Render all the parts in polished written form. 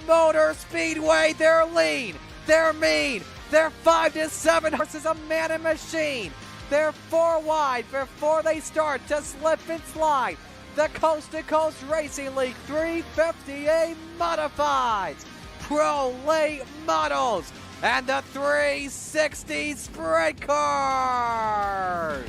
Motor Speedway. They're lean, they're mean, they're 5 to 7 horses, a man and machine. They're 4 wide before they start to slip and slide. The Coast2Coast Racing League 350A Modifieds, Pro Late Models, and the 360 Sprint Cars.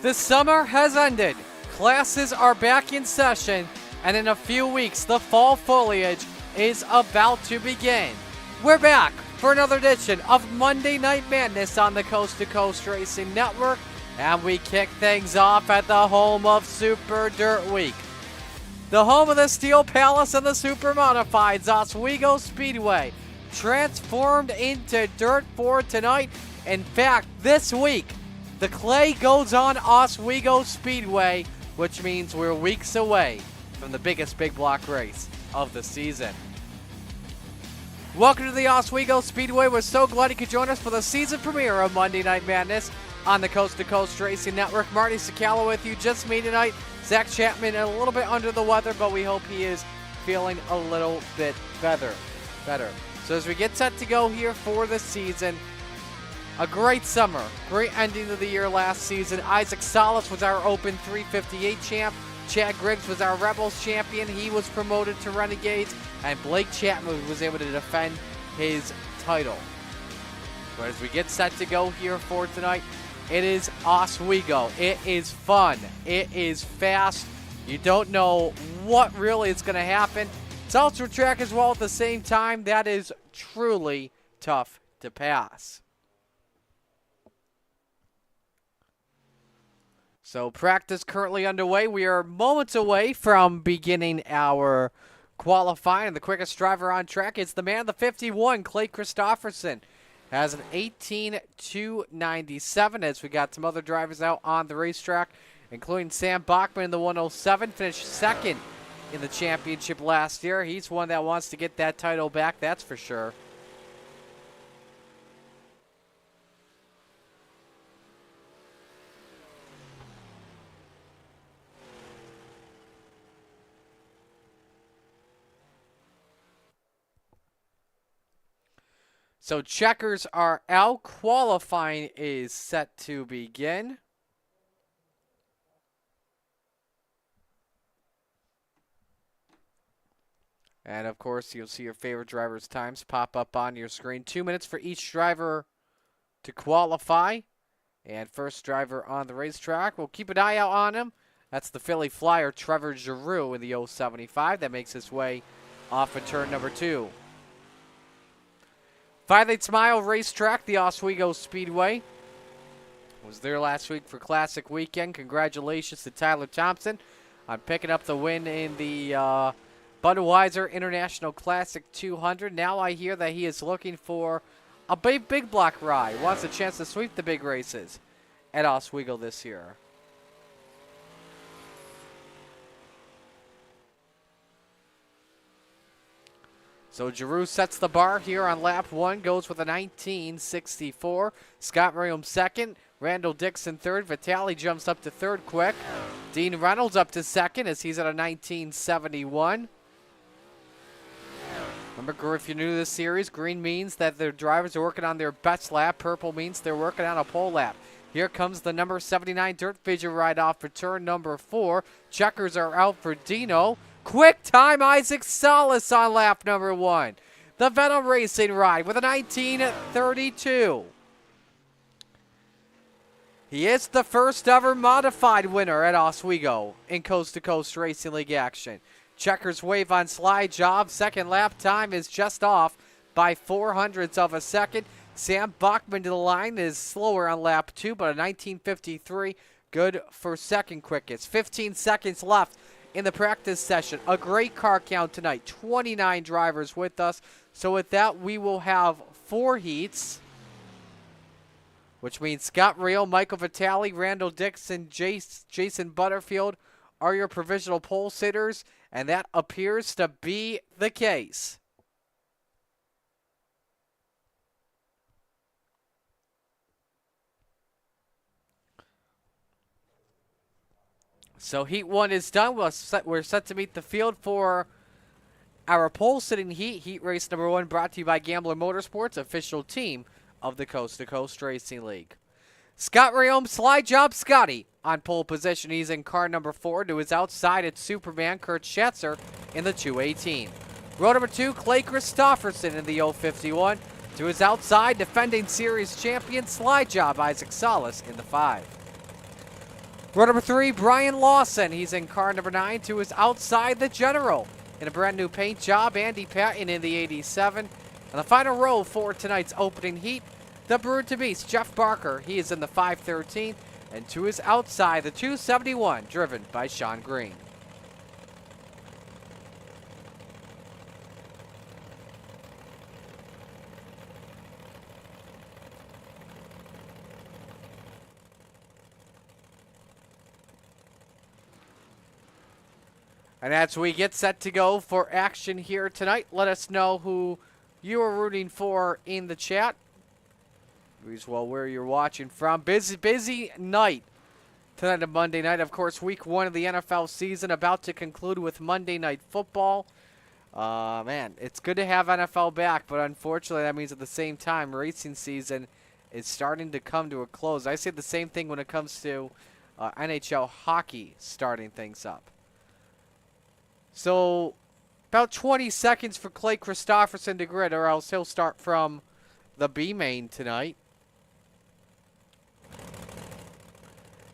The summer has ended, classes are back in session, and in a few weeks the fall foliage is about to begin. We're back for another edition of Monday Night Madness on the Coast2Coast Racing Network, and we kick things off at the home of Super Dirt Week. The home of the Steel Palace and the Super Modifieds, Oswego Speedway, transformed into dirt for tonight. In fact, this week, the clay goes on Oswego Speedway, which means we're weeks away from the biggest big block race of the season. Welcome to the Oswego Speedway. We're so glad you could join us for the season premiere of Monday Night Madness on the Coast2Coast Racing Network. Marty Sakala with you, just me tonight. Zach Chapman a little bit under the weather, but we hope he is feeling a little bit better. So as we get set to go here for the season, a great summer, great ending of the year last season. Isaac Salas was our Open 358 champ. Chad Griggs was our Rebels champion. He was promoted to Renegades. And Blake Chapman was able to defend his title. But as we get set to go here for tonight, it is Oswego. It is fun. It is fast. You don't know what really is going to happen. It's also a track as well at the same time. That is truly tough to pass. So practice currently underway. We are moments away from beginning our qualifying. The quickest driver on track is the man, the 51, Clay Christopherson. has an 18.297 as we got some other drivers out on the racetrack, including Sam Bachman in the 107, finished second in the championship last year. He's one that wants to get that title back, that's for sure. So checkers are out. Qualifying is set to begin. And of course, you'll see your favorite drivers' times pop up on your screen. 2 minutes for each driver to qualify. And first driver on the racetrack, we'll keep an eye out on him. That's the Philly Flyer, Trevor Giroux in the 075. That makes his way off of turn number 2. 5/8 mile racetrack, the Oswego Speedway. Was there last week for Classic Weekend. Congratulations to Tyler Thompson on picking up the win in the Budweiser International Classic 200. Now I hear that he is looking for a big block ride. Wants a chance to sweep the big races at Oswego this year. So Giroux sets the bar here on lap 1, goes with a 19.64. Scott Merriam second, Randall Dixon third. Vitale jumps up to third quick. Dean Reynolds up to second as he's at a 19.71. Remember, if you're new to this series, green means that the drivers are working on their best lap. Purple means they're working on a pole lap. Here comes the number 79 Dirt Vision ride off for turn number 4. Checkers are out for Dino. Quick time, Isaac Salas on lap number 1. The Venom Racing ride with a 19.32. He is the first ever modified winner at Oswego in Coast2Coast Racing League action. Checkers wave on slide job. Second lap time is just off by 0.04 of a second. Sam Bachman to the line is slower on lap 2, but a 19.53, good for second quickest. 15 seconds left in the practice session. A great car count tonight. 29 drivers with us. So with that, we will have 4 heats, which means Scott Real, Michael Vitale, Randall Dixon, Jason Butterfield are your provisional pole sitters, and that appears to be the case. So heat 1 is done. We're set to meet the field for our pole sitting heat. Heat race number 1 brought to you by Gambler Motorsports, official team of the Coast2Coast Racing League. Scott Rayom, slide job Scotty on pole position. He's in car number 4. To his outside, it's Superman Kurt Schatzer in the 218. Row number 2, Clay Christofferson in the 051. To his outside, defending series champion slide job Isaac Salas in the 5. Row number 3, Brian Lawson. He's in car number 9. To his outside, the General in a brand new paint job, Andy Patton in the 87. And the final row for tonight's opening heat, the Brood to Beast, Jeff Barker. He is in the 513. And to his outside, the 271, driven by Sean Green. And as we get set to go for action here tonight, let us know who you are rooting for in the chat. As well, where you're watching from. Busy night tonight on Monday night. Of course, week 1 of the NFL season about to conclude with Monday Night Football. Man, it's good to have NFL back, but unfortunately that means at the same time racing season is starting to come to a close. I say the same thing when it comes to NHL hockey starting things up. So about 20 seconds for Clay Christofferson to grid, or else he'll start from the B main tonight.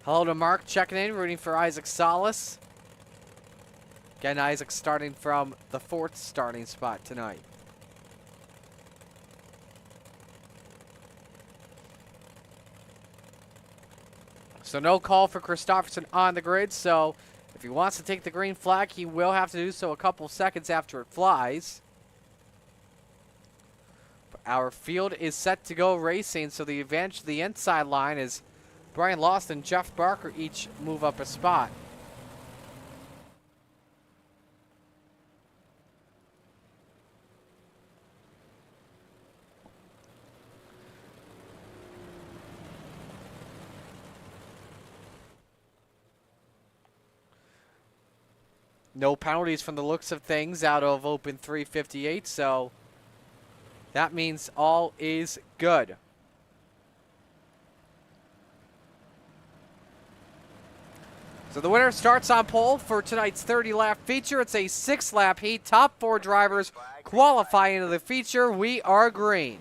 Hello to Mark checking in, rooting for Isaac Salas. Again, Isaac starting from the 4th starting spot tonight. So no call for Christofferson on the grid, so if he wants to take the green flag, he will have to do so a couple seconds after it flies. Our field is set to go racing, so the advantage to the inside line is Brian Lawson and Jeff Barker each move up a spot. No penalties from the looks of things out of Open 358, so that means all is good. So the winner starts on pole for tonight's 30-lap feature. It's a 6-lap heat. Top 4 drivers qualify into the feature. We are green.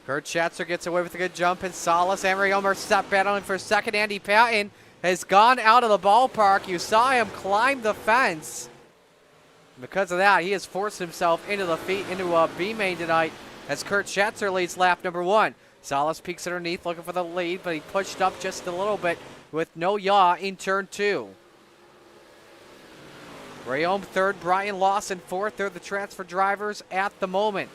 Kurt Schatzer gets away with a good jump, and Salas and Ray Omer stop battling for second. Andy Patton has gone out of the ballpark. You saw him climb the fence. Because of that, he has forced himself into a B main tonight as Kurt Schatzer leads lap number 1. Salas peeks underneath looking for the lead, but he pushed up just a little bit with no yaw in turn 2. Ray Ohm third, Brian Lawson fourth. They're the transfer drivers at the moment.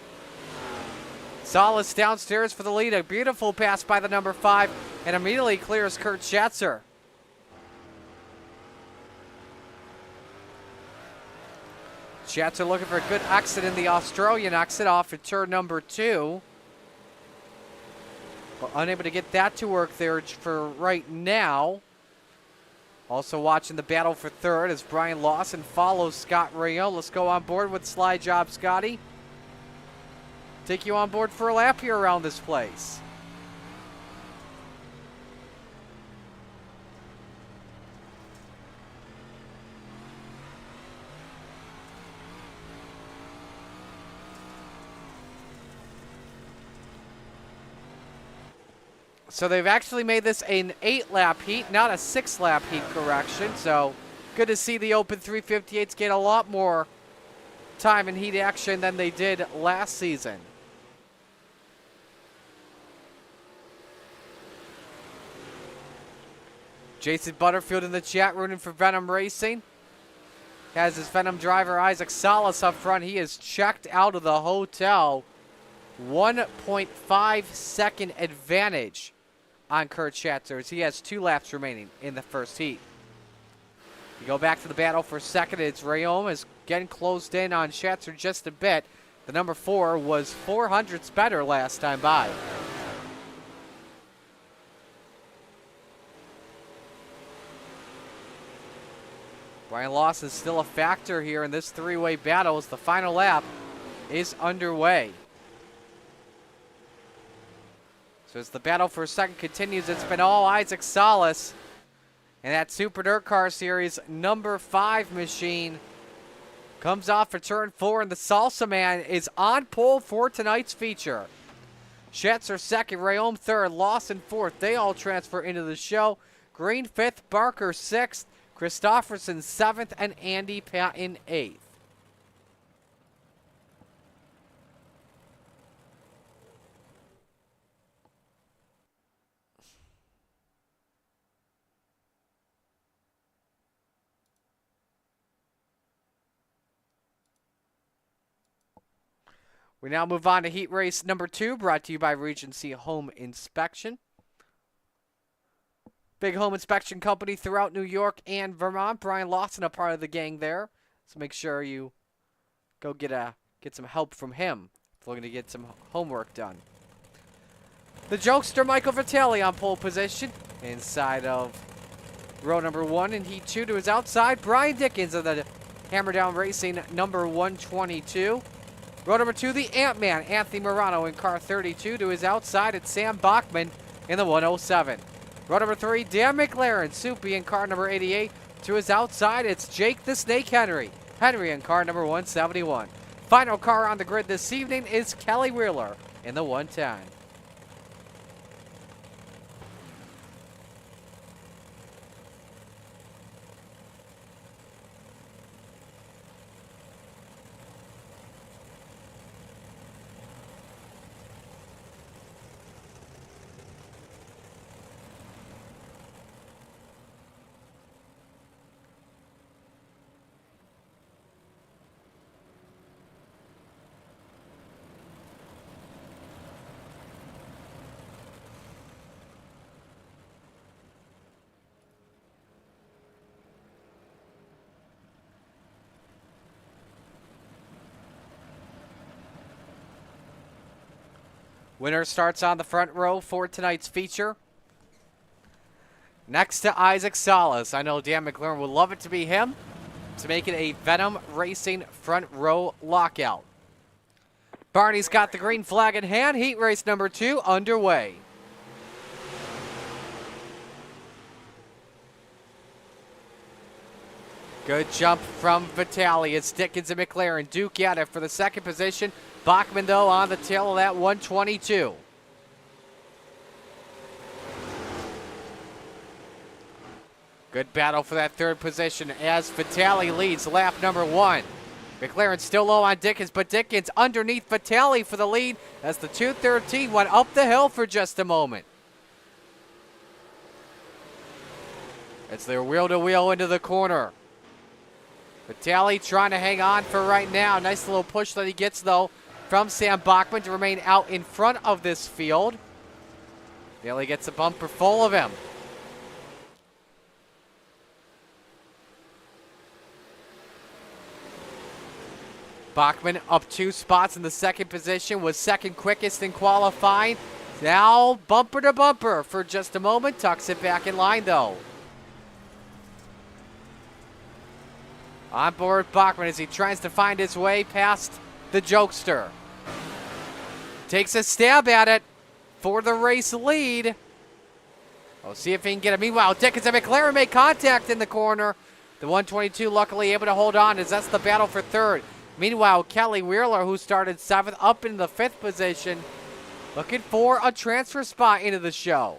Salas downstairs for the lead. A beautiful pass by the number 5 and immediately clears Kurt Schatzer. Schatzer looking for a good exit in the Australian exit off of turn number 2. But unable to get that to work there for right now. Also watching the battle for third as Brian Lawson follows Scott Rayo. Let's go on board with Slide Job, Scotty. Take you on board for a lap here around this place. So they've actually made this an 8-lap heat, not a 6-lap heat correction. So good to see the Open 358s get a lot more time in heat action than they did last season. Jason Butterfield in the chat rooting for Venom Racing. Has his Venom driver Isaac Salas up front. He is checked out of the hotel. 1.5 second advantage on Kurt Schatzer as he has 2 laps remaining in the first heat. You go back to the battle for second. It's Rayom is getting closed in on Schatzer just a bit. The number 4 was 400ths better last time by. Brian Lawson is still a factor here in this three-way battle as the final lap is underway. So as the battle for second continues, it's been all Isaac Salas. And that Super Dirt Car Series number 5 machine comes off for turn 4, and the Salsa Man is on pole for tonight's feature. Schatzer second, Rayom third, Lawson fourth. They all transfer into the show. Green 5th, Barker 6th, Christofferson 7th, and Andy Patton 8th. We now move on to heat race number 2, brought to you by Regency Home Inspection. Big home inspection company throughout New York and Vermont. Brian Lawson, a part of the gang there. So make sure you go get some help from him if we're looking to get some homework done. The jokester Michael Vitale on pole position inside of row number 1 in heat 2 to his outside. Brian Dickens of the Hammer Down Racing number 122. Row number 2, the Ant-Man, Anthony Morano in car 32 to his outside. It's Sam Bachman in the 107. Row number 3, Dan McLaren, Soupy in car number 88 to his outside. It's Jake the Snake Henry in car number 171. Final car on the grid this evening is Kelly Wheeler in the 110. Winner starts on the front row for tonight's feature. Next to Isaac Salas. I know Dan McLaren would love it to be him to make it a Venom Racing front row lockout. Barney's got the green flag in hand. Heat race number 2 underway. Good jump from Vitale. It's Dickens and McLaren. Duke at it for the second position. Bachman, though, on the tail of that 122. Good battle for that third position as Vitale leads lap number 1. McLaren still low on Dickens, but Dickens underneath Vitale for the lead as the 213 went up the hill for just a moment. As they're wheel-to-wheel into the corner. Vitale trying to hang on for right now. Nice little push that he gets, though, from Sam Bachman to remain out in front of this field. Vitale gets a bumper full of him. Bachman up 2 spots in the second position, was second quickest in qualifying. Now bumper to bumper for just a moment. Tucks it back in line, though. On board Bachman as he tries to find his way past the jokester. Takes a stab at it for the race lead. We'll see if he can get it. Meanwhile, Dickens and McLaren make contact in the corner. The 122 luckily able to hold on as that's the battle for third. Meanwhile, Kelly Wheeler, who started 7th, up in the 5th position, looking for a transfer spot into the show.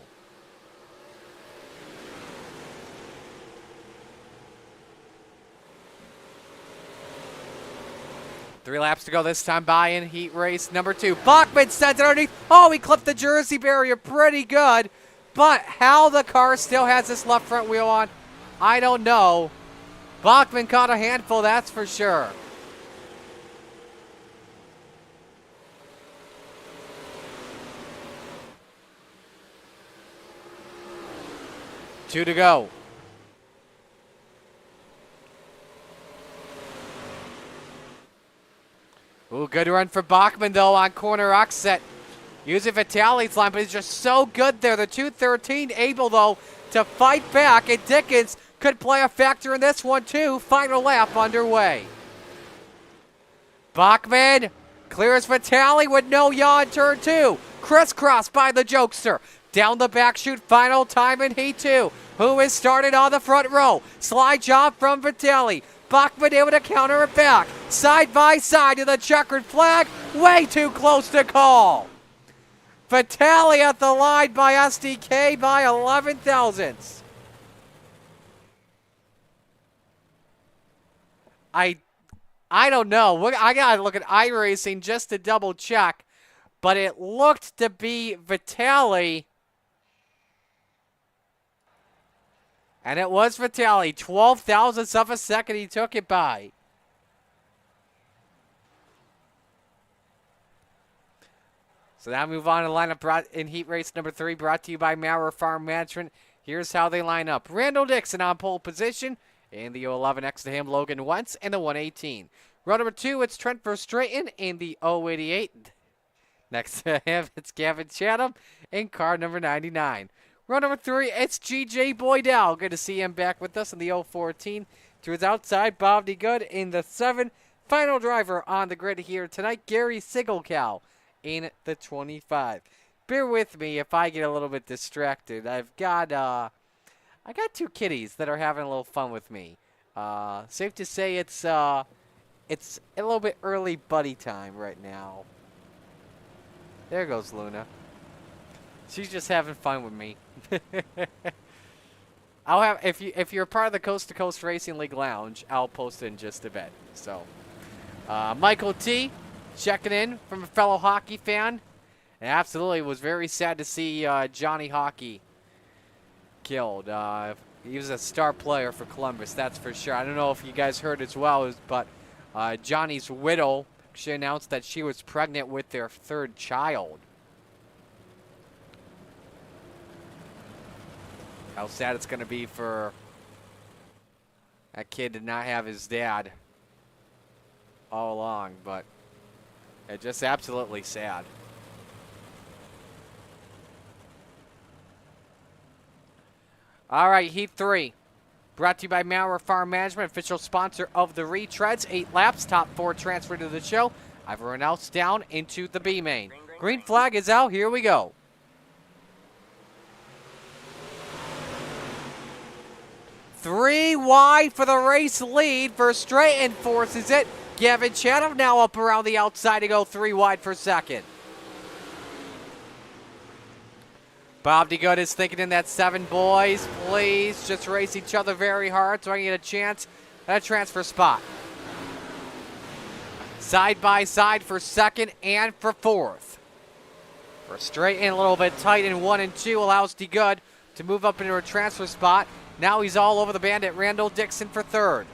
Three laps to go this time by in heat race number 2. Bachman sends it underneath. Oh, he clipped the Jersey barrier pretty good. But how the car still has this left front wheel on, I don't know. Bachman caught a handful, that's for sure. Two to go. Ooh, good run for Bachman, though, on corner offset. Using Vitale's line, but he's just so good there. The 213 able, though, to fight back, and Dickens could play a factor in this one, too. Final lap underway. Bachman clears Vitale with no yaw in turn 2. Crisscross by the jokester. Down the back chute, final time in heat 2. Who is started on the front row? Slide job from Vitale. Bachman able to counter it back. Side by side to the checkered flag. Way too close to call. Vitale at the line by SDK by 11 thousandths. I don't know. I got to look at iRacing just to double check. But it looked to be Vitale. And it was Vitale. 12 thousandths of a second he took it by. So now move on to the lineup in heat race number 3, brought to you by Maurer Farm Management. Here's how they line up. Randall Dixon on pole position. In the 011 next to him, Logan Wentz in the 118. Row number 2, it's Trent Verstraeten in the 088. Next to him, it's Gavin Chatham in car number 99. Row number 3, it's G.J. Boydell. Good to see him back with us in the 014. To his outside, Bob DeGood in the 7. Final driver on the grid here tonight, Gary Sigelkow in the 25. Bear with me if I get a little bit distracted. I got 2 kitties that are having a little fun with me. Safe to say it's a little bit early buddy time right now. There goes Luna. She's just having fun with me. I'll have if you're part of the Coast2Coast Racing League Lounge, I'll post it in just a bit. So, Michael T. checking in from a fellow hockey fan. And absolutely was very sad to see Johnny Hockey killed. He was a star player for Columbus, that's for sure. I don't know if you guys heard as well, but Johnny's widow, she announced that she was pregnant with their 3rd child. How sad it's going to be for that kid to not have his dad all along, but it's just absolutely sad. All right, Heat 3. Brought to you by Maurer Farm Management, official sponsor of the retreads. 8 laps, top 4 transfer to the show. Everyone else down into the B main. Green flag is out. Here we go. Three wide for the race lead. Verstraeten forces it. Gavin Chatham now up around the outside to go 3 wide for second. Bob DeGood is thinking in that 7, boys, please just race each other very hard so I can get a chance at a transfer spot. Side by side for second and for fourth. Verstraeten a little bit tight in 1 and 2 allows DeGood to move up into a transfer spot. Now he's all over the bandit. Randall Dixon for third.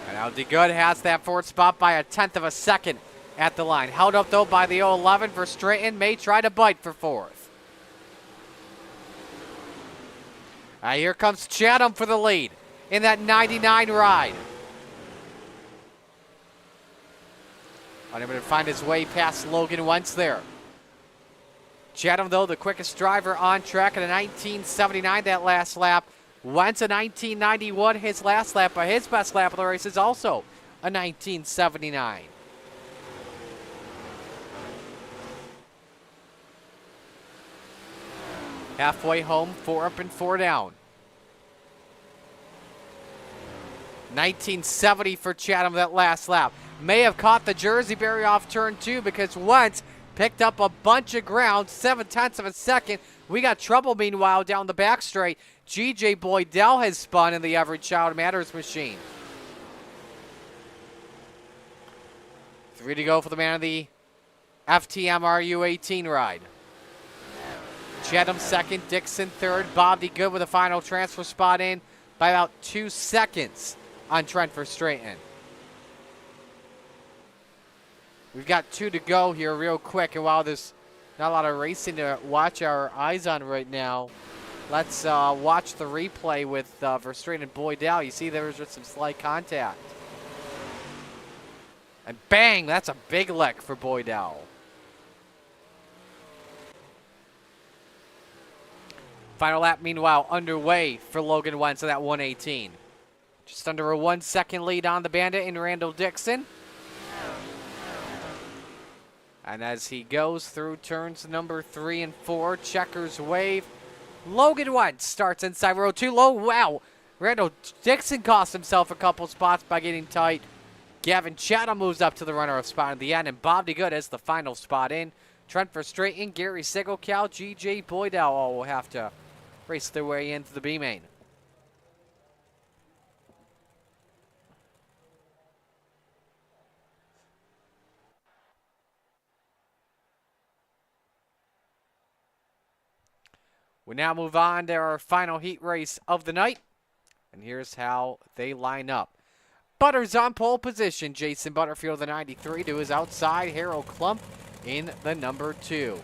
And now DeGood has that fourth spot by 1/10 of a second at the line. Held up though by the 011. Verstraeten may try to bite for fourth. Here comes Chatham for the lead in that 99 ride. Unable to find his way past Logan Wentz there. Chatham, though, the quickest driver on track at a 1979 that last lap. Wentz a 1991 his last lap, but his best lap of the race is also a 1979. Halfway home, 4 up and 4 down. 1970 for Chatham that last lap. May have caught the Jersey barrier off turn 2 because Wentz picked up a bunch of ground, 7/10 of a second. We got trouble meanwhile down the back straight. G.J. Boydell has spun in the Everett Child Matters machine. 3 to go for the man of the FTM RU18 ride. Chatham second, Dixon third, Bob DeGood with a final transfer spot in by about 2 seconds on Trent Verstraeten. We've got 2 to go here real quick, and while there's not a lot of racing to watch our eyes on right now, let's watch the replay with Verstraeten and Boydell. You see there was just some slight contact. And bang, that's a big lick for Boydell. Final lap, meanwhile, underway for Logan Wentz at that 118. Just under a 1 second lead on the bandit in Randall Dixon. And as he goes through turns number 3 and 4, checkers wave. Logan Wentz starts inside row 2. Low, wow. Randall Dixon cost himself a couple spots by getting tight. Gavin Chatham moves up to the runner-up spot in the end, and Bob DeGood has the final spot in. Trent Verstraeten, Gary Sigelkow, G.J. Boydell all will have to race their way into the B main. We now move on to our final heat race of the night. And here's how they line up. Butters on pole position. Jason Butterfield, the 93, to his outside. Harold Klump in the number 2.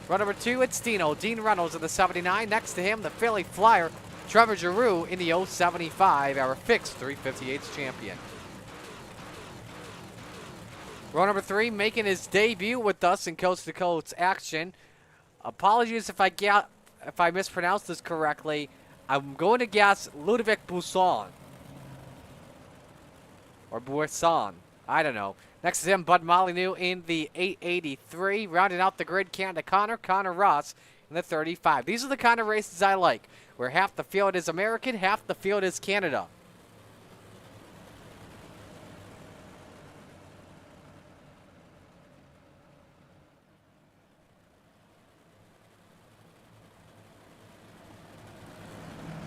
Run number 2, it's Dino. Dean Reynolds in the 79. Next to him, the Philly Flyer, Trevor Giroux in the 075, our fixed 358s champion. Row number 3 making his debut with us in Coast to Coast action. Apologies if I mispronounced this correctly. I'm going to guess Ludovic Buisson. Or Buisson. I don't know. Next to him, Bud Molyneux in the 883. Rounding out the grid, Canada Connor Ross in the 35. These are the kind of races I like, where half the field is American, half the field is Canada.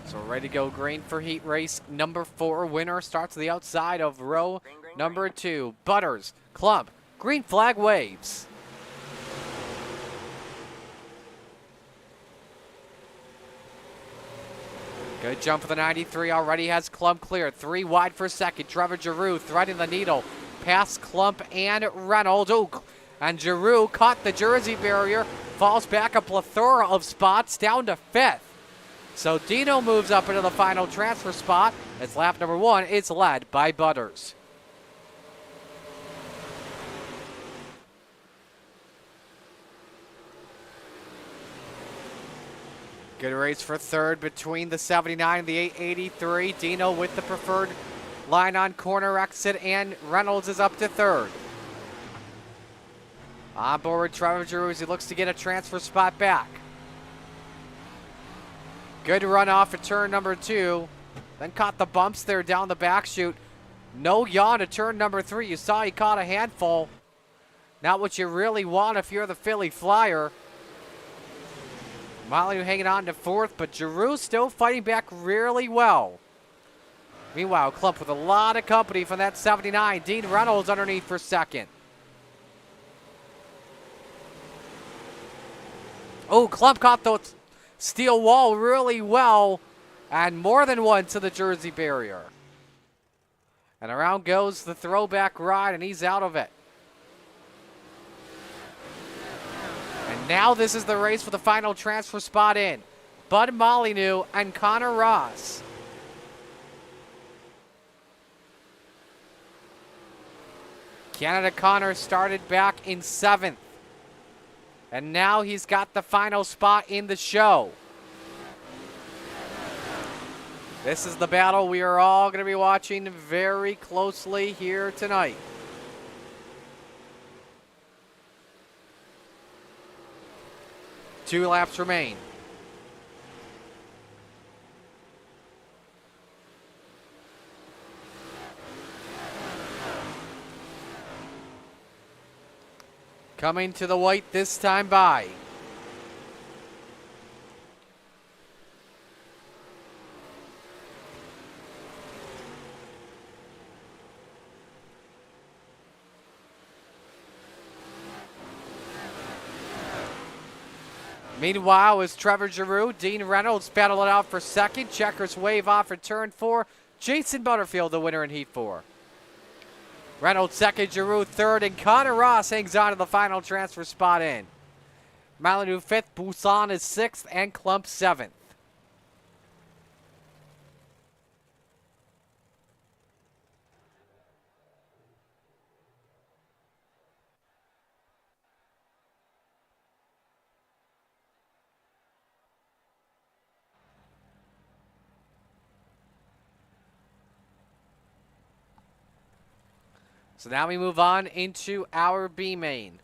So ready to go green for heat race number 4. Winner starts to the outside of row number 2. Butters, Klump, green flag waves. Good jump for the 93. Already has Klump clear. 3 wide for second. Trevor Giroux threading the needle past Klump and Reynolds. Oh, and Giroux caught the Jersey barrier. Falls back a plethora of spots down to 5th. So Dino moves up into the final transfer spot. It's lap number 1. It's led by Butters. Good race for third between the 79 and the 883. Dino with the preferred line on corner exit, and Reynolds is up to third. On board Trevor Giroux as he looks to get a transfer spot back. Good run off at turn number 2. Then caught the bumps there down the back chute. No yaw to turn number 3. You saw he caught a handful. Not what you really want if you're the Philly Flyer. Molyneux hanging on to fourth, but Giroux still fighting back really well. Meanwhile, Klump with a lot of company from that 79. Dean Reynolds underneath for second. Oh, Klump caught the steel wall really well, and more than once to the Jersey barrier. And around goes the throwback ride, and he's out of it. And now this is the race for the final transfer spot in. Bud Molyneux and Connor Ross. Canada Connor started back in 7th. And now he's got the final spot in the show. This is the battle we are all going to be watching very closely here tonight. Two laps remain. Coming to the white this time by. Meanwhile, as Trevor Giroux, Dean Reynolds battle it out for second. Checkers wave off for turn 4. Jason Butterfield the winner in heat 4. Reynolds second, Giroux third, and Connor Ross hangs on to the final transfer spot in. Molyneux 5th, Busan is 6th, and Klump 7th. So now we move on into our B main.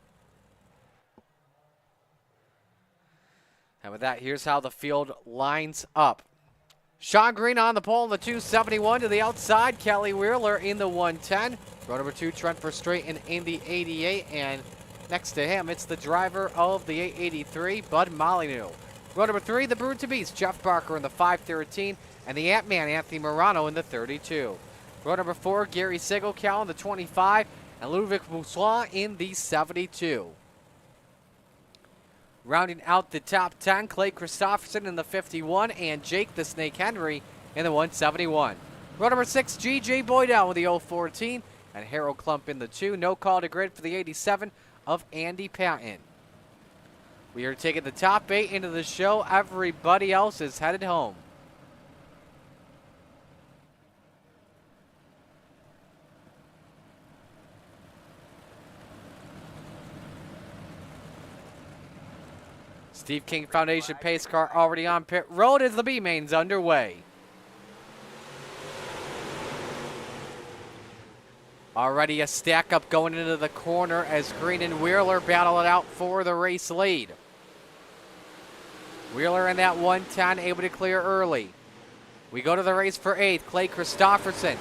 And with that, here's how the field lines up. Sean Green on the pole in the 271 to the outside. Kelly Wheeler in the 110. Row number 2, Trent Verstraeten in the 88. And next to him, it's the driver of the 883, Bud Molyneux. Row number 3, the Brood to Beast, Jeff Barker in the 513. And the Ant-Man, Anthony Morano in the 32. Row number 4, Gary Sigelkow in the 25, and Ludwig Boussois in the 72. Rounding out the top 10, Clay Christopherson in the 51, and Jake the Snake Henry in the 171. Row number 6, G.J. Boydell with the 014, and Harold Klump in the 2. No call to grid for the 87 of Andy Patton. We are taking the top 8 into the show. Everybody else is headed home. Steve King Foundation pace car already on pit road as the B main's underway. Already a stack up going into the corner as Green and Wheeler battle it out for the race lead. Wheeler in that 110 able to clear early. We go to the race for 8th. Clay Christopherson,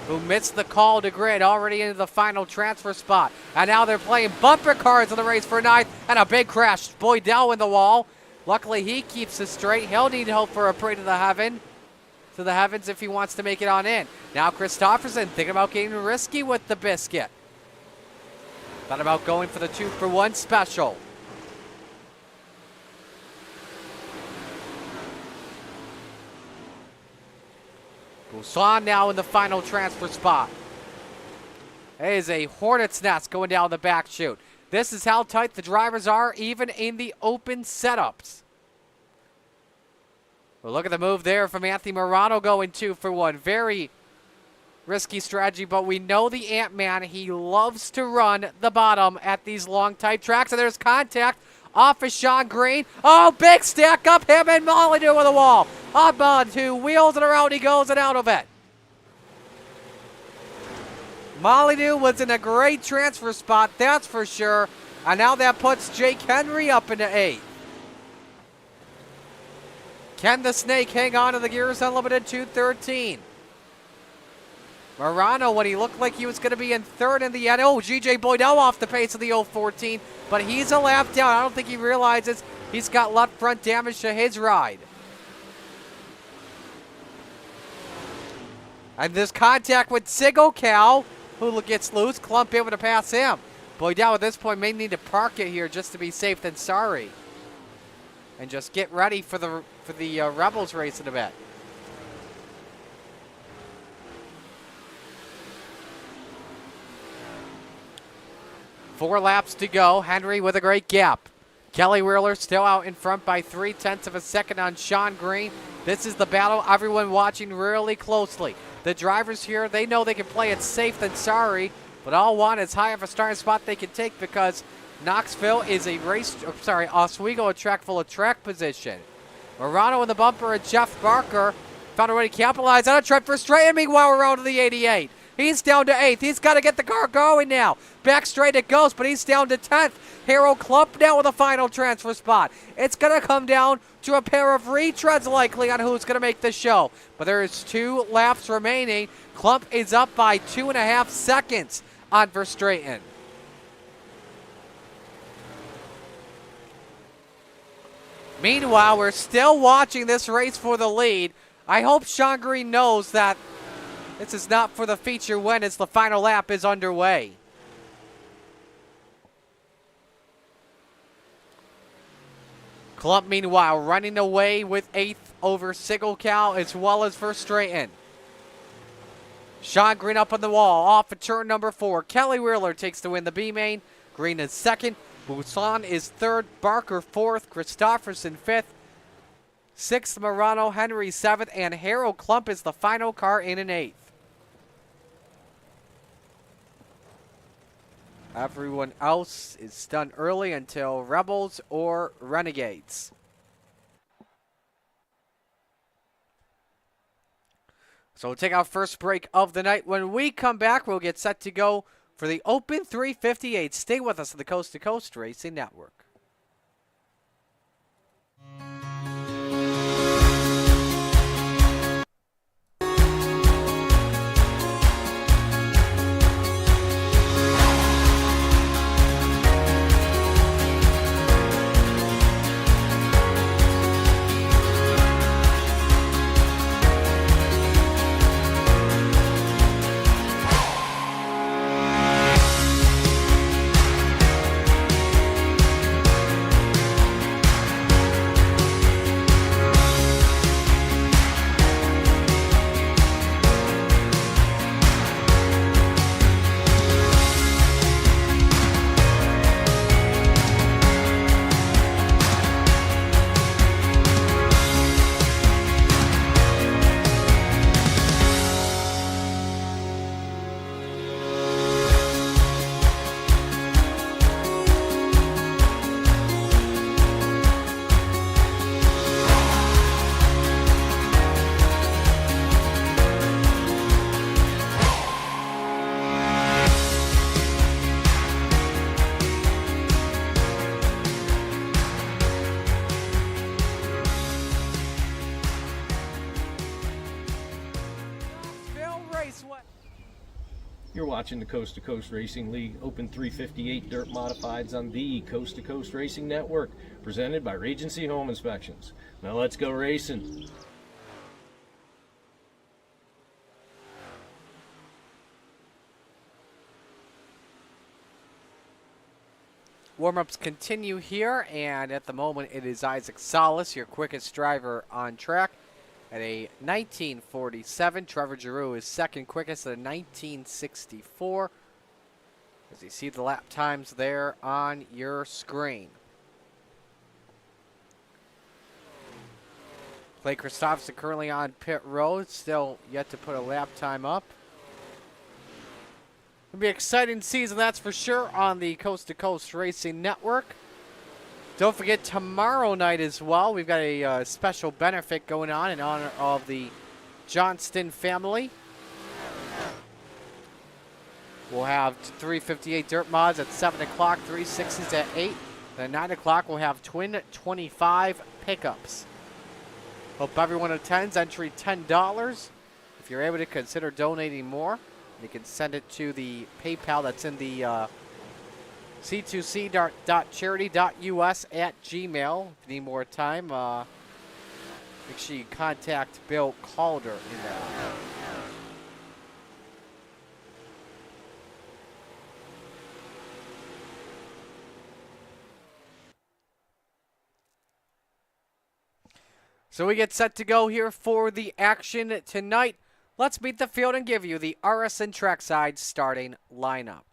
who missed the call to grid, already into the final transfer spot. And now they're playing bumper cars in the race for 9th, and a big crash. Boydell in the wall. Luckily, he keeps it straight. He'll need help for a pray to the heavens if he wants to make it on in. Now Christopherson thinking about getting risky with the biscuit. Thought about going for the 2-for-1 special. Busan now in the final transfer spot. It is a hornet's nest going down the back chute. This is how tight the drivers are even in the open setups. Well, look at the move there from Anthony Morano going 2-for-1. Very risky strategy, but we know the Ant-Man. He loves to run the bottom at these long, tight tracks. And there's contact Off of Sean Green. Oh, big stack up him and Molyneux with the wall. Up on 2 wheels and around he goes and out of it. Molyneux was in a great transfer spot, that's for sure. And now that puts Jake Henry up into 8th. Can the Snake hang on to the Gears Unlimited 213? Morano, when he looked like he was going to be in 3rd in the end. Oh, G.J. Boydell off the pace of the 014, but he's a lap down. I don't think he realizes he's got left front damage to his ride. And this contact with C2CRL, who gets loose, Clump able to pass him. Boydell at this point may need to park it here just to be safe than sorry. And just get ready for the Rebels race in a bit. Four laps to go. Henry with a great gap. Kelly Wheeler still out in front by 0.3 of a second on Sean Green. This is the battle everyone watching really closely. The drivers here, they know they can play it safe than sorry, but all want as high of a starting spot they can take because Knoxville is a Oswego a track full of track position. Morano in the bumper and Jeff Barker found a way to capitalize on a trip for straight. And meanwhile, around to the 88. He's down to 8th. He's got to get the car going now. Back straight it goes, but he's down to 10th. Harold Clump now with a final transfer spot. It's going to come down to a pair of retreads likely on who's going to make the show. But there is 2 laps remaining. Clump is up by 2.5 seconds on Verstraeten. Meanwhile, we're still watching this race for the lead. I hope Sean Green knows that this is not for the feature win as the final lap is underway. Clump, meanwhile, running away with 8th over C2CRL as well as Verstraeten. Sean Green up on the wall, off of turn number 4. Kelly Wheeler takes to win the B main. Green is 2nd. Busan is 3rd. Barker 4th. Christofferson 5th. 6th, Morano. Henry 7th. And Harold Clump is the final car in an 8th. Everyone else is done early until Rebels or Renegades. So we'll take our first break of the night. When we come back, we'll get set to go for the Open 358. Stay with us on the Coast to Coast Racing Network. You're watching the Coast2Coast Racing League Open 358 Dirt Modifieds on the Coast2Coast Racing Network, presented by Regency Home Inspections. Now let's go racing. Warm-ups continue here, and at the moment it is Isaac Salas, your quickest driver on track, at a 1947. Trevor Giroux is second quickest at a 1964. As you see the lap times there on your screen. Clay Christopherson currently on pit road, still yet to put a lap time up. It'll be an exciting season, that's for sure, on the Coast to Coast Racing Network. Don't forget tomorrow night as well, we've got a special benefit going on in honor of the Johnston family. We'll have 358 dirt mods at 7 o'clock, 360s at 8. Then at 9 o'clock, we'll have twin 25 pickups. Hope everyone attends. Entry $10. If you're able to consider donating more, you can send it to the PayPal that's in the c2c.charity.us@gmail. If you need more time, make sure you contact Bill Calder in that. So we get set to go here for the action tonight. Let's meet the field and give you the RSN Trackside starting lineup.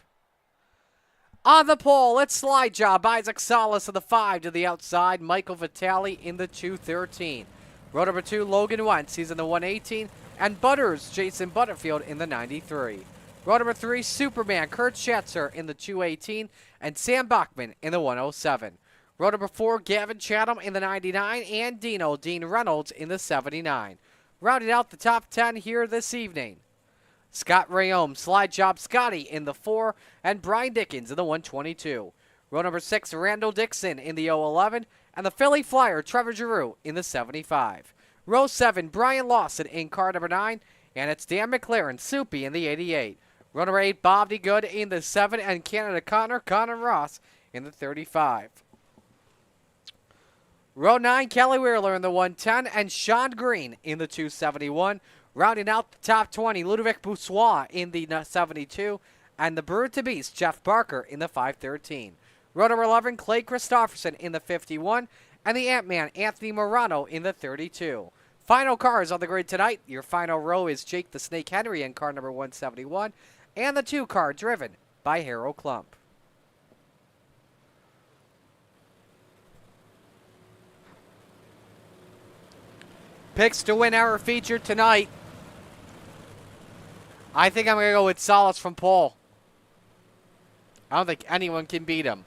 On the pole, it's slide job. Isaac Salas in the 5 to the outside. Michael Vitale in the 213. Row number 2, Logan Wentz. He's in the 118. And Butters, Jason Butterfield in the 93. Row number 3, Superman, Kurt Schatzer in the 218. And Sam Bachman in the 107. Row number 4, Gavin Chatham in the 99, and Dean Reynolds in the 79. Rounding out the top 10 here this evening, Scott Rayom, slide job Scotty in the 4, and Brian Dickens in the 122. Row number 6, Randall Dixon in the 011, and the Philly Flyer, Trevor Giroux in the 75. Row 7, Brian Lawson in car number 9, and it's Dan McLaren, Soupy in the 88. Row number 8, Bob D. Good in the 7, and Canada Connor Ross in the 35. Row 9, Kelly Wheeler in the 110, and Sean Green in the 271. Rounding out the top 20, Ludovic Boussois in the 72, and the Brewer to Beast, Jeff Barker in the 513. Row number 11, Clay Christopherson in the 51, and the Ant-Man, Anthony Morano in the 32. Final cars on the grid tonight. Your final row is Jake the Snake Henry in car number 171, and the 2 car driven by Harold Klump. Picks to win our feature tonight. I think I'm going to go with Salas from pole. I don't think anyone can beat him.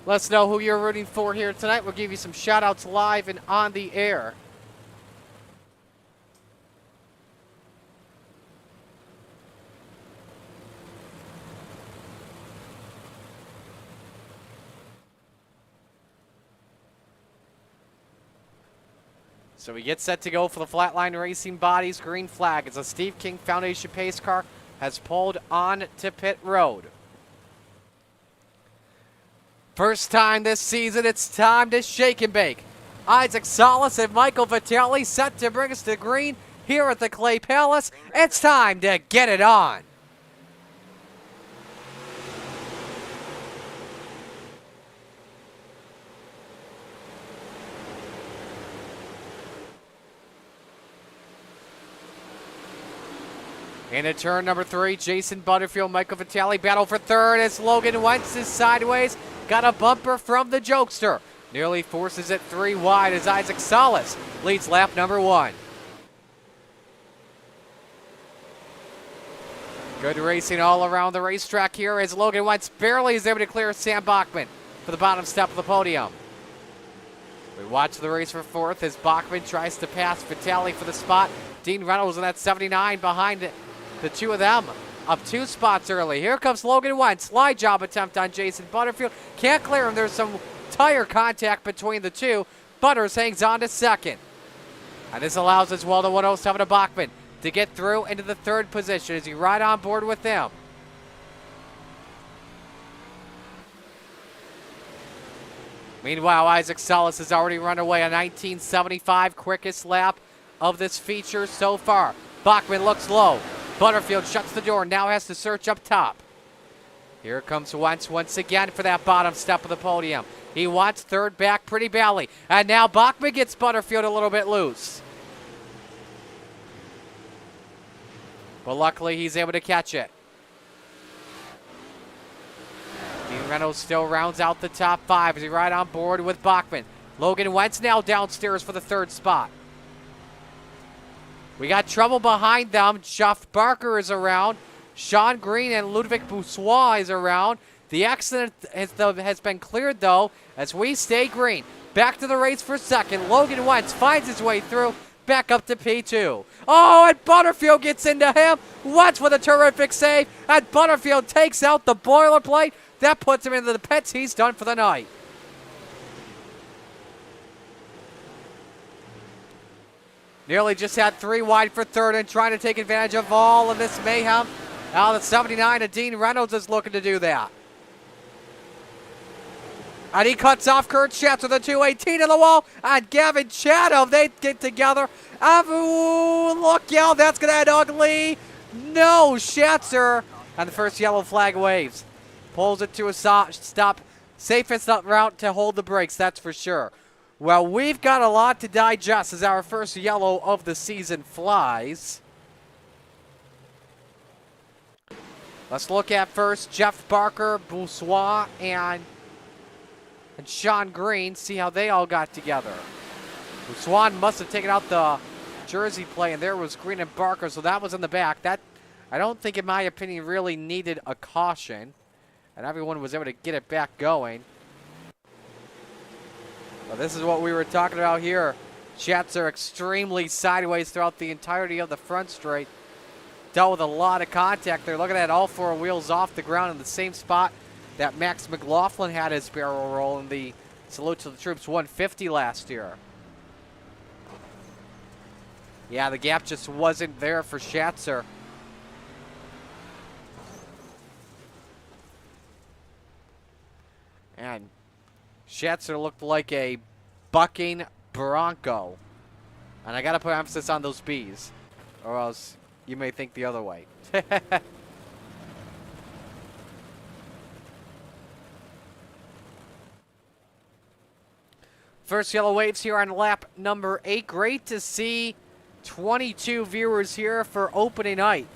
Let us know who you're rooting for here tonight. We'll give you some shout-outs live and on the air. So we get set to go for the Flatline Racing Bodies green flag as a Steve King Foundation pace car has pulled on to pit road. First time this season, it's time to shake and bake. Isaac Salas and Michael Vitale set to bring us to green here at the Clay Palace. It's time to get it on. Into turn number 3, Jason Butterfield, Michael Vitale battle for third as Logan Wentz is sideways. Got a bumper from the jokester. Nearly forces it 3 wide as Isaac Salas leads lap number 1. Good racing all around the racetrack here as Logan Wentz barely is able to clear Sam Bachman for the bottom step of the podium. We watch the race for fourth as Bachman tries to pass Vitale for the spot. Dean Reynolds in that 79 behind the 2 of them up 2 spots early. Here comes Logan Wentz. Slide job attempt on Jason Butterfield. Can't clear him. There's some tire contact between the 2. Butters hangs on to second. And this allows as well the 107 of Bachman to get through into the 3rd position as he right on board with them. Meanwhile, Isaac Salas has already run away a 1975 quickest lap of this feature so far. Bachman looks low. Butterfield shuts the door, now has to search up top. Here comes Wentz once again for that bottom step of the podium. He wants third back pretty badly. And now Bachman gets Butterfield a little bit loose. But luckily he's able to catch it. Dean Reynolds still rounds out the top 5 as he right on board with Bachman. Logan Wentz now downstairs for the 3rd spot. We got trouble behind them. Jeff Barker is around. Sean Green and Ludovic Boussois is around. The accident has been cleared, though, as we stay green. Back to the race for second. Logan Wentz finds his way through. Back up to P2. Oh, and Butterfield gets into him. Wentz with a terrific save. And Butterfield takes out the boilerplate. That puts him into the pits. He's done for the night. Nearly just had 3 wide for third and trying to take advantage of all of this mayhem. Now the 79 of Dean Reynolds is looking to do that. And he cuts off Kurt Schatz with a 218 to the wall. And Gavin Chatham, they get together. Ooh, look out, that's going to end ugly. No, Schatzer. And the first yellow flag waves. Pulls it to a stop. Safest route to hold the brakes, that's for sure. Well, we've got a lot to digest as our first yellow of the season flies. Let's look at first Jeff Barker, Boussois, and Sean Green, see how they all got together. Boussois must have taken out the jersey play, and there was Green and Barker, so that was in the back. That, I don't think, in my opinion, really needed a caution, and everyone was able to get it back going. Well, this is what we were talking about here. Jets are extremely sideways throughout the entirety of the front straight. Dealt with a lot of contact there. Look at that, all 4 wheels off the ground in the same spot that Max McLaughlin had his barrel roll in the Salute to the Troops 150 last year. Yeah, the gap just wasn't there for Schatzer. And Schatzer looked like a bucking bronco. And I got to put emphasis on those B's, or else you may think the other way. First yellow waves here on lap number 8. Great to see 22 viewers here for opening night.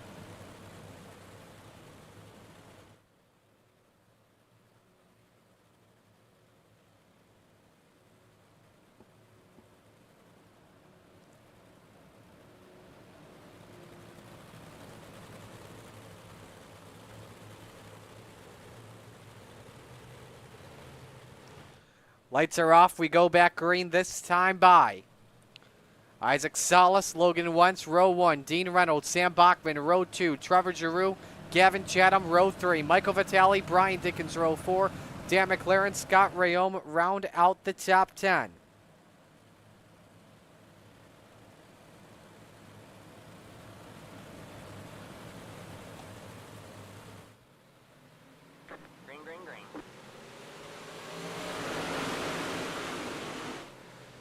Lights are off. We go back green this time by Isaac Salas, Logan Wentz, row 1. Dean Reynolds, Sam Bachman, row 2. Trevor Giroux, Gavin Chatham, row 3. Michael Vitale, Brian Dickens, row 4. Dan McLaren, Scott Rayome round out the top 10.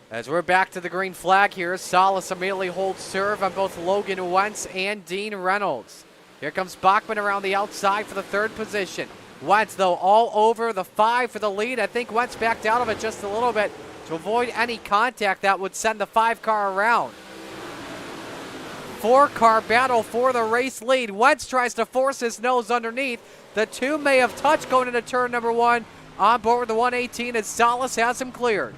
As we're back to the green flag here, Salas immediately holds serve on both Logan Wentz and Dean Reynolds. Here comes Bachman around the outside for the 3rd position. Wentz, though, all over the 5 for the lead. I think Wentz backed out of it just a little bit to avoid any contact that would send the 5-car around. 4-car battle for the race lead. Wentz tries to force his nose underneath. The 2 may have touched going into turn number 1. On board with the 118 as Salas has him cleared.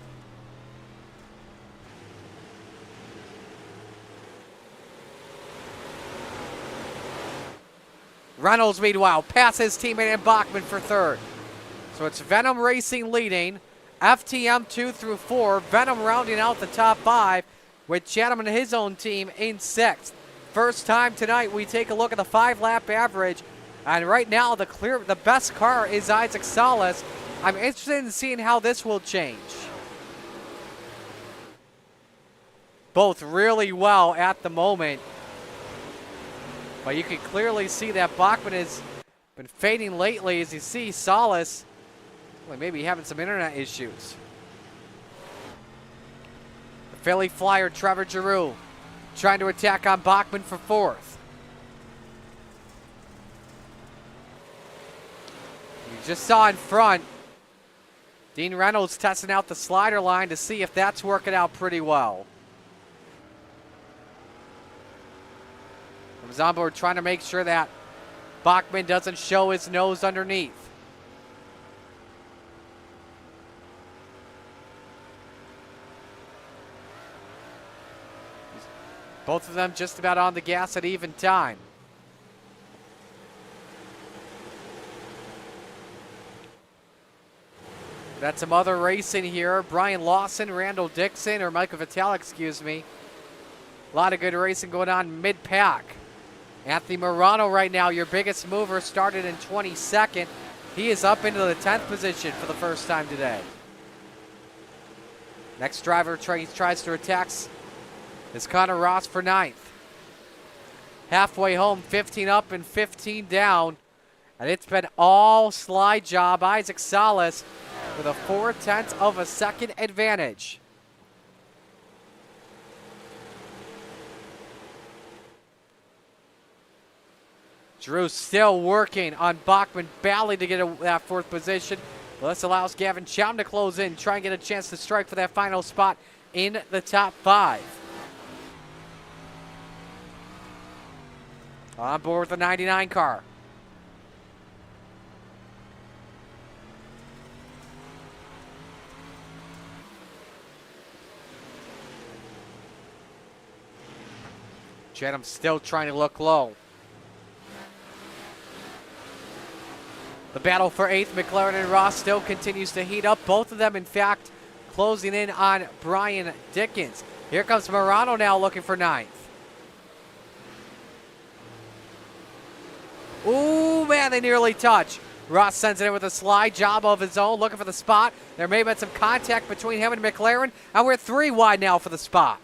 Reynolds, meanwhile, passes teammate and Bachman for 3rd. So it's Venom Racing leading. FTM 2 through 4. Venom rounding out the top 5 with Chatham and his own team in 6th. First time tonight we take a look at the 5-lap average. And right now the best car is Isaac Salas. I'm interested in seeing how this will change. Both really well at the moment. But you can clearly see that Bachman has been fading lately as you see Salas maybe having some internet issues. The Philly Flyer, Trevor Giroux, trying to attack on Bachman for 4th. You just saw in front, Dean Reynolds testing out the slider line to see if that's working out pretty well. Comes on board trying to make sure that Bachman doesn't show his nose underneath. Both of them just about on the gas at even time. Got some other racing here. Brian Lawson, Randall Dixon, or Michael Vitale, excuse me. A lot of good racing going on mid-pack. Anthony Morano right now, your biggest mover, started in 22nd. He is up into the 10th position for the first time today. Next driver tries to attack is Connor Ross for 9th. Halfway home, 15 up and 15 down. And it's been all slide job. Isaac Salas with a 0.4 of a second advantage. Drew still working on Bachman Bally to get that 4th position. Well, this allows Gavin Cham to close in, try and get a chance to strike for that final spot in the top 5. On board with the 99 car. Chatham still trying to look low. The battle for 8th, McLaren and Ross still continues to heat up. Both of them, in fact, closing in on Brian Dickens. Here comes Morano now looking for 9th. Ooh, man, they nearly touch. Ross sends it in with a slide job of his own, looking for the spot. There may have been some contact between him and McLaren, and we're 3 wide now for the spot.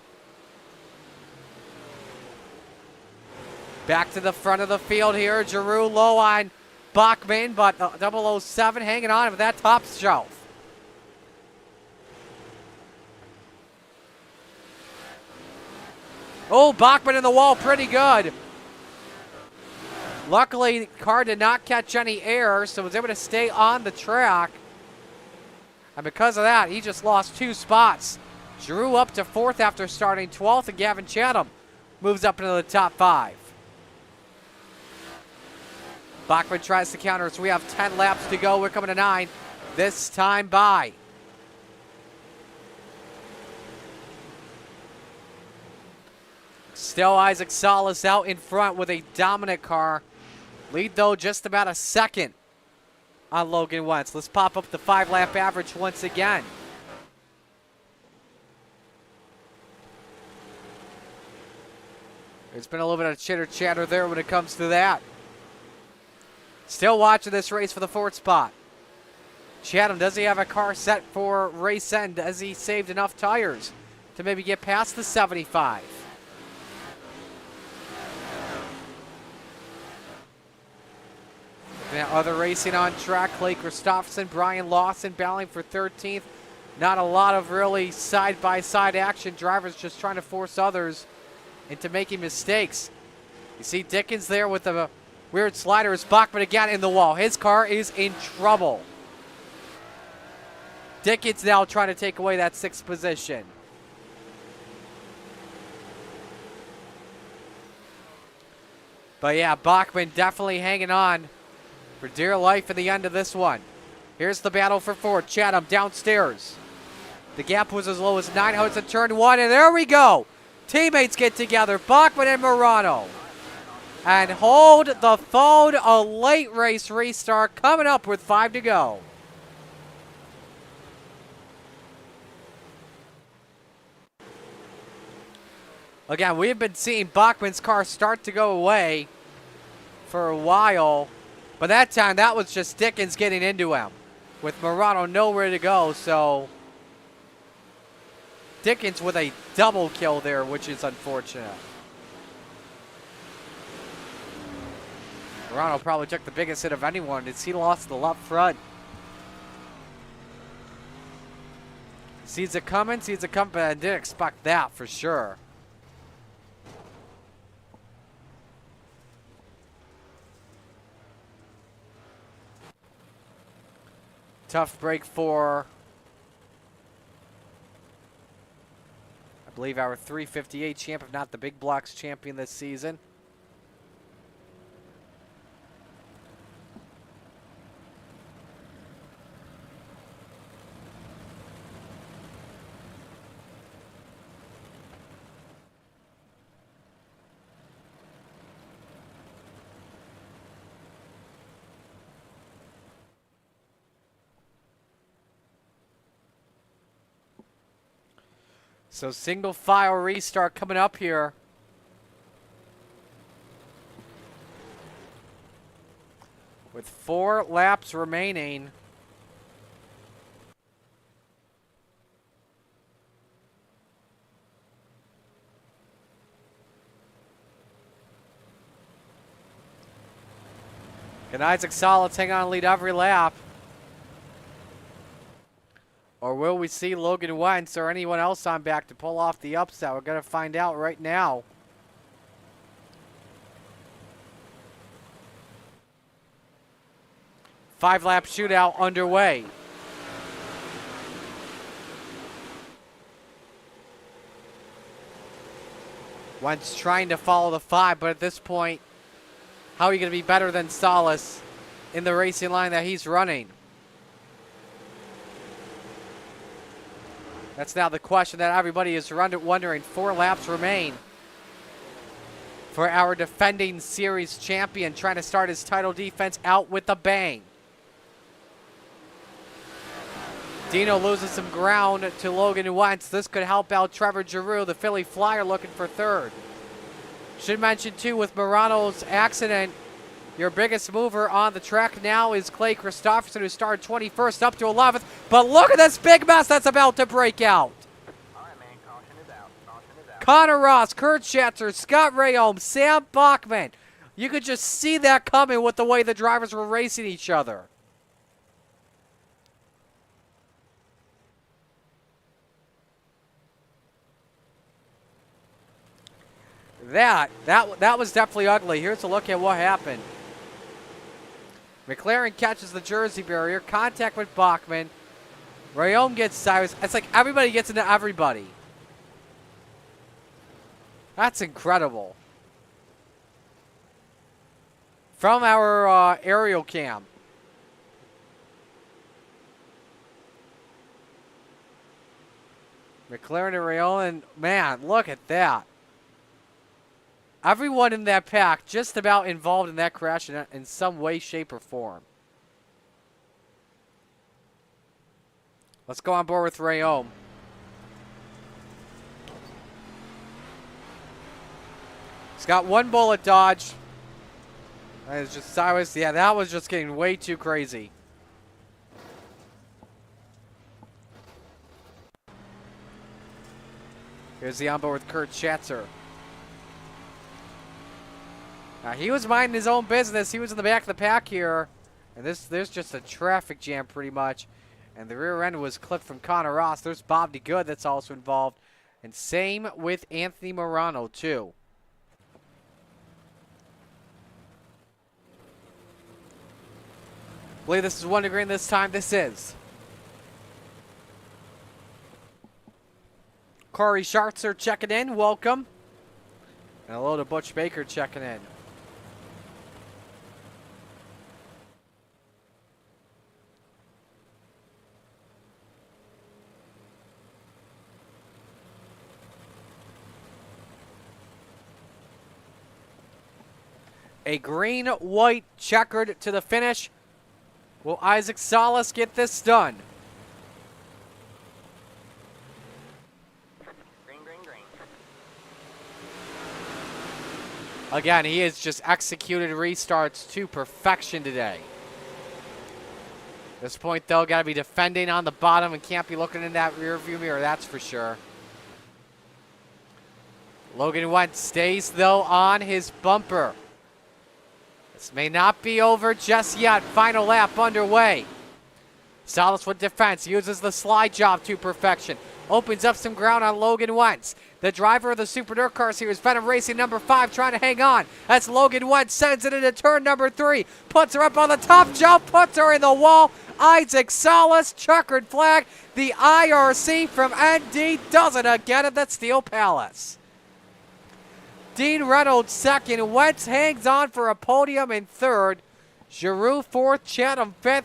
Back to the front of the field here. Giroux low on Bachman, but 007 hanging on with that top shelf. Oh, Bachman in the wall, pretty good. Luckily, the car did not catch any air, so was able to stay on the track. And because of that, he just lost 2 spots. Giroux up to 4th after starting 12th, and Gavin Chatham moves up into the top 5. Bachman tries to counter, so we have 10 laps to go. We're coming to 9. This time by. Still Isaac Salas out in front with a dominant car. Lead, though, just about a second on Logan Wentz. Let's pop up the 5-lap average once again. There's been a little bit of chitter-chatter there when it comes to that. Still watching this race for the 4th spot. Chatham, does he have a car set for race end? Has he saved enough tires to maybe get past the 75? Looking at other racing on track, Clay Christopherson, Brian Lawson battling for 13th. Not a lot of really side-by-side action. Drivers just trying to force others into making mistakes. You see Dickens there with the weird slider. Is Bachman again in the wall. His car is in trouble. Dickens now trying to take away that 6th position. But yeah, Bachman definitely hanging on for dear life in the end of this one. Here's the battle for 4th. Chatham downstairs. The gap was as low as 9. Oh, it's a turn 1, and there we go. Teammates get together, Bachman and Morano. And hold the phone, a late race restart coming up with 5 to go. Again, we have been seeing Bachman's car start to go away for a while, but that time that was just Dickens getting into him with Morano nowhere to go, so Dickens with a double kill there, which is unfortunate. Morano probably took the biggest hit of anyone as he lost the left front. Sees it coming, but I didn't expect that for sure. Tough break for, I believe, our 358 champ, if not the Big Blocks champion this season. So single file restart coming up here. With 4 laps remaining. Can Isaac Salas hang on and lead every lap? Or will we see Logan Wentz or anyone else on back to pull off the upset? We're going to find out right now. Five-lap shootout underway. Wentz trying to follow the 5, but at this point, how are you going to be better than Salas in the racing line that he's running? That's now the question that everybody is wondering. 4 laps remain for our defending series champion, trying to start his title defense out with a bang. Dino loses some ground to Logan Wentz. This could help out Trevor Giroux, the Philly Flyer, looking for 3rd. Should mention, too, with Morano's accident, your biggest mover on the track now is Clay Christopherson, who started 21st up to 11th. But look at this big mess that's about to break out. All right, man. Caution is out. Caution is out. Connor Ross, Kurt Schatzer, Scott Rayholm, Sam Bachman. You could just see that coming with the way the drivers were racing each other. That was definitely ugly. Here's a look at what happened. McLaren catches the Jersey barrier, contact with Bachman. Rayholm gets Cyrus. It's like everybody gets into everybody. That's incredible. From our aerial cam. McLaren and Rayholm, and man, look at that. Everyone in that pack just about involved in that crash in some way, shape, or form. Let's go on board with Rayholm. He's got 1 bullet dodge. That is just Cyrus. Yeah, that was just getting way too crazy. Here's the onboard with Kurt Schatzer. Now, he was minding his own business. He was in the back of the pack here. And there's just a traffic jam pretty much. And the rear end was clipped from Connor Ross. There's Bob DeGood that's also involved. And same with Anthony Morano, too. I believe this is 1 to green this time. This is. Corey Schartzer checking in. Welcome. And hello to Butch Baker checking in. A green-white checkered to the finish. Will Isaac Salas get this done? Green, green, green. Again, he has just executed restarts to perfection today. At this point, though, got to be defending on the bottom and can't be looking in that rear view mirror, that's for sure. Logan Wentz stays, though, on his bumper. This may not be over just yet. Final lap underway. Salas with defense, uses the slide job to perfection. Opens up some ground on Logan Wentz. The driver of the Super Dirt Car Series, Venom Racing number 5, trying to hang on. As Logan Wentz sends it into turn number 3. Puts her up on the top jump, puts her in the wall. Isaac Salas, checkered flag. The IRC from ND does it again at the Steel Palace. Dean Reynolds 2nd. Wentz hangs on for a podium in 3rd. Giroux 4th. Chatham 5th.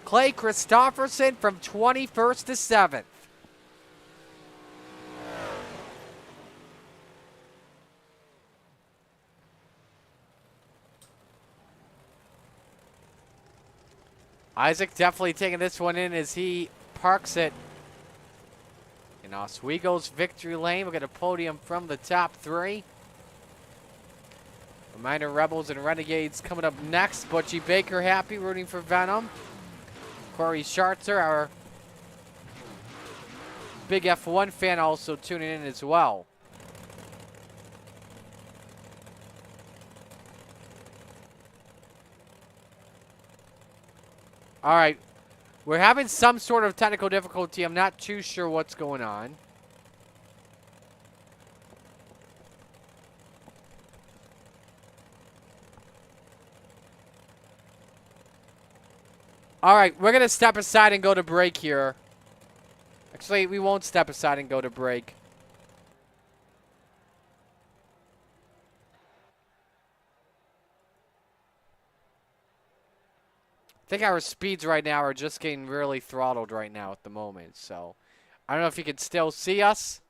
Clay Christopherson from 21st to 7th. Isaac definitely taking this one in as he parks it in And Oswego's victory lane. We'll get a podium from the top 3. Minor Rebels and Renegades coming up next. Butchie Baker happy, rooting for Venom. Corey Schartzer, our big F1 fan, also tuning in as well. All right, we're having some sort of technical difficulty. I'm not too sure what's going on. All right, we're going to step aside and go to break here. Actually, we won't step aside and go to break. I think our speeds right now are just getting really throttled right now at the moment. So, I don't know if you can still see us.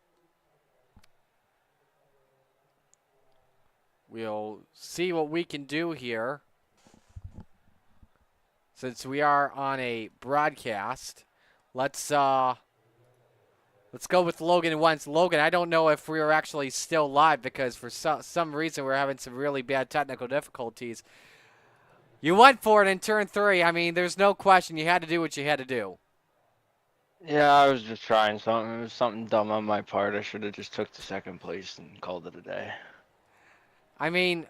We'll see what we can do here. Since we are on a broadcast, let's go with Logan once. Logan, I don't know if we are actually still live because for some reason we're having some really bad technical difficulties. You went for it in turn 3. I mean, there's no question. You had to do what you had to do. Yeah, I was just trying something. It was something dumb on my part. I should have just took the second place and called it a day. I mean,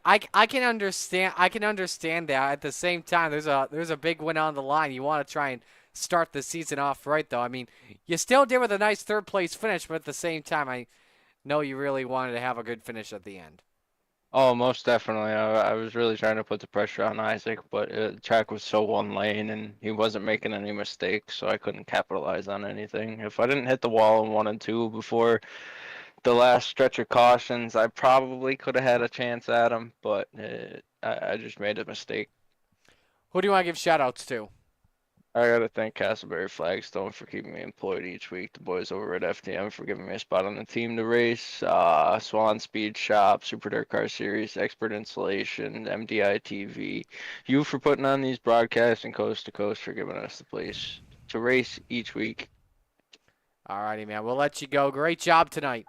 I can understand. I can understand that. At the same time, there's a big win on the line. You want to try and start the season off right, though. I mean, you still did with a nice 3rd place finish, but at the same time, I know you really wanted to have a good finish at the end. Oh, most definitely. I was really trying to put the pressure on Isaac, but the track was so one lane, and he wasn't making any mistakes, so I couldn't capitalize on anything. If I didn't hit the wall in 1 and 2 before the last stretch of cautions, I probably could have had a chance at him, but I just made a mistake. Who do you want to give shout-outs to? I got to thank Castleberry Flagstone for keeping me employed each week, the boys over at FTM for giving me a spot on the team to race, Swan Speed Shop, Super Dirt Car Series, Expert Installation, MDI TV, you for putting on these broadcasts, and Coast to Coast for giving us the place to race each week. All righty, man. We'll let you go. Great job tonight.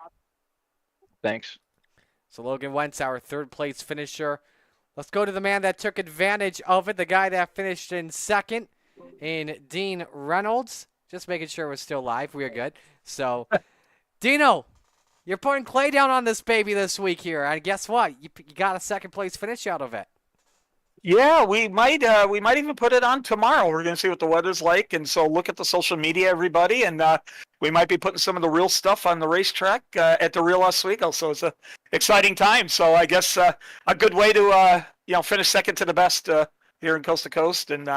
Thanks. So Logan Wentz, our 3rd place finisher. Let's go to the man that took advantage of it, the guy that finished in 2nd. In Dean Reynolds. Just making sure we're still live. We're good. So, Dino, you're putting clay down on this baby this week here. And guess what? You got a 2nd place finish out of it. Yeah, we might even put it on tomorrow. We're going to see what the weather's like, and so look at the social media, everybody, and we might be putting some of the real stuff on the racetrack at the Real Oswego. So it's a exciting time. So I guess a good way to finish 2nd to the best here in Coast to Coast, and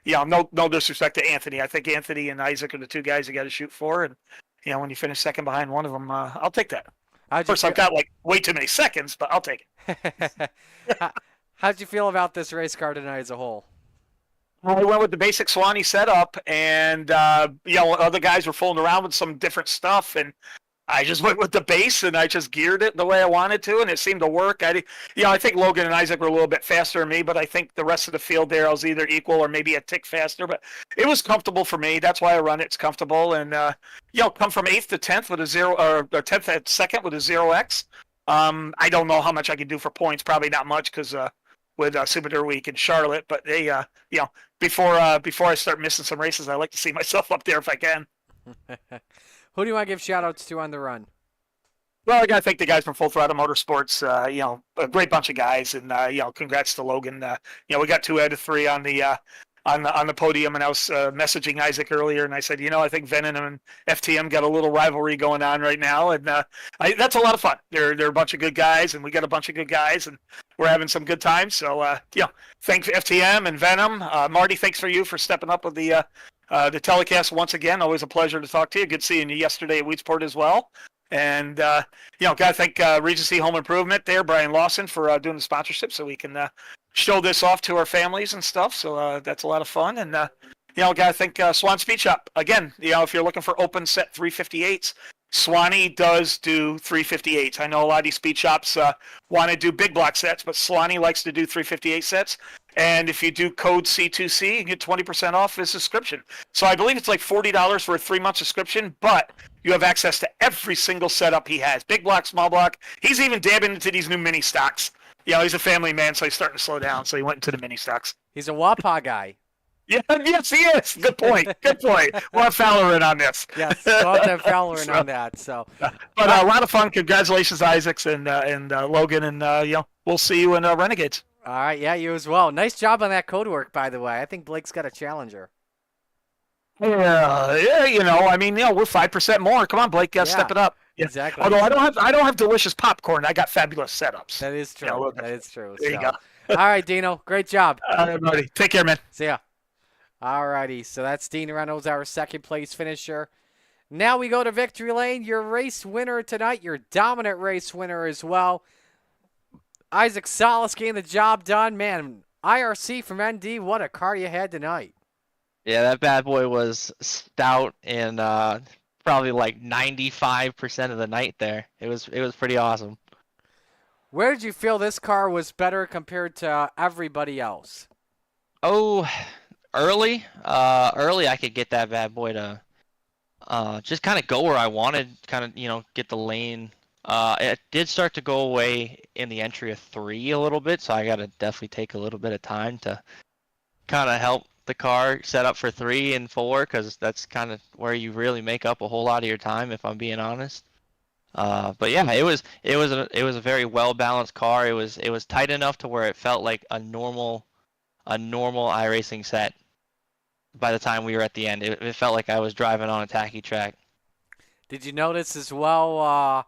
no disrespect to Anthony. I think Anthony and Isaac are the 2 guys you got to shoot for, and when you finish 2nd behind one of them, I'll take that. Of course, I've got like way too many seconds, but I'll take it. How'd you feel about this race car tonight as a whole? I went with the basic Swanee setup, and other guys were fooling around with some different stuff, and I just went with the base, and I just geared it the way I wanted to, and it seemed to work. I think Logan and Isaac were a little bit faster than me, but I think the rest of the field there I was either equal or maybe a tick faster. But it was comfortable for me. That's why I run it. It's comfortable, and come from 8th to 10th with a 0, or 10th at 2nd with a 0x. I don't know how much I could do for points. Probably not much because with Super Dirt Week in Charlotte. But they, before I start missing some races, I like to see myself up there if I can. Who do you want to give shout-outs to on the run? Well, I got to thank the guys from Full Throttle Motorsports. A great bunch of guys, and congrats to Logan. We got 2 out of 3 on the podium, and I was messaging Isaac earlier, and I said, I think Venom and FTM got a little rivalry going on right now, and that's a lot of fun. They're a bunch of good guys, and we got a bunch of good guys, and we're having some good times. So, thanks FTM and Venom. Marty, thanks for you for stepping up with the telecast once again. Always a pleasure to talk to you. Good seeing you yesterday at Wheatsport as well. And, got to thank Regency Home Improvement there, Brian Lawson, for doing the sponsorship so we can show this off to our families and stuff. So that's a lot of fun. And, got to thank Swan Speed Shop. Again, if you're looking for open set 358s, Swanee does do 358s. I know a lot of these speed shops want to do big block sets, but Swanee likes to do 358 sets. And if you do code C2C, you get 20% off his subscription. So I believe it's like $40 for a 3-month subscription, but you have access to every single setup he has. Big block, small block. He's even dabbing into these new mini stocks. He's a family man, so he's starting to slow down. So he went into the mini stocks. He's a Wapa guy. Yeah, yes, he is. Good point. Good point. We'll have Fowler in on this. Yes, we'll have to have Fowler in on that. So, but a lot of fun. Congratulations, Isaacs and Logan, and we'll see you in Renegades. All right, yeah, you as well. Nice job on that code work, by the way. I think Blake's got a challenger. Yeah, we're 5% more. Come on, Blake, step it up. Yeah. Exactly. Although I don't have delicious popcorn, I got fabulous setups. That is true. That is true. There you go. All right, Dino, great job. All right, buddy. Take care, man. See ya. All righty, so that's Dean Reynolds, our second place finisher. Now we go to victory lane. Your race winner tonight, your dominant race winner as well. Isaac Salas getting the job done. Man, IRC from ND, what a car you had tonight. Yeah, that bad boy was stout and probably like 95% of the night there. It was pretty awesome. Where did you feel this car was better compared to everybody else? Oh, early I could get that bad boy to just kind of go where I wanted, kind of, get the lane. It did start to go away in the entry of 3 a little bit, so I got to definitely take a little bit of time to kind of help the car set up for 3 and 4, because that's kind of where you really make up a whole lot of your time, if I'm being honest. But yeah, it was a very well balanced car. It was tight enough to where it felt like a normal iRacing set. By the time we were at the end, it felt like I was driving on a tacky track. Did you notice as well?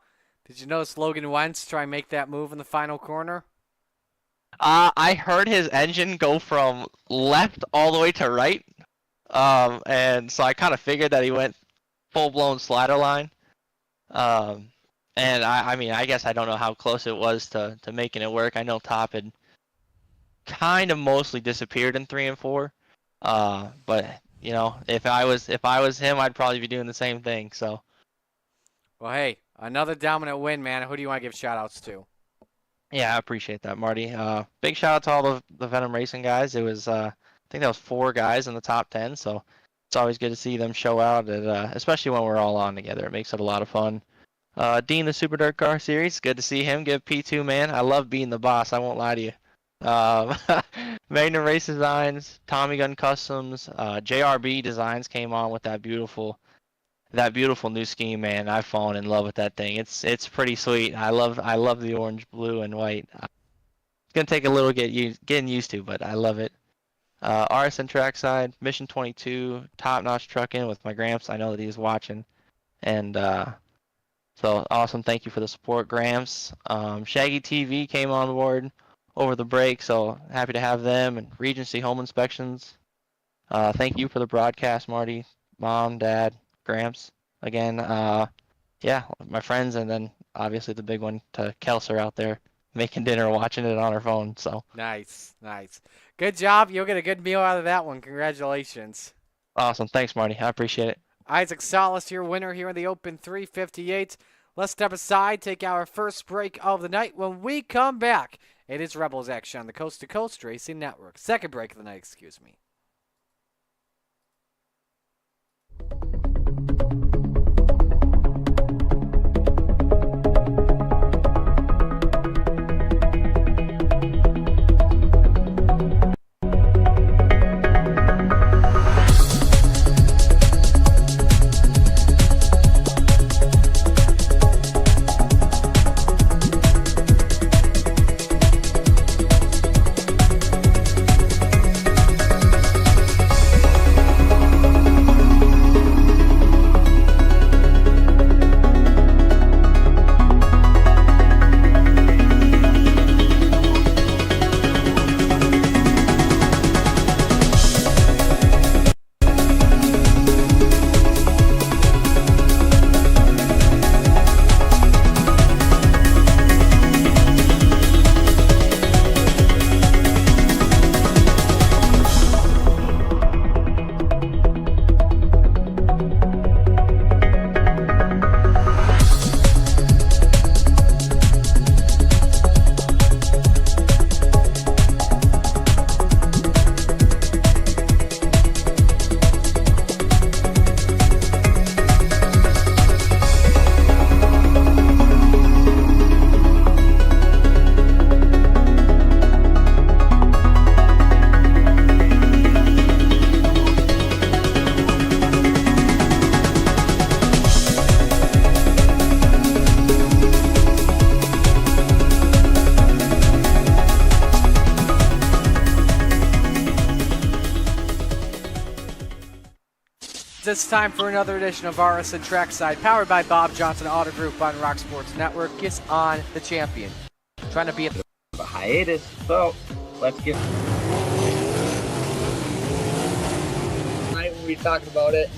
Did you notice Logan Wentz try and make that move in the final corner? I heard his engine go from left all the way to right, and so I kind of figured that he went full-blown slider line. And I guess I don't know how close it was to making it work. I know Top had kind of mostly disappeared in 3 and 4, but if I was him, I'd probably be doing the same thing. So. Well, hey, another dominant win, man. Who do you want to give shout-outs to? Yeah, I appreciate that, Marty. Big shout out to all the Venom Racing guys. It was, I think that was 4 guys in the top 10, so it's always good to see them show out, especially when we're all on together. It makes it a lot of fun. Dean, the Super Dirt Car Series, good to see him give P2, man. I love being the boss, I won't lie to you. Magnum Race Designs, Tommy Gun Customs, JRB Designs came on with that beautiful new scheme, man. I've fallen in love with that thing. It's pretty sweet. I love the orange, blue, and white. It's gonna take a little getting used to, but I love it. RSN Trackside, Mission 22, top notch trucking with my Gramps. I know that he's watching, and so awesome. Thank you for the support, Gramps. Shaggy TV came on board over the break, so happy to have them, and Regency Home Inspections. Thank you for the broadcast, Marty, Mom, Dad, Gramps, again, yeah, my friends, and then obviously the big one to Kelser out there making dinner, watching it on her phone. So nice, good job. You'll get a good meal out of that one. Congratulations. Awesome, thanks, Marty. I appreciate it. Isaac Salas, your winner here in the Open 358. Let's step aside, take our first break of the night. When we come back, it is Rebels action on the Coast to Coast Racing Network. Second break of the night, excuse me. It's time for another edition of RSN Trackside, powered by Bob Johnson Auto Group on Rock Sports Network. Gets on the champion. Trying to be a hiatus, so let's get. Tonight we'll be talking about it.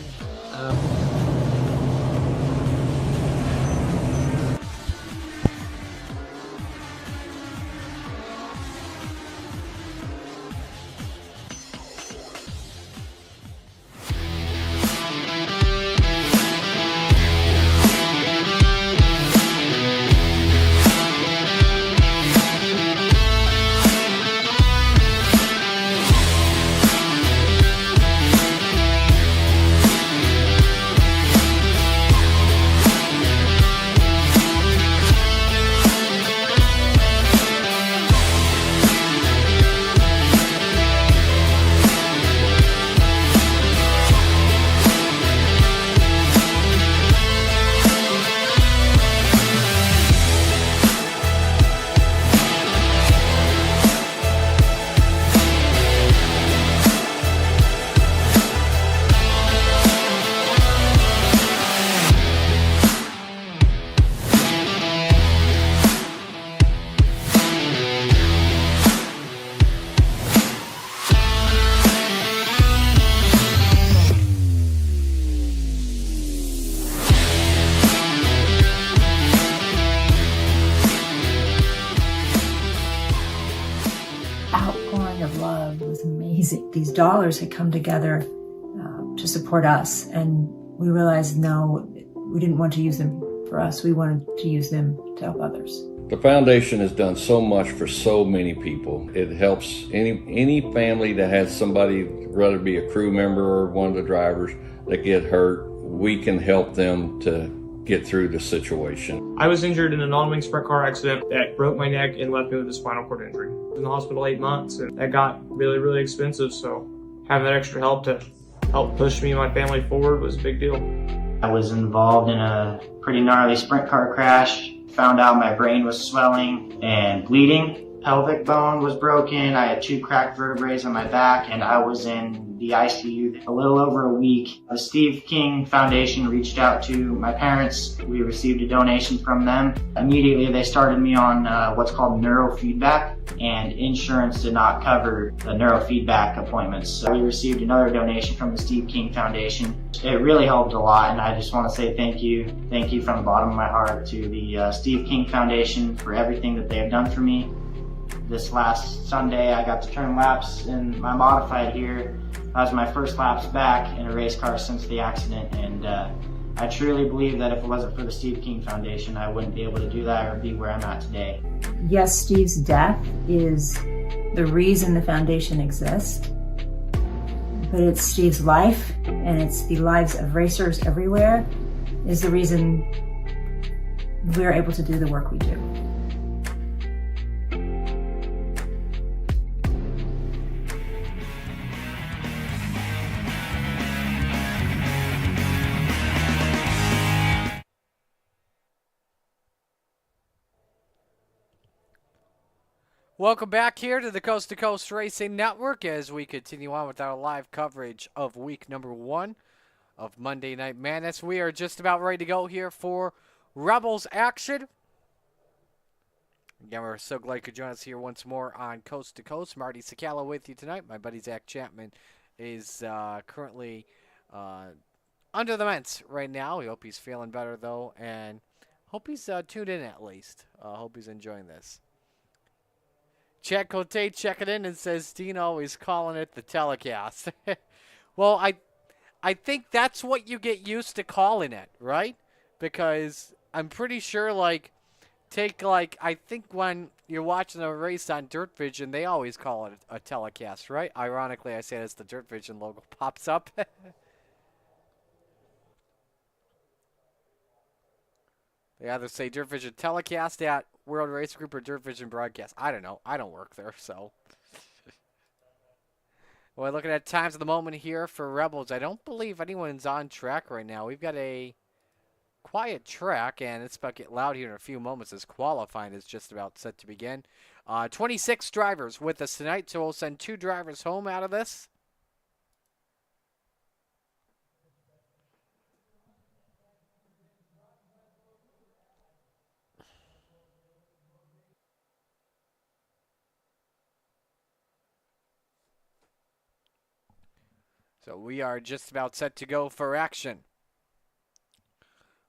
Outpouring of love was amazing. These dollars had come together to support us, and we realized, no, we didn't want to use them for us. We wanted to use them to help others. The foundation has done so much for so many people. It helps any family that has somebody, whether it be a crew member or one of the drivers, that get hurt. We can help them to get through the situation. I was injured in a non-wing sprint car accident that broke my neck and left me with a spinal cord injury. I was in the hospital 8 months, and that got really, really expensive, so having that extra help to help push me and my family forward was a big deal. I was involved in a pretty gnarly sprint car crash. Found out my brain was swelling and bleeding. Pelvic bone was broken. I had 2 cracked vertebrae on my back, and I was in the ICU a little over a week. The Steve King Foundation reached out to my parents. We received a donation from them. Immediately, they started me on what's called neurofeedback, and insurance did not cover the neurofeedback appointments. So we received another donation from the Steve King Foundation. It really helped a lot, and I just want to say thank you. Thank you from the bottom of my heart to the Steve King Foundation for everything that they have done for me. This last Sunday, I got to turn laps in my modified here. That was my first laps back in a race car since the accident, and I truly believe that if it wasn't for the Steve King Foundation, I wouldn't be able to do that or be where I'm at today. Yes, Steve's death is the reason the foundation exists, but it's Steve's life, and it's the lives of racers everywhere, is the reason we're able to do the work we do. Welcome back here to the Coast to Coast Racing Network as we continue on with our live coverage of week number 1 of Monday Night Madness. We are just about ready to go here for Rebels action. Again, we're so glad you could join us here once more on Coast to Coast. Marty Sakala with you tonight. My buddy Zach Chapman is currently under the vents right now. We hope he's feeling better, though, and hope he's tuned in at least. Hope he's enjoying this. Chad Cote checking in and says Dean always calling it the telecast. Well, I think that's what you get used to calling it, right? Because I'm pretty sure, I think when you're watching a race on Dirt Vision, they always call it a telecast, right? Ironically, I say it as the Dirt Vision logo pops up. They either say Dirt Vision telecast at World Race Group or Dirt Vision broadcast. I don't know. I don't work there, so. Well, looking at times of the moment here for Rebels, I don't believe anyone's on track right now. We've got a quiet track, and it's about to get loud here in a few moments as qualifying is just about set to begin. 26 drivers with us tonight, so we'll send 2 drivers home out of this. So we are just about set to go for action.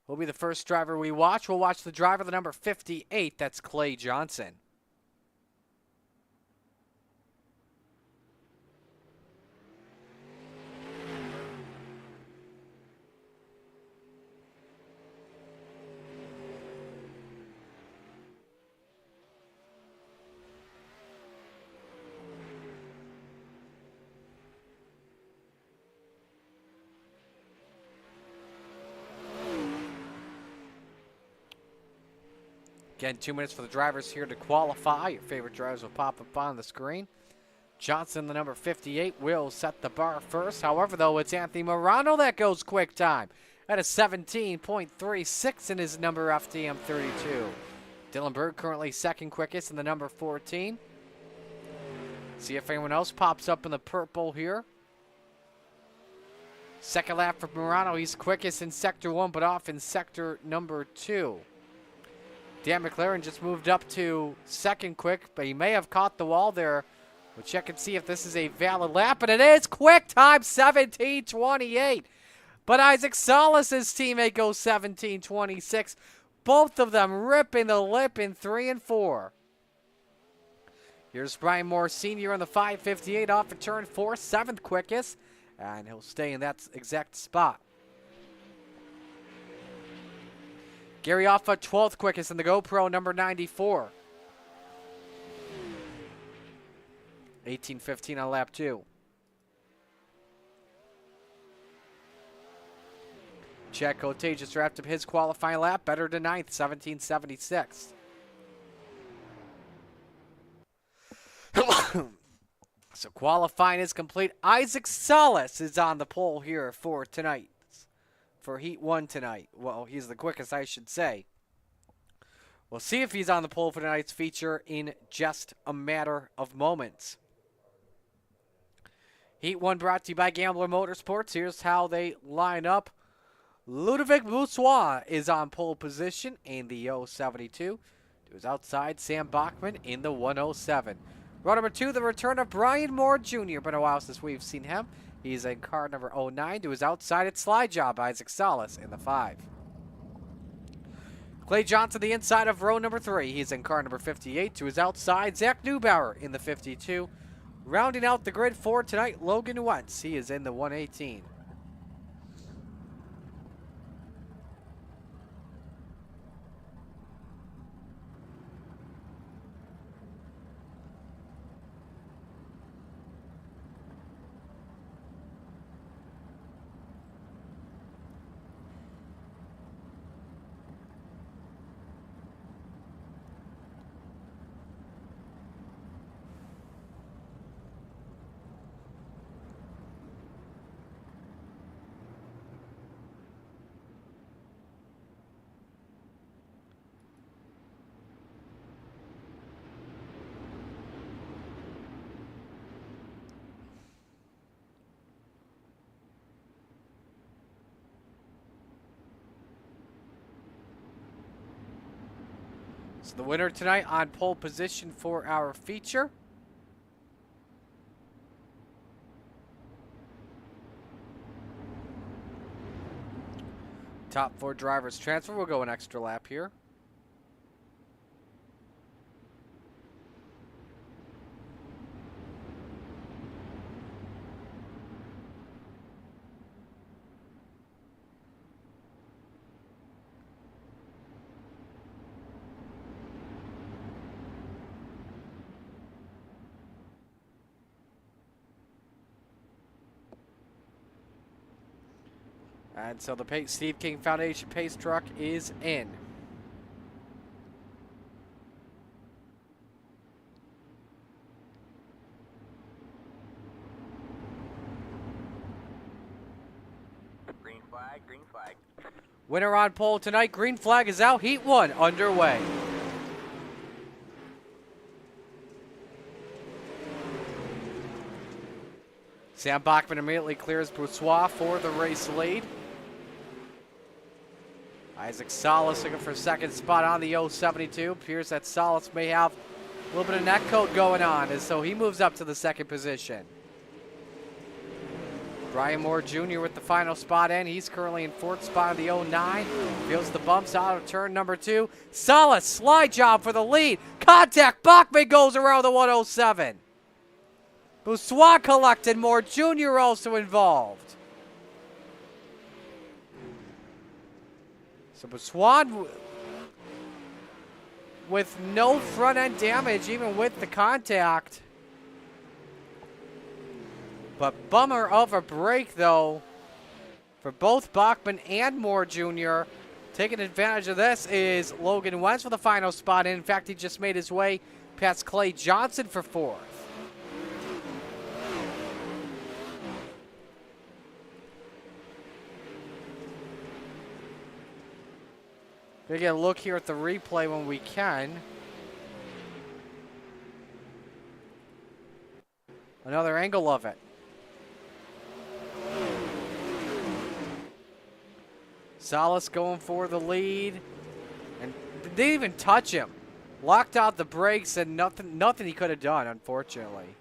Who'll be the first driver we watch? We'll watch the driver, the number 58. That's Clay Johnson. Again, 2 minutes for the drivers here to qualify. Your favorite drivers will pop up on the screen. Johnson, the number 58, will set the bar first. However, though, it's Anthony Morano that goes quick time at a 17.36 in his number FTM 32. Dylan Berg currently second quickest in the number 14. See if anyone else pops up in the purple here. Second lap for Morano. He's quickest in sector 1, but off in sector number 2. Dan McLaren just moved up to second quick, but he may have caught the wall there. We'll check and see if this is a valid lap, and it is. Quick time, 17:28. But Isaac Salas' teammate goes 17:26. Both of them ripping the lip in 3 and 4. Here's Brian Moore Sr. on the 5:58 off of turn 4, 7th quickest, and he'll stay in that exact spot. Gary Offa, 12th quickest in the GoPro, number 94. 18:15 on lap 2. Chad Cote just wrapped up his qualifying lap, better to 9th, 17:76. So qualifying is complete. Isaac Salas is on the pole here for tonight. For Heat 1 tonight. Well, he's the quickest, I should say. We'll see if he's on the pole for tonight's feature in just a matter of moments. Heat 1 brought to you by Gambler Motorsports. Here's how they line up. Ludovic Boussois is on pole position in the 072. To his outside, Sam Bachman in the 107. Row number 2, the return of Brian Moore Jr. Been a while since we've seen him. He's in car number 09. To his outside, it's Slide Job, Isaac Salas in the 5. Clay Johnson, the inside of row number 3. He's in car number 58. To his outside, Zach Neubauer in the 52. Rounding out the grid for tonight, Logan Wentz. He is in the 118. So the winner tonight on pole position for our feature. Top 4 drivers transfer. We'll go an extra lap here. And so the Steve King Foundation pace truck is in. Green flag, green flag. Winner on pole tonight. Green flag is out. Heat 1 underway. Sam Bachman immediately clears Boussois for the race lead. Isaac Salas looking for second spot on the 072. Appears that Salas may have a little bit of neck coat going on, and so he moves up to the second position. Brian Moore Jr. with the final spot in. He's currently in 4th spot of the 09. Feels the bumps out of turn number 2. Solid slide job for the lead. Contact. Bachman goes around the 107. Boussois collected. Moore Jr. also involved. So Boussois with no front end damage, even with the contact. But bummer of a break, though, for both Bachman and Moore Jr. Taking advantage of this is Logan Wentz for the final spot. In fact, he just made his way past Clay Johnson for 4th. Gonna get a look here at the replay when we can. Another angle of it. Salas going for the lead, and didn't even touch him. Locked out the brakes and nothing he could have done, unfortunately.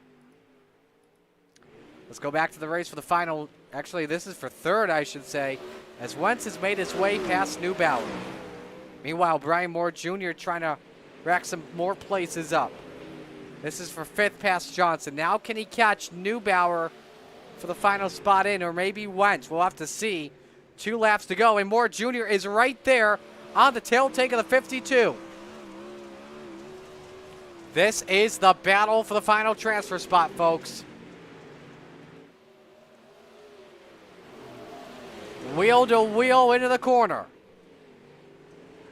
Let's go back to the race for the final. Actually, this is for 3rd, I should say, as Wentz has made his way past Neubauer. Meanwhile, Brian Moore Jr. trying to rack some more places up. This is for 5th past Johnson. Now can he catch Neubauer for the final spot in, or maybe Wentz? We'll have to see. 2 laps to go, and Moore Jr. is right there on the tail tank of the 52. This is the battle for the final transfer spot, folks. Wheel to wheel into the corner.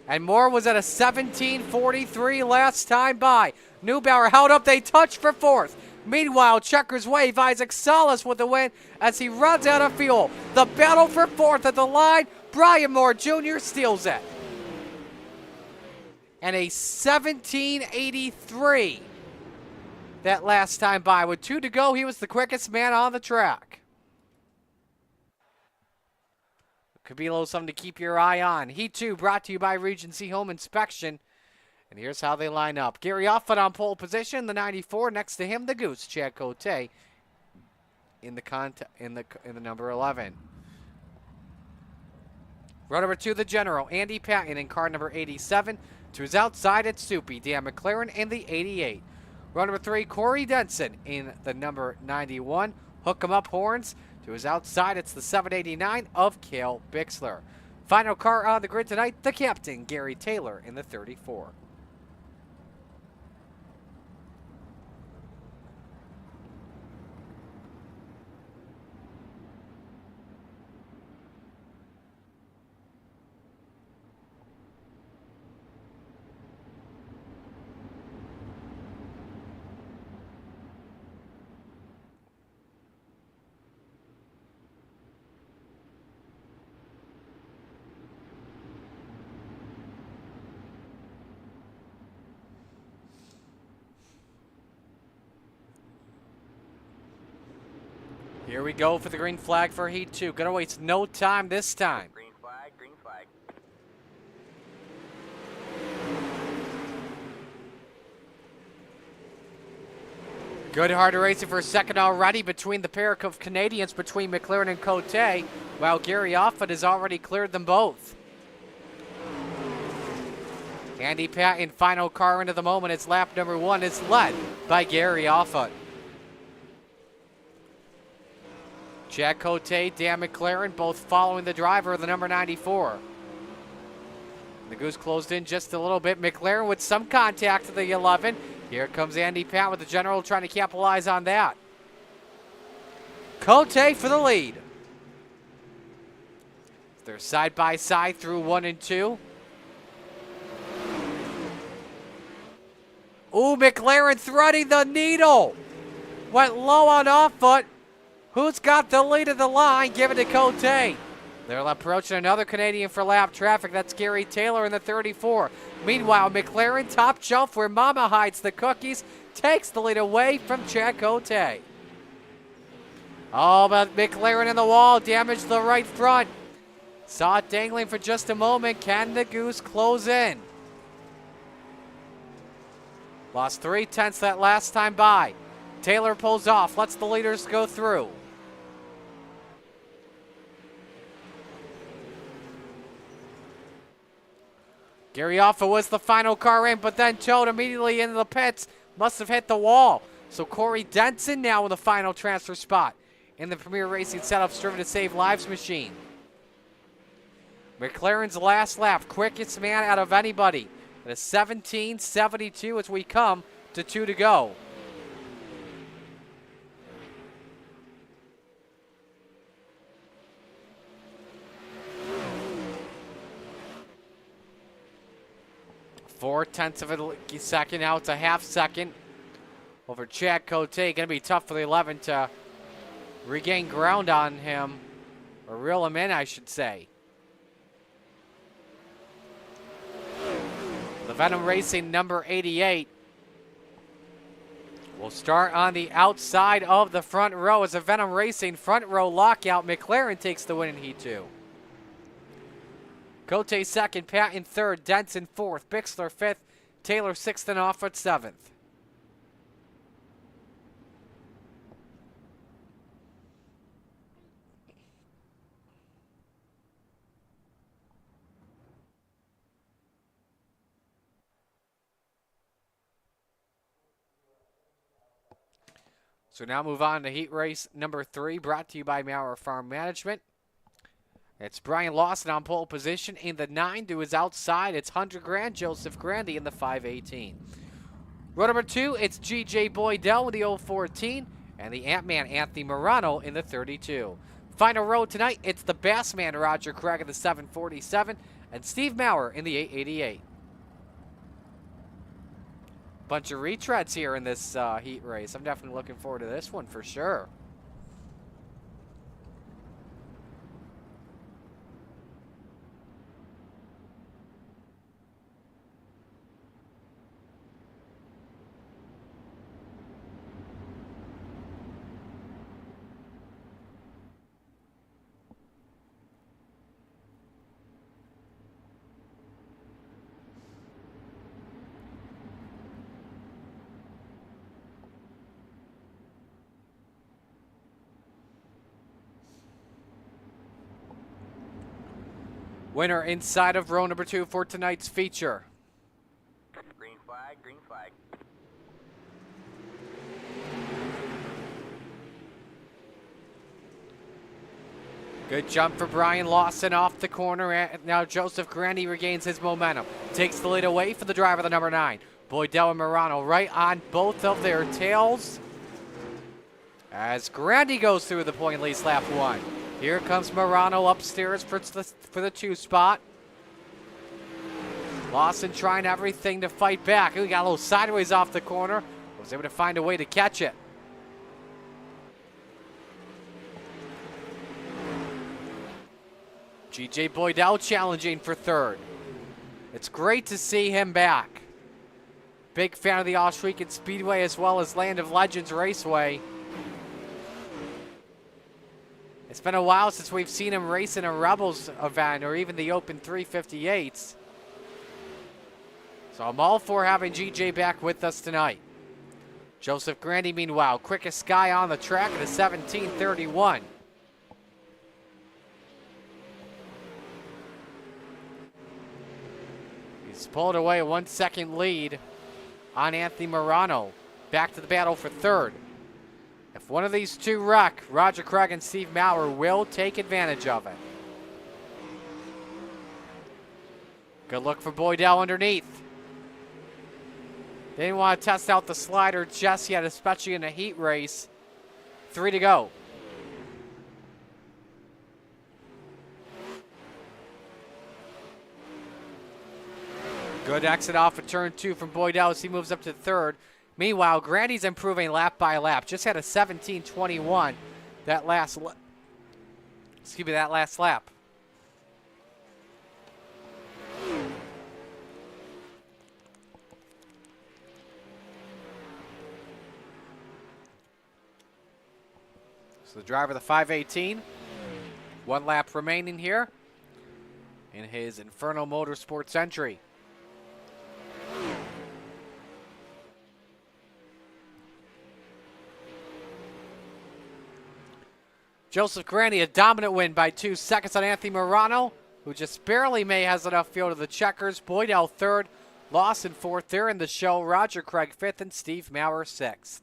And Moore was at a 17:43 last time by. Neubauer held up, they touch for 4th. Meanwhile, checkers wave, Isaac Salas with the win as he runs out of fuel. The battle for 4th at the line, Brian Moore Jr. steals it. And a 17:83 that last time by. With 2 to go, he was the quickest man on the track. Could be a little something to keep your eye on. Heat 2 brought to you by Regency Home Inspection. And here's how they line up. Gary Offit on pole position, the 94. Next to him, the Goose, Chad Cote, in the number 11. Row number 2, the General, Andy Patton in car number 87. To his outside, it's Soupy, Dan McLaren in the 88. Row number 3, Corey Denson in the number 91. Hook 'em up horns. To his outside, it's the 789 of Cale Bixler. Final car on the grid tonight, the captain, Gary Taylor in the 34. Here we go for the green flag for Heat 2. Gonna waste no time this time. Green flag, green flag. Good hard racing for a second already between the pair of Canadians, between McLaren and Cote, while Gary Offit has already cleared them both. Andy Patton, final car into the moment. It's lap number 1. It's led by Gary Offit. Chad Cote, Dan McLaren, both following the driver of the number 94. The Goose closed in just a little bit. McLaren with some contact to the 11. Here comes Andy Patton with the General trying to capitalize on that. Cote for the lead. They're side by side through 1 and 2. Ooh, McLaren threading the needle. Went low on off foot. Who's got the lead of the line? Give it to Cote. They're approaching another Canadian for lap traffic. That's Gary Taylor in the 34. Meanwhile, McLaren, top shelf where Mama hides the cookies, takes the lead away from Chad Cote. Oh, but McLaren in the wall, damaged the right front. Saw it dangling for just a moment. Can the Goose close in? Lost 0.3 that last time by. Taylor pulls off, lets the leaders go through. Gary Offa was the final car in, but then towed immediately into the pits. Must have hit the wall. So Corey Denson now in the final transfer spot in the Premier Racing setup, striven to save lives machine. McLaren's last lap, quickest man out of anybody. At a 17:72 as we come to 2 to go. Four-tenths of a second. Now it's a half second over Chad Cote. Going to be tough for the 11 to regain ground on him, or reel him in, I should say. The Venom Racing number 88 will start on the outside of the front row as a Venom Racing front row lockout. McLaren takes the win in Heat 2. Cote second, Patton third, Denson fourth, Bixler fifth, Taylor sixth, and Offutt seventh. So now move on to heat race number 3, brought to you by Maurer Farm Management. It's Brian Lawson on pole position. In the 9 to his outside, it's Hunter Grant, Joseph Grandy in the 518. Row number 2, it's G.J. Boydell with the 014 and the Ant-Man Anthony Morano in the 32. Final row tonight, it's the Bassman Roger Craig in the 747 and Steve Maurer in the 888. Bunch of retreads here in this heat race. I'm definitely looking forward to this one for sure. Winner inside of row number 2 for tonight's feature. Green flag, green flag. Good jump for Brian Lawson off the corner. And now Joseph Grandy regains his momentum. Takes the lead away for the driver, the number 9. Boydell and Morano right on both of their tails. As Grandy goes through the point lead lap 1. Here comes Morano upstairs for the 2 spot. Lawson trying everything to fight back. He got a little sideways off the corner. Was able to find a way to catch it. G.J. Boydell challenging for 3rd. It's great to see him back. Big fan of the Oswego Speedway as well as Land of Legends Raceway. It's been a while since we've seen him race in a Rebels event or even the Open 358s. So I'm all for having GJ back with us tonight. Joseph Grandy, meanwhile, quickest guy on the track at a 17:31. He's pulled away a 1 second lead on Anthony Morano. Back to the battle for 3rd. If one of these two wreck, Roger Craig and Steve Maurer will take advantage of it. Good look for Boydell underneath. They didn't want to test out the slider just yet, especially in a heat race. 3 to go. Good exit off of turn 2 from Boydell as he moves up to 3rd. Meanwhile, Grandy's improving lap by lap. Just had a 17:21 that last lap. So the driver of the 518, 1 lap remaining here in his Inferno Motorsports entry. Joseph Grandy, a dominant win by 2 seconds on Anthony Morano, who just barely has enough field of the checkers. Boydell third, Lawson fourth. They're in the show. Roger Craig fifth, and Steve Maurer sixth.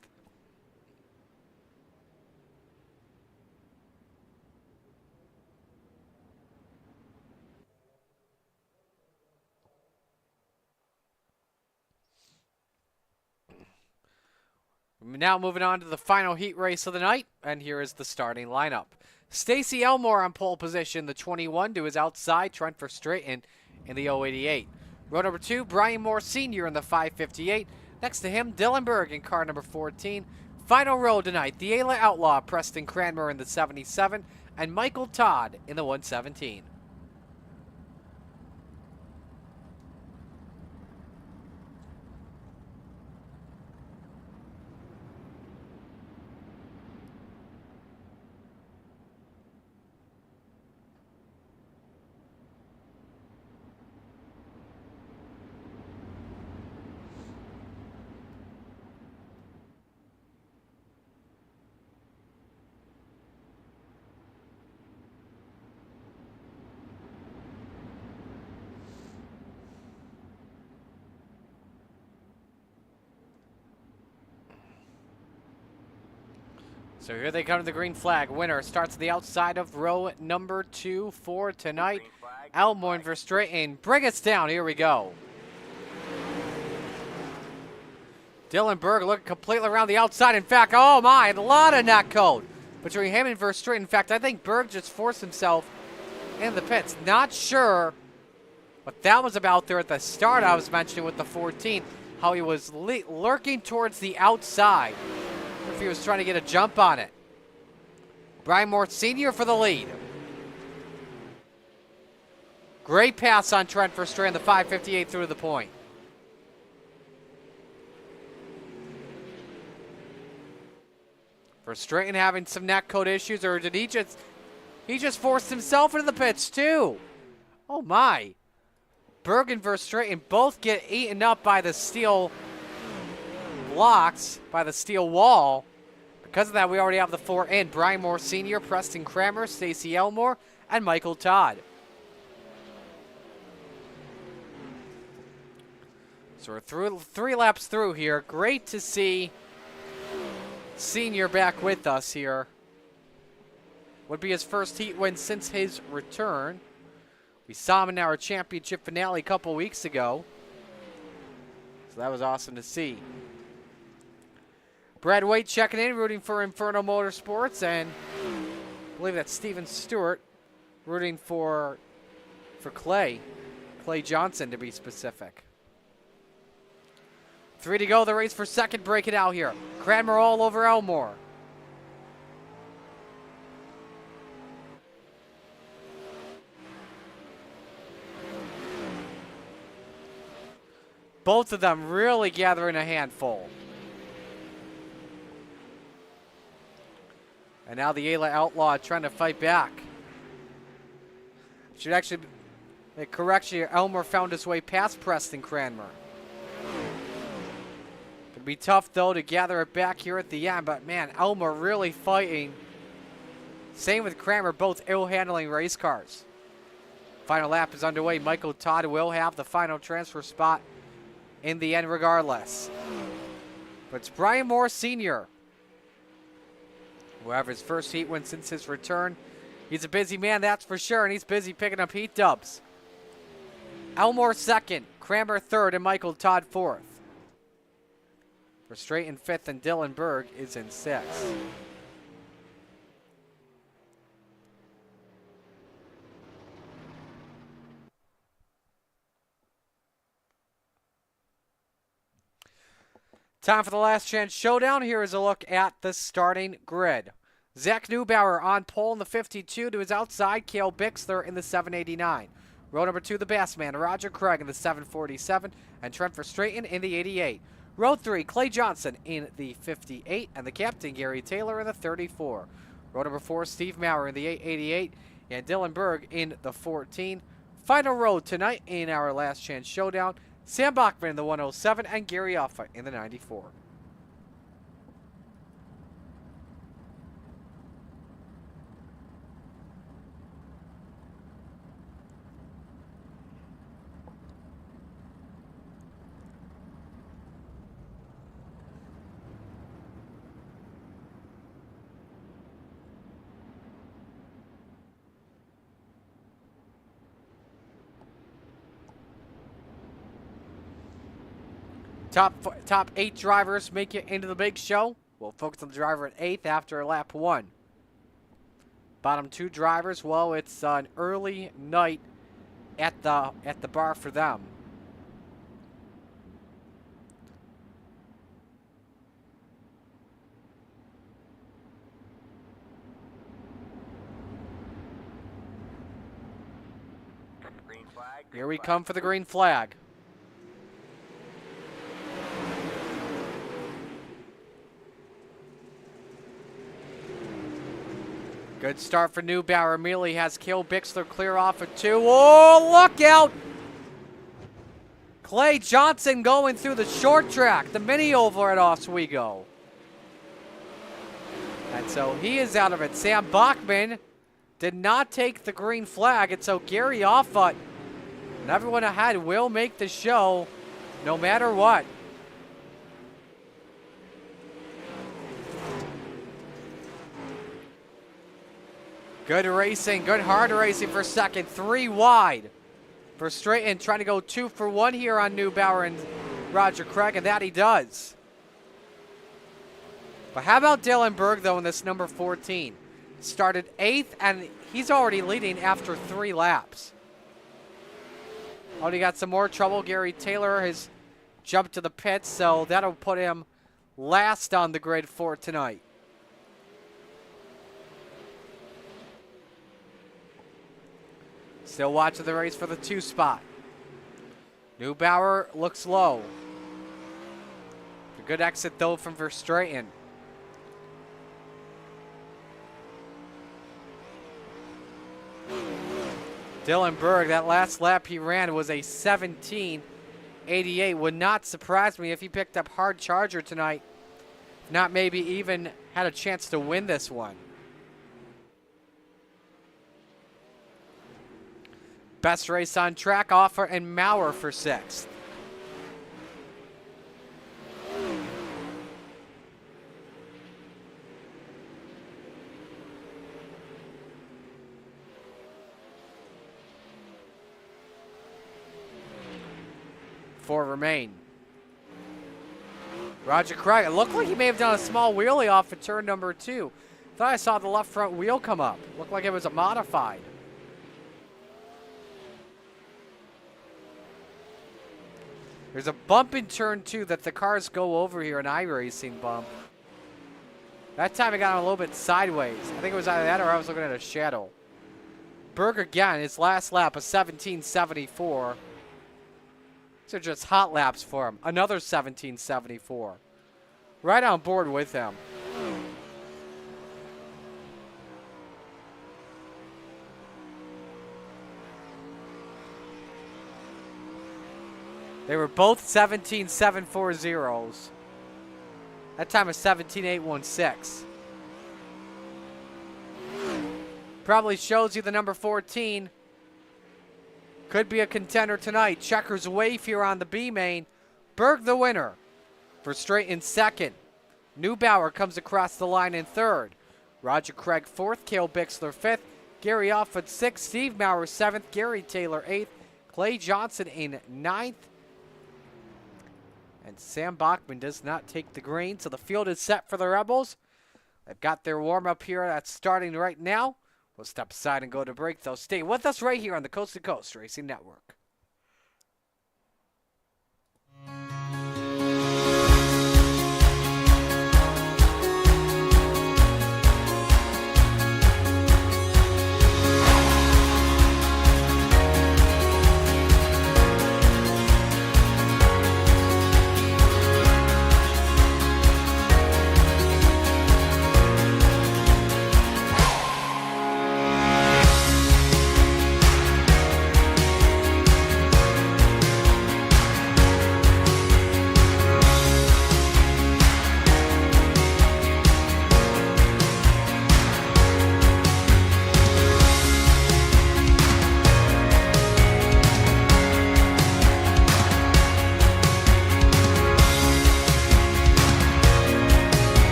Now moving on to the final heat race of the night, and here is the starting lineup. Stacy Elmore on pole position, the 21, to his outside, Trent Verstraeten in the 088. Row number 2, Brian Moore Sr. in the 558. Next to him, Dylan Berg in car number 14. Final row tonight, the Ayla Outlaw, Preston Cranmer in the 77, and Michael Todd in the 117. So here they come to the green flag. Winner starts at the outside of row number 2 for tonight. Elmore and Verstraeten. Bring us down. Here we go. Dylan Berg looking completely around the outside. In fact, oh my, a lot of net code between him and Verstraeten. In fact, I think Berg just forced himself in the pits. Not sure what that was about there at the start. I was mentioning with the 14, how he was lurking towards the outside. If he was trying to get a jump on it. Brian Moore Sr. for the lead. Great pass on Trent Verstraeten, the 558 through to the point. Verstraeten having some net code issues, or did he just forced himself into the pits too? Oh my. Berg and Verstraeten both get eaten up by the steel blocks, by the steel wall. Because of that, we already have the 4 in. Brian Moore Sr., Preston Cranmer, Stacy Elmore, and Michael Todd. So we're through 3 laps through here. Great to see Senior back with us here. Would be his first heat win since his return. We saw him in our championship finale a couple weeks ago. So that was awesome to see. Brad Waite checking in, rooting for Inferno Motorsports, and I believe that's Steven Stewart rooting for Clay Johnson to be specific. 3 to go, the race for second, break it out here. Cranmer all over Elmore. Both of them really gathering a handful. And now the Ayla Outlaw trying to fight back. Should actually make correction here. Elmore found his way past Preston Cranmer. It'd be tough, though, to gather it back here at the end. But, man, Elmore really fighting. Same with Cranmer, both ill-handling race cars. Final lap is underway. Michael Todd will have the final transfer spot in the end regardless. But it's Brian Moore Sr. who have his first heat win since his return. He's a busy man, that's for sure, and he's busy picking up heat dubs. Elmore second, Cranmer third, and Michael Todd fourth. Verstraeten fifth, and Dylan Berg is in sixth. Time for the last chance showdown. Here is a look at the starting grid. Zach Neubauer on pole in the 52 to his outside. Cale Bixler in the 789. Row number 2, the Bassman, Roger Craig in the 747. And Trent Verstraeten in the 88. Row 3, Clay Johnson in the 58. And the captain, Gary Taylor, in the 34. Row number 4, Steve Maurer in the 888. And Dylan Berg in the 14. Final row tonight in our last chance showdown. Sam Bachman in the 107 and Gary Offa in the 94. Top 8 drivers make it into the big show. We'll focus on the driver at 8th after lap 1. Bottom 2 drivers, well, it's an early night at the bar for them. Green flag. Here we come for the green flag. Good start for Neubauer. Immediately has Cale Bixler clear off at 2. Oh, look out! Clay Johnson going through the short track, the mini oval at Oswego. And so he is out of it. Sam Bachman did not take the green flag, and so Gary Offutt and everyone ahead will make the show no matter what. Good racing, good hard racing for second. 3 wide for Straighten, trying to go 2 for 1 here on Neubauer and Roger Craig, and that he does. But how about Dylan Berg, though, in this number 14? Started 8th, and he's already leading after 3 laps. Oh, he got some more trouble. Gary Taylor has jumped to the pits, so that'll put him last on the grid for tonight. Still watching the race for the 2 spot. Neubauer looks low. A good exit, though, from Verstraeten. Dylan Berg, that last lap he ran was a 17:88. Would not surprise me if he picked up hard charger tonight. If not, maybe even had a chance to win this one. Best race on track, Offer and Maurer for 6th. Four remain. Roger Craig, it looked like he may have done a small wheelie off of turn number 2. Thought I saw the left front wheel come up. Looked like it was a modified. There's a bump in turn 2 that the cars go over here, an iRacing bump. That time it got him a little bit sideways. I think it was either that or I was looking at a shadow. Berg again, his last lap, a 17:74. These are just hot laps for him. Another 17:74. Right on board with him. They were both 17:740s. That time was 17:816. Probably shows you the number 14 could be a contender tonight. Checkers wave here on the B main. Berg the winner. Verstraeten second. Neubauer comes across the line in 3rd. Roger Craig 4th. Cale Bixler 5th. Gary Offutt 6th. Steve Maurer 7th. Gary Taylor 8th. Clay Johnson in 9th. And Sam Bachman does not take the green, so the field is set for the Rebels. They've got their warm-up here that's starting right now. We'll step aside and go to break, though. Stay with us right here on the Coast to Coast Racing Network.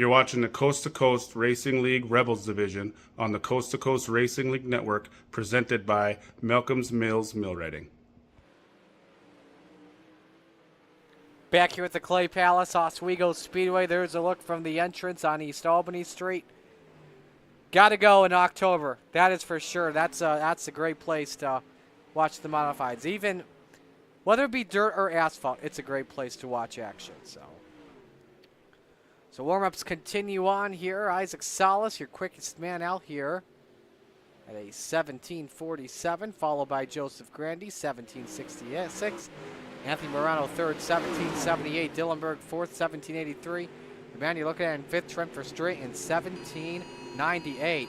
You're watching the Coast2Coast Racing League Rebels Division on the Coast2Coast Racing League Network, presented by Malcolm's Mills Millwrighting. Back here at the Clay Palace, Oswego Speedway. There's a look from the entrance on East Albany Street. Got to go in October. That is for sure. That's a great place to watch the modifieds. Even whether it be dirt or asphalt, it's a great place to watch action. So warm-ups continue on here. Isaac Salas, your quickest man out here, at a 17:47, followed by Joseph Grandy, 17:66. Anthony Morano third, 17:78. Dillenberg fourth, 17:83. The man you're looking at in fifth, Trent Verstraeten in 17:98.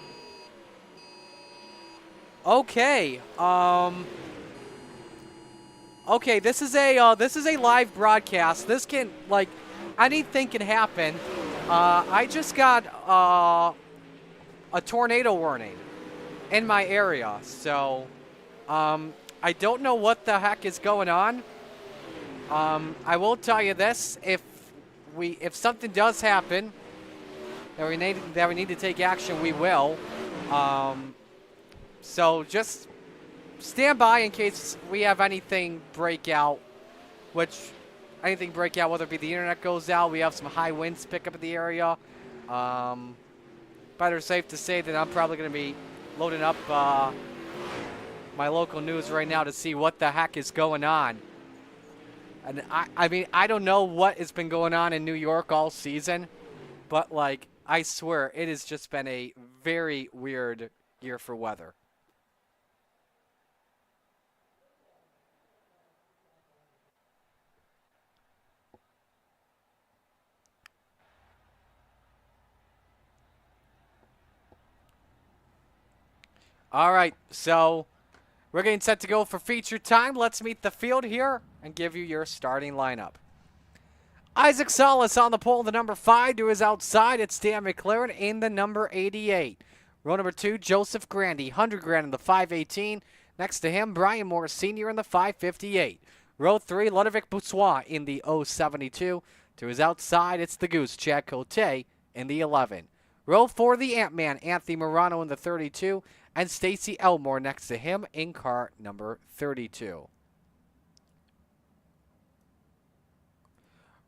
Okay. Okay, this is a live broadcast. This can, like, anything can happen. I just got a tornado warning in my area, so I don't know what the heck is going on. I will tell you this: if something does happen that we need to take action, we will. So just stand by in case we have anything break out, whether it be the internet goes out, we have some high winds pick up in the area. Better safe to say that I'm probably going to be loading up my local news right now to see what the heck is going on. And I mean, I don't know what has been going on in New York all season, but, like, I swear it has just been a very weird year for weather. All right, so we're getting set to go for feature time. Let's meet the field here and give you your starting lineup. Isaac Salas on the pole, the number 5. To his outside, it's Dan McLaren in the number 88. Row number 2, Joseph Grandy, 100 grand in the 518. Next to him, Brian Moore Sr. in the 558. Row 3, Ludovic Boussois in the 072. To his outside, it's the Goose, Chad Cote in the 11. Row 4, the Ant-Man, Anthony Morano in the 32. And Stacy Elmore next to him in car number 32.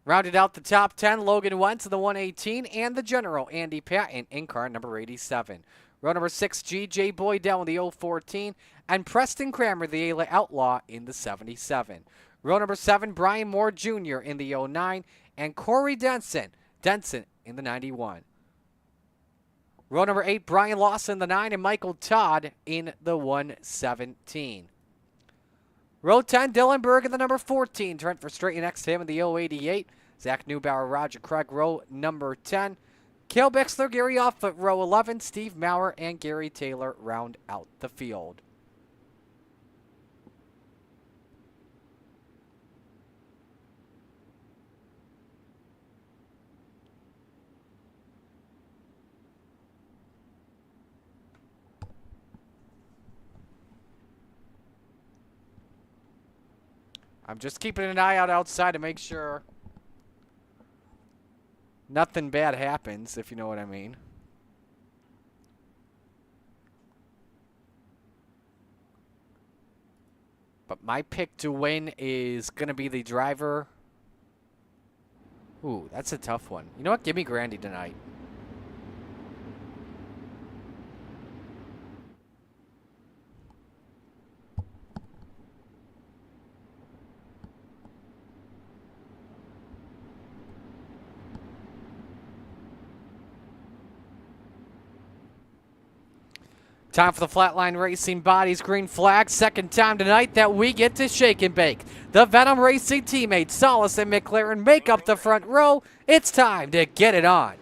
Rounded out the top 10, Logan Wentz in the 118, and the General, Andy Patton, in car number 87. Row number 6, G.J. Boydell in the 014, and Preston Kramer, the Ayla Outlaw, in the 77. Row number 7, Brian Moore Jr. in the 09, and Corey Denson in the 91. Row number 8, Brian Lawson in the 9, and Michael Todd in the 117. Row 10, Dillenberg in the number 14. Trent Verstraeten next to him in the 088. Zach Neubauer, Roger Craig, row number 10. Cale Bixler, Gary Offutt, row 11. Steve Maurer and Gary Taylor round out the field. I'm just keeping an eye out outside to make sure nothing bad happens, if you know what I mean. But my pick to win is going to be the driver. Ooh, that's a tough one. You know what? Give me Grandy tonight. Time for the Flatline Racing Bodies green flag. Second time tonight that we get to shake and bake. The Venom Racing teammates, Salas and McLaren, make up the front row. It's time to get it on.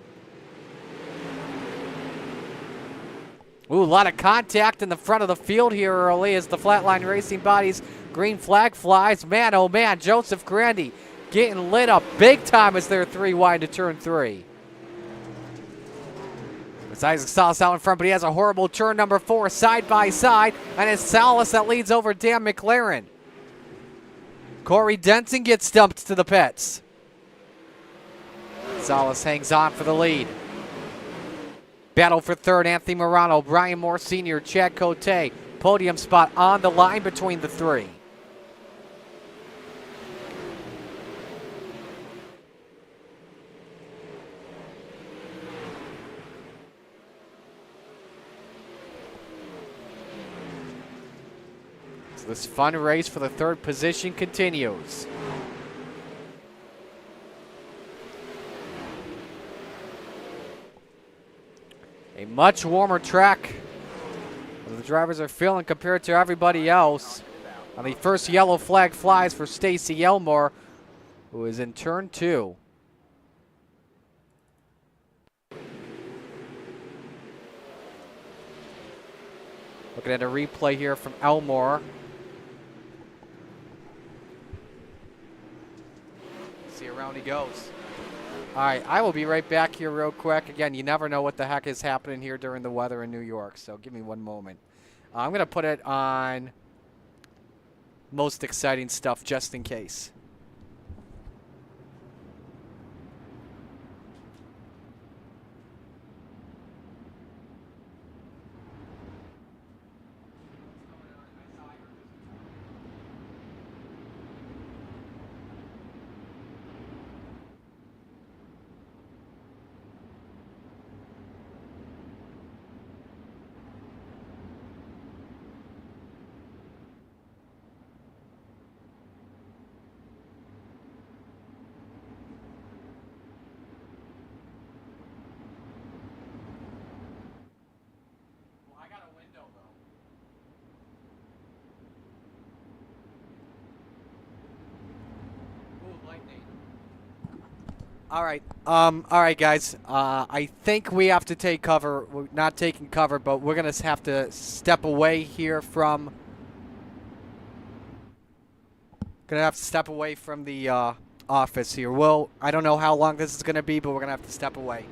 Ooh, a lot of contact in the front of the field here early as the Flatline Racing Bodies green flag flies. Man, oh man, Joseph Grandy getting lit up big time as they're 3 wide to turn 3. It's Isaac Salas out in front, but he has a horrible turn number 4 side by side, and it's Salas that leads over Dan McLaren. Corey Denson gets dumped to the pits. Gonzalez hangs on for the lead. Battle for third, Anthony Morano, Brian Moore Sr., Chad Cote. Podium spot on the line between the three. So this fun race for the third position continues. A much warmer track the drivers are feeling compared to everybody else. And the first yellow flag flies for Stacy Elmore, who is in turn 2. Looking at a replay here from Elmore. See around he goes. All right, I will be right back here real quick. Again, you never know what the heck is happening here during the weather in New York, so give me one moment. I'm going to put it on most exciting stuff just in case. All right, guys. I think we have to take cover. We're not taking cover, but we're gonna have to step away here from. Gonna have to step away from the office here. Well, I don't know how long this is gonna be, but we're gonna have to step away.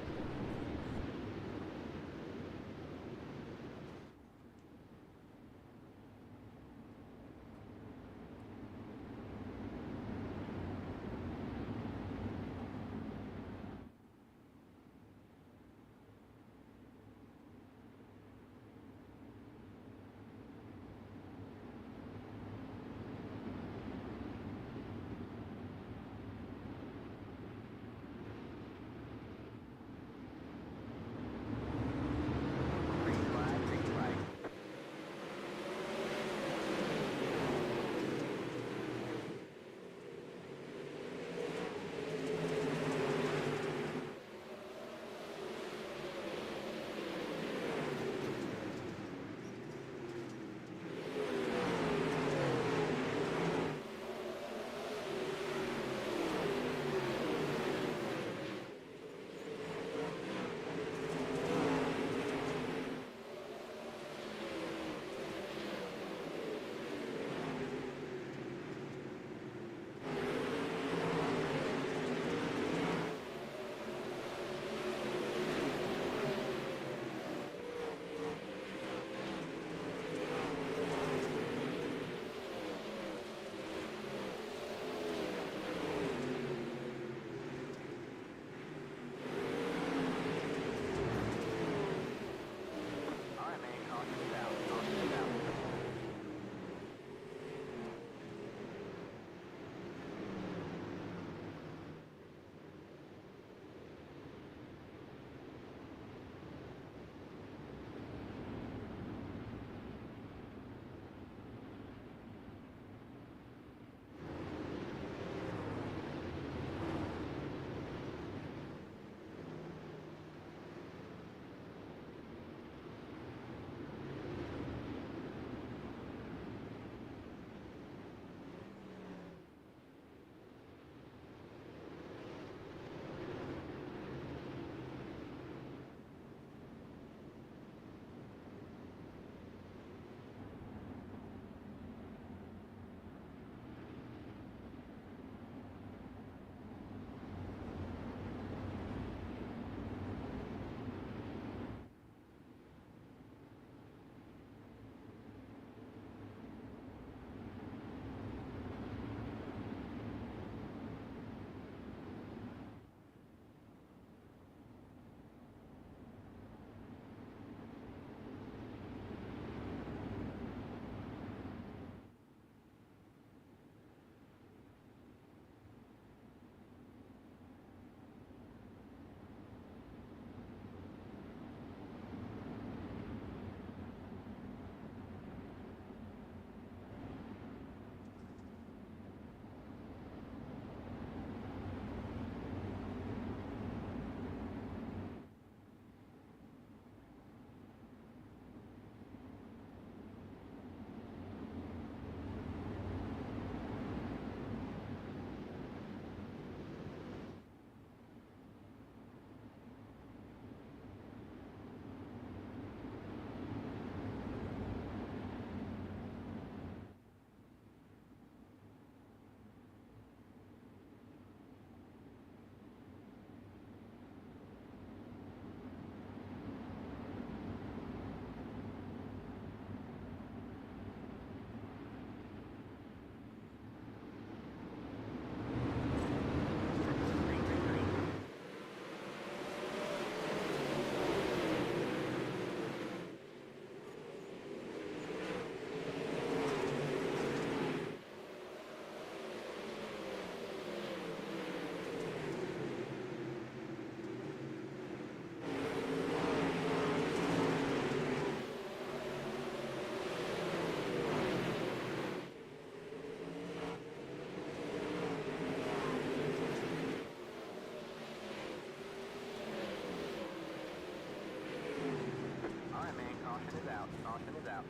is out. Caution is out.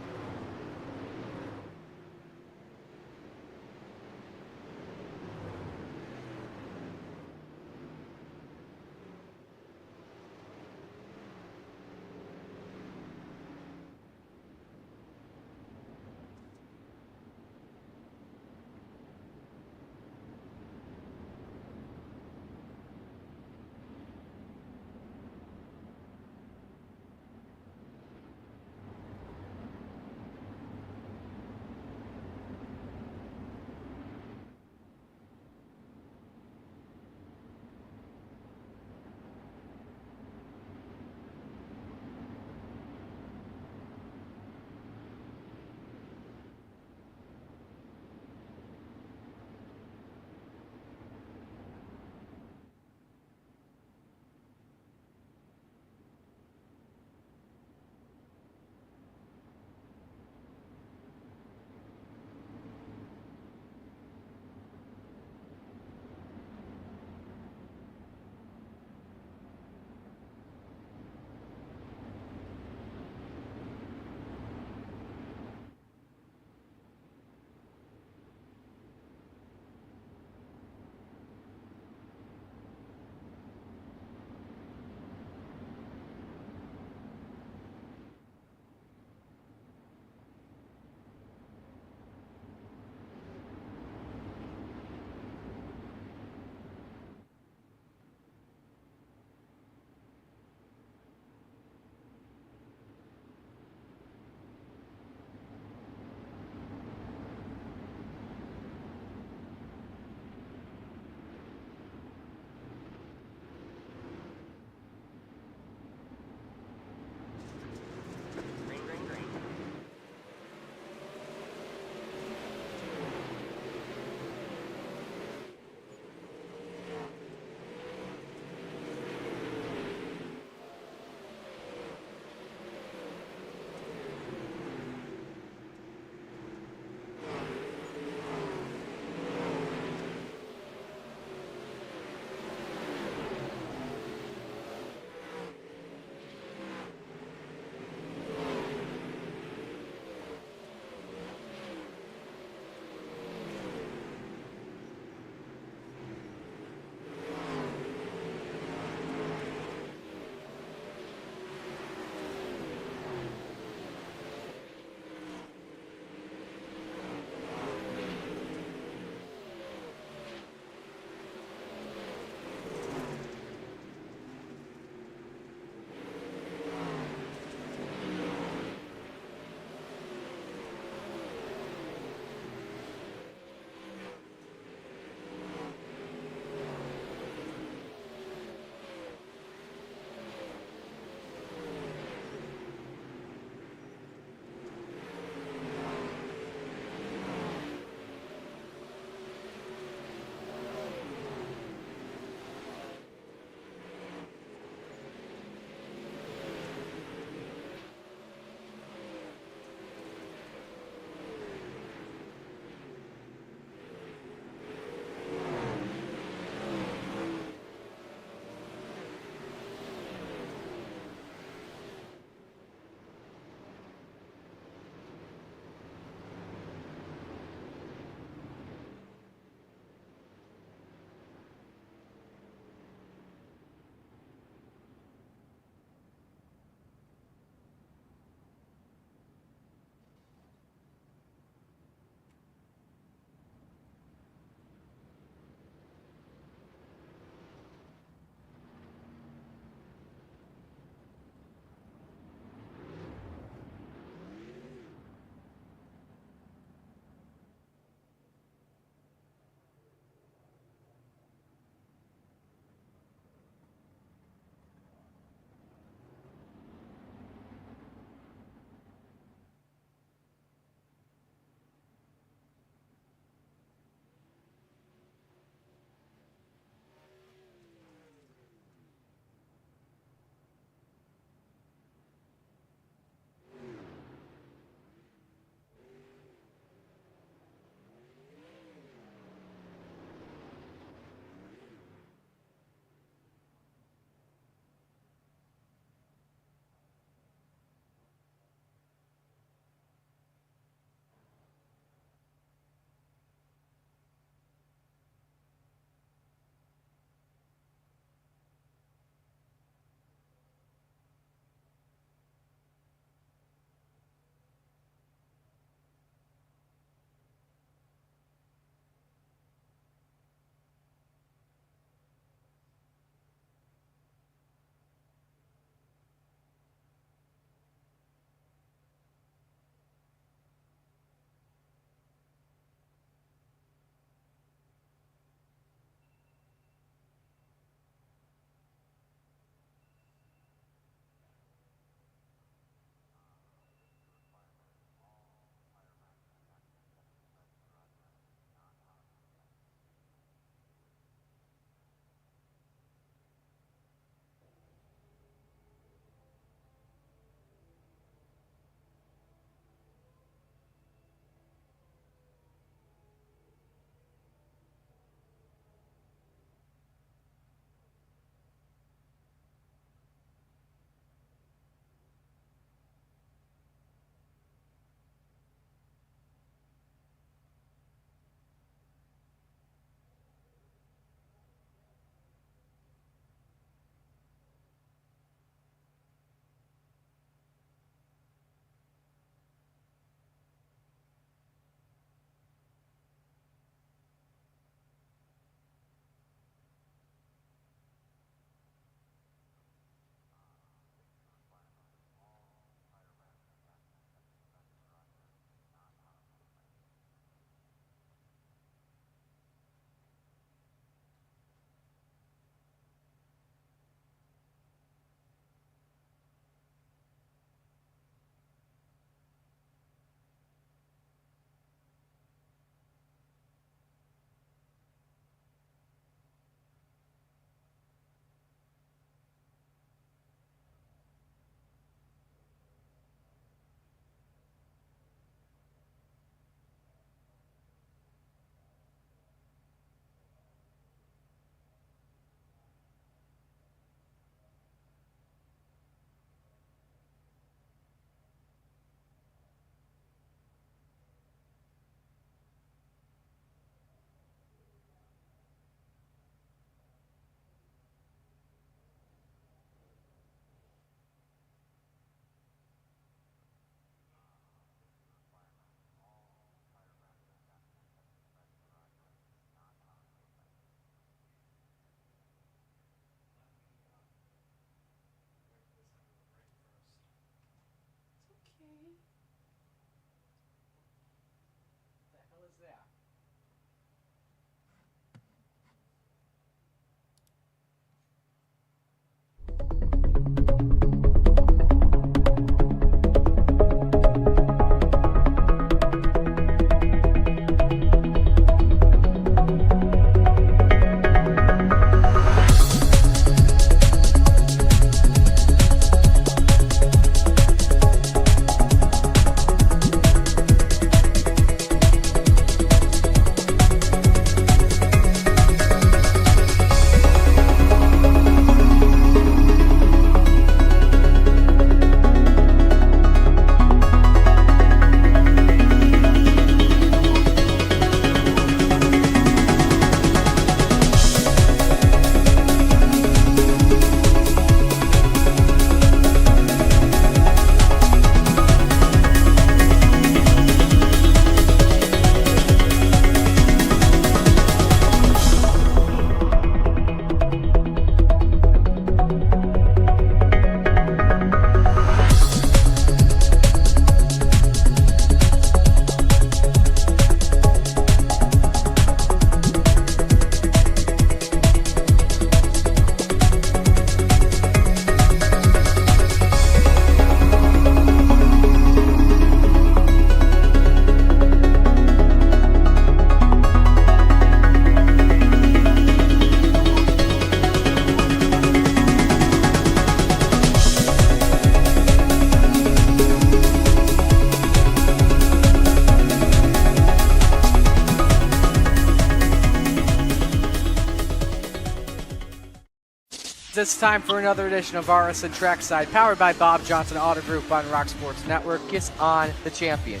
It's time for another edition of RSN Trackside, powered by Bob Johnson Auto Group on Rock Sports Network. Kiss on the champion.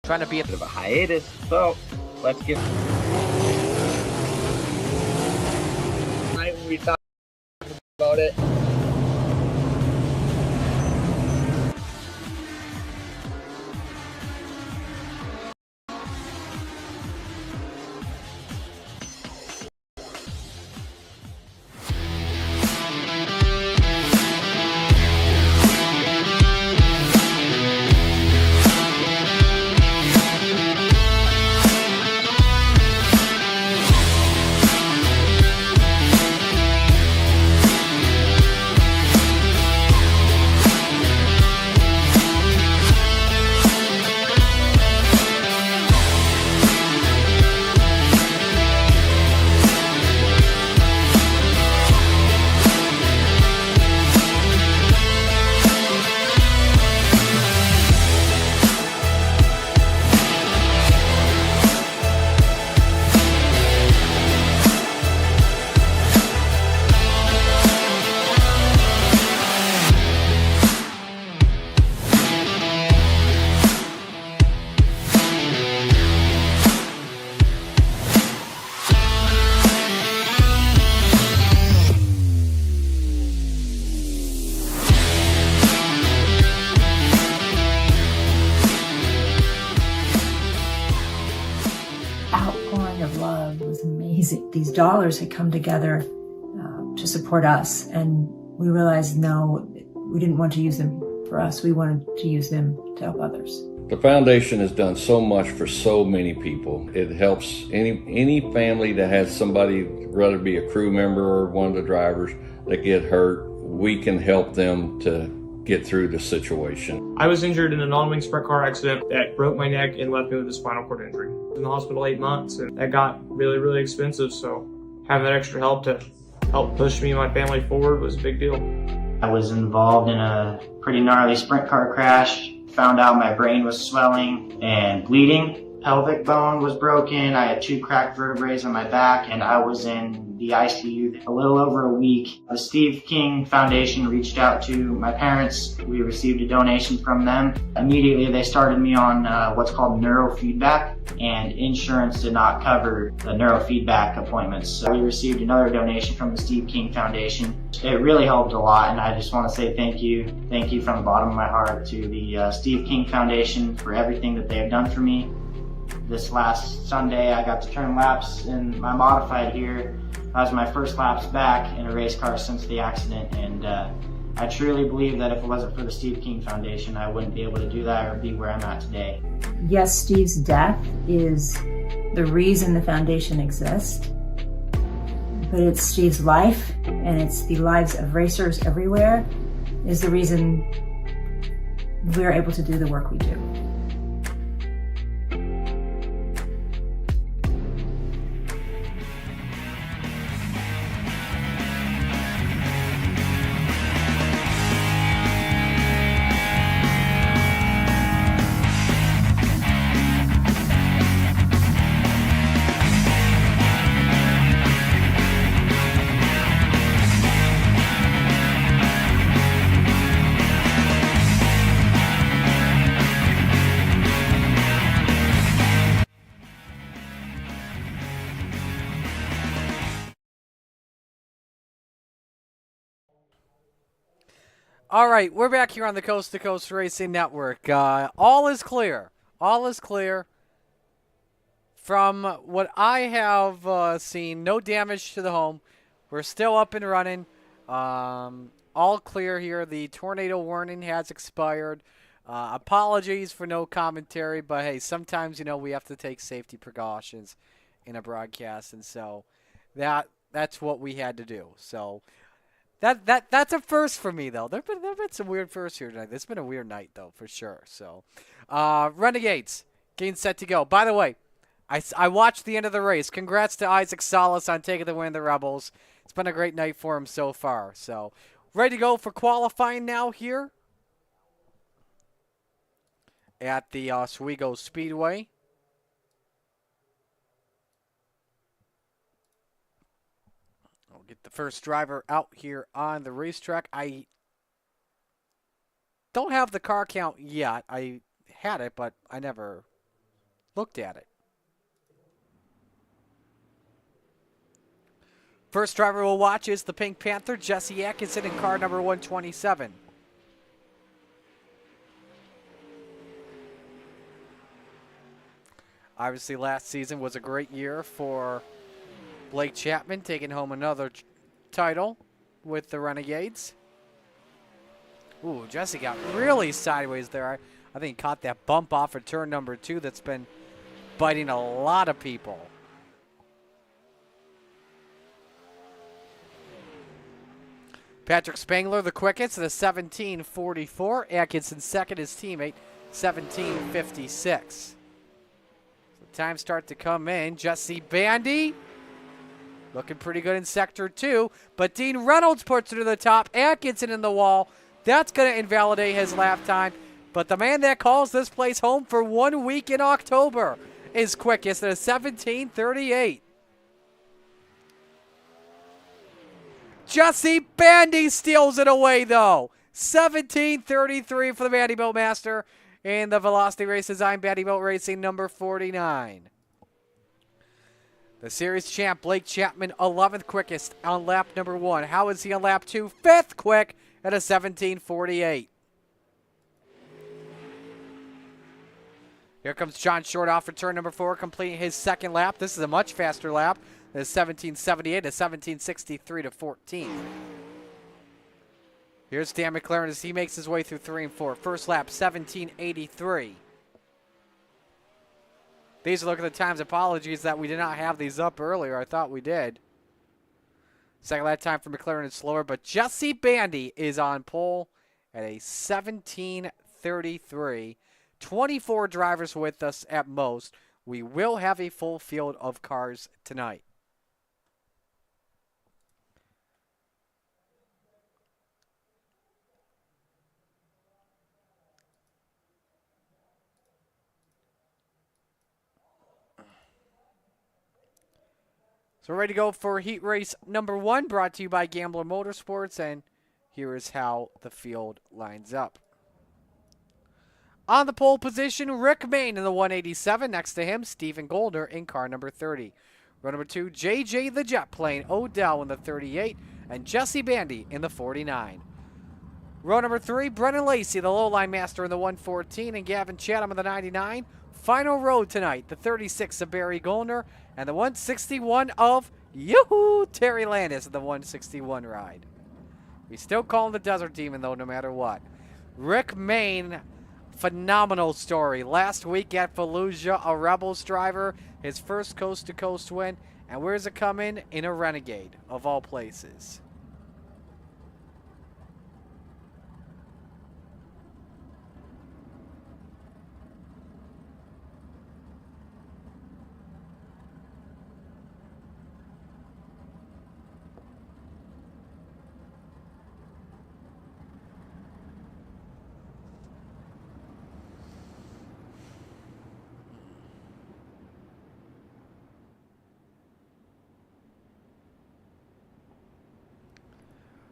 Trying to be a bit of a hiatus, so let's get. Tonight we talked about it. Outpouring of love was amazing. These dollars had come together to support us, and we realized no, we didn't want to use them for us. We wanted to use them to help others. The foundation has done so much for so many people. It helps any family that has somebody, whether it be a crew member or one of the drivers, that get hurt. We can help them to get through the situation. I was injured in a non-wing sprint car accident that broke my neck and left me with a spinal cord injury. I was in the hospital 8 months, and that got really, really expensive. So having that extra help to help push me and my family forward was a big deal. I was involved in a pretty gnarly sprint car crash. Found out my brain was swelling and bleeding. Pelvic bone was broken. I had 2 cracked vertebrae on my back, and I was in the ICU a little over a week. The Steve King Foundation reached out to my parents. We received a donation from them. Immediately they started me on what's called neurofeedback, and insurance did not cover the neurofeedback appointments. So we received another donation from the Steve King Foundation. It really helped a lot, and I just want to say thank you. Thank you from the bottom of my heart to the Steve King Foundation for everything that they have done for me. This last Sunday, I got to turn laps in my modified here. That was my first laps back in a race car since the accident, and I truly believe that if it wasn't for the Steve King Foundation, I wouldn't be able to do that or be where I'm at today. Yes, Steve's death is the reason the foundation exists, but it's Steve's life, and it's the lives of racers everywhere, is the reason we're able to do the work we do. All right, we're back here on the Coast to Coast Racing Network. All is clear. All is clear. From what I have seen, no damage to the home. We're still up and running. All clear here. The tornado warning has expired. Apologies for no commentary, but hey, sometimes, you know, we have to take safety precautions in a broadcast, and so that's what we had to do. So that's a first for me, though. There've been some weird firsts here tonight. It's been a weird night, though, for sure. So, Renegades getting set to go. By the way, I watched the end of the race. Congrats to Isaac Salas on taking the win of the Rebels. It's been a great night for him so far. So, ready to go for qualifying now here at the Oswego Speedway. Get the first driver out here on the racetrack. I don't have the car count yet. I had it, but I never looked at it. First driver we'll watch is the Pink Panther, Jesse Atkinson, in car number 127. Obviously, last season was a great year for Blake Chapman, taking home another title with the Renegades. Ooh, Jesse got really sideways there. I think he caught that bump off of turn number 2 that's been biting a lot of people. Patrick Spangler, the quickest, at a 17:44. Atkinson second, his teammate, 17:56. Time start to come in. Jesse Bandy looking pretty good in sector 2, but Dean Reynolds puts it to the top. Atkinson in the wall. That's going to invalidate his lap time, but the man that calls this place home for 1 week in October is quickest at a 17:38. Jesse Bandy steals it away, though. 17:33 for the Vanderbilt Master in the Velocity Race Design Vanderbilt Racing number 49. The series champ, Blake Chapman, 11th quickest on lap number 1. How is he on lap 2? 5th quick at a 17:48. Here comes John Short off for turn number 4, completing his second lap. This is a much faster lap. It's 17:78 to 17:63 to 14. Here's Dan McLaren as he makes his way through 3 and 4. First lap, 17:83. These are looking at the times. Apologies that we did not have these up earlier. I thought we did. Second lap time for McLaren is slower, but Jesse Bandy is on pole at a 17:33. 24 drivers with us at most. We will have a full field of cars tonight. So we're ready to go for heat race number 1, brought to you by Gambler Motorsports, and here is how the field lines up. On the pole position, Rick Main in the 187. Next to him, Stephen Goldner in car number 30. Row number 2, JJ the Jet Plane, Odell in the 38, and Jesse Bandy in the 49. Row number 3, Brennan Lacey, the low-line master in the 114, and Gavin Chatham in the 99. Final row tonight, the 36 of Barry Goldner, and the 161 of Terry Landis in the 161 ride. We still call him the Desert Demon, though, no matter what. Rick Main, phenomenal story. Last week at Fallujah, a Rebels driver, his first coast-to-coast win, and where's it come in? In a Renegade, of all places.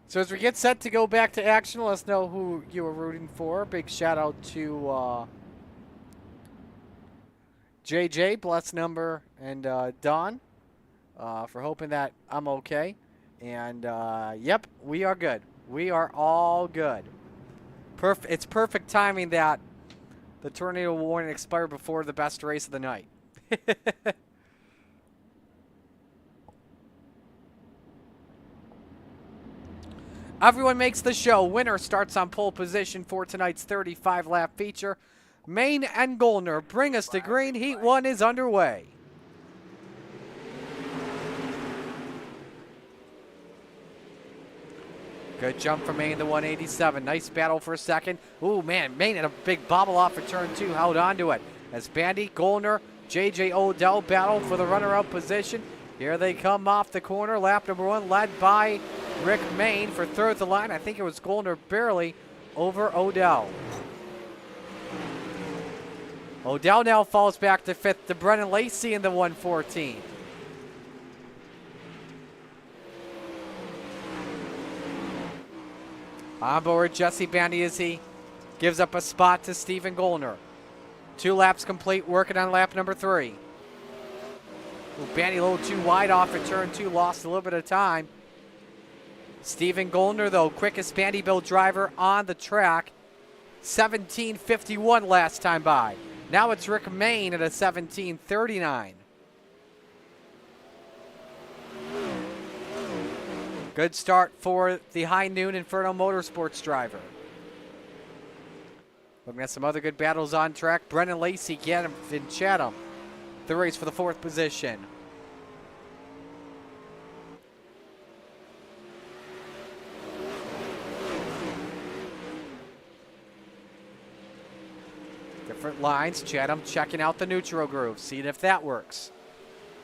So as we get set to go back to action, let us know who you were rooting for. Big shout out to JJ, Bless Number, and Don for hoping that I'm okay. And yep, we are good. We are all good. It's perfect timing that the tornado warning expired before the best race of the night. Everyone makes the show. Winner starts on pole position for tonight's 35-lap feature. Main and Goldner bring us to green. Heat 1 is underway. Good jump from Main, the 187. Nice battle for a second. Ooh, man, Main had a big bobble off for turn 2. Held on to it. As Bandy, Goldner, J.J. Odell battle for the runner-up position. Here they come off the corner. Lap number 1 led by Rick Main for third at the line. I think it was Goldner barely over Odell. Odell now falls back to 5th to Brennan Lacey in the 114. On board, Jesse Bandy as he gives up a spot to Stephen Goldner. 2 laps complete, working on lap number 3. Bandy a little too wide off at turn 2, lost a little bit of time. Stephen Goldner, though, quickest Vanderbilt driver on the track. 17:51 last time by. Now it's Rick Mayne at a 17:39. Good start for the High Noon Inferno Motorsports driver. Looking at some other good battles on track. Brennan Lacey, Ganem, and Chatham. The race for the 4th position. Different lines. Chatham checking out the neutral groove, seeing if that works.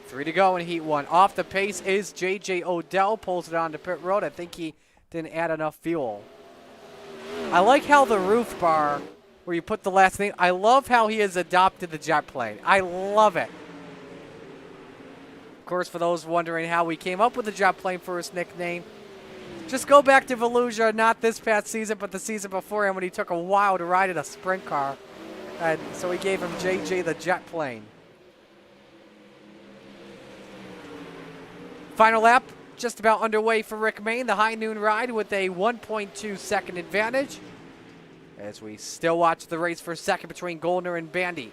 3 to go in Heat 1. Off the pace is J.J. Odell. Pulls it onto pit road. I think he didn't add enough fuel. I like how the roof bar, where you put the last name, I love how he has adopted the jet plane. I love it. Of course, for those wondering how we came up with the jet plane for his nickname, just go back to Volusia, not this past season, but the season before, and when he took a while to ride in a sprint car. And so we gave him JJ the jet plane. Final lap just about underway for Rick Mayne, the High Noon ride with a 1.2 second advantage. As we still watch the race for second between Goldner and Bandy.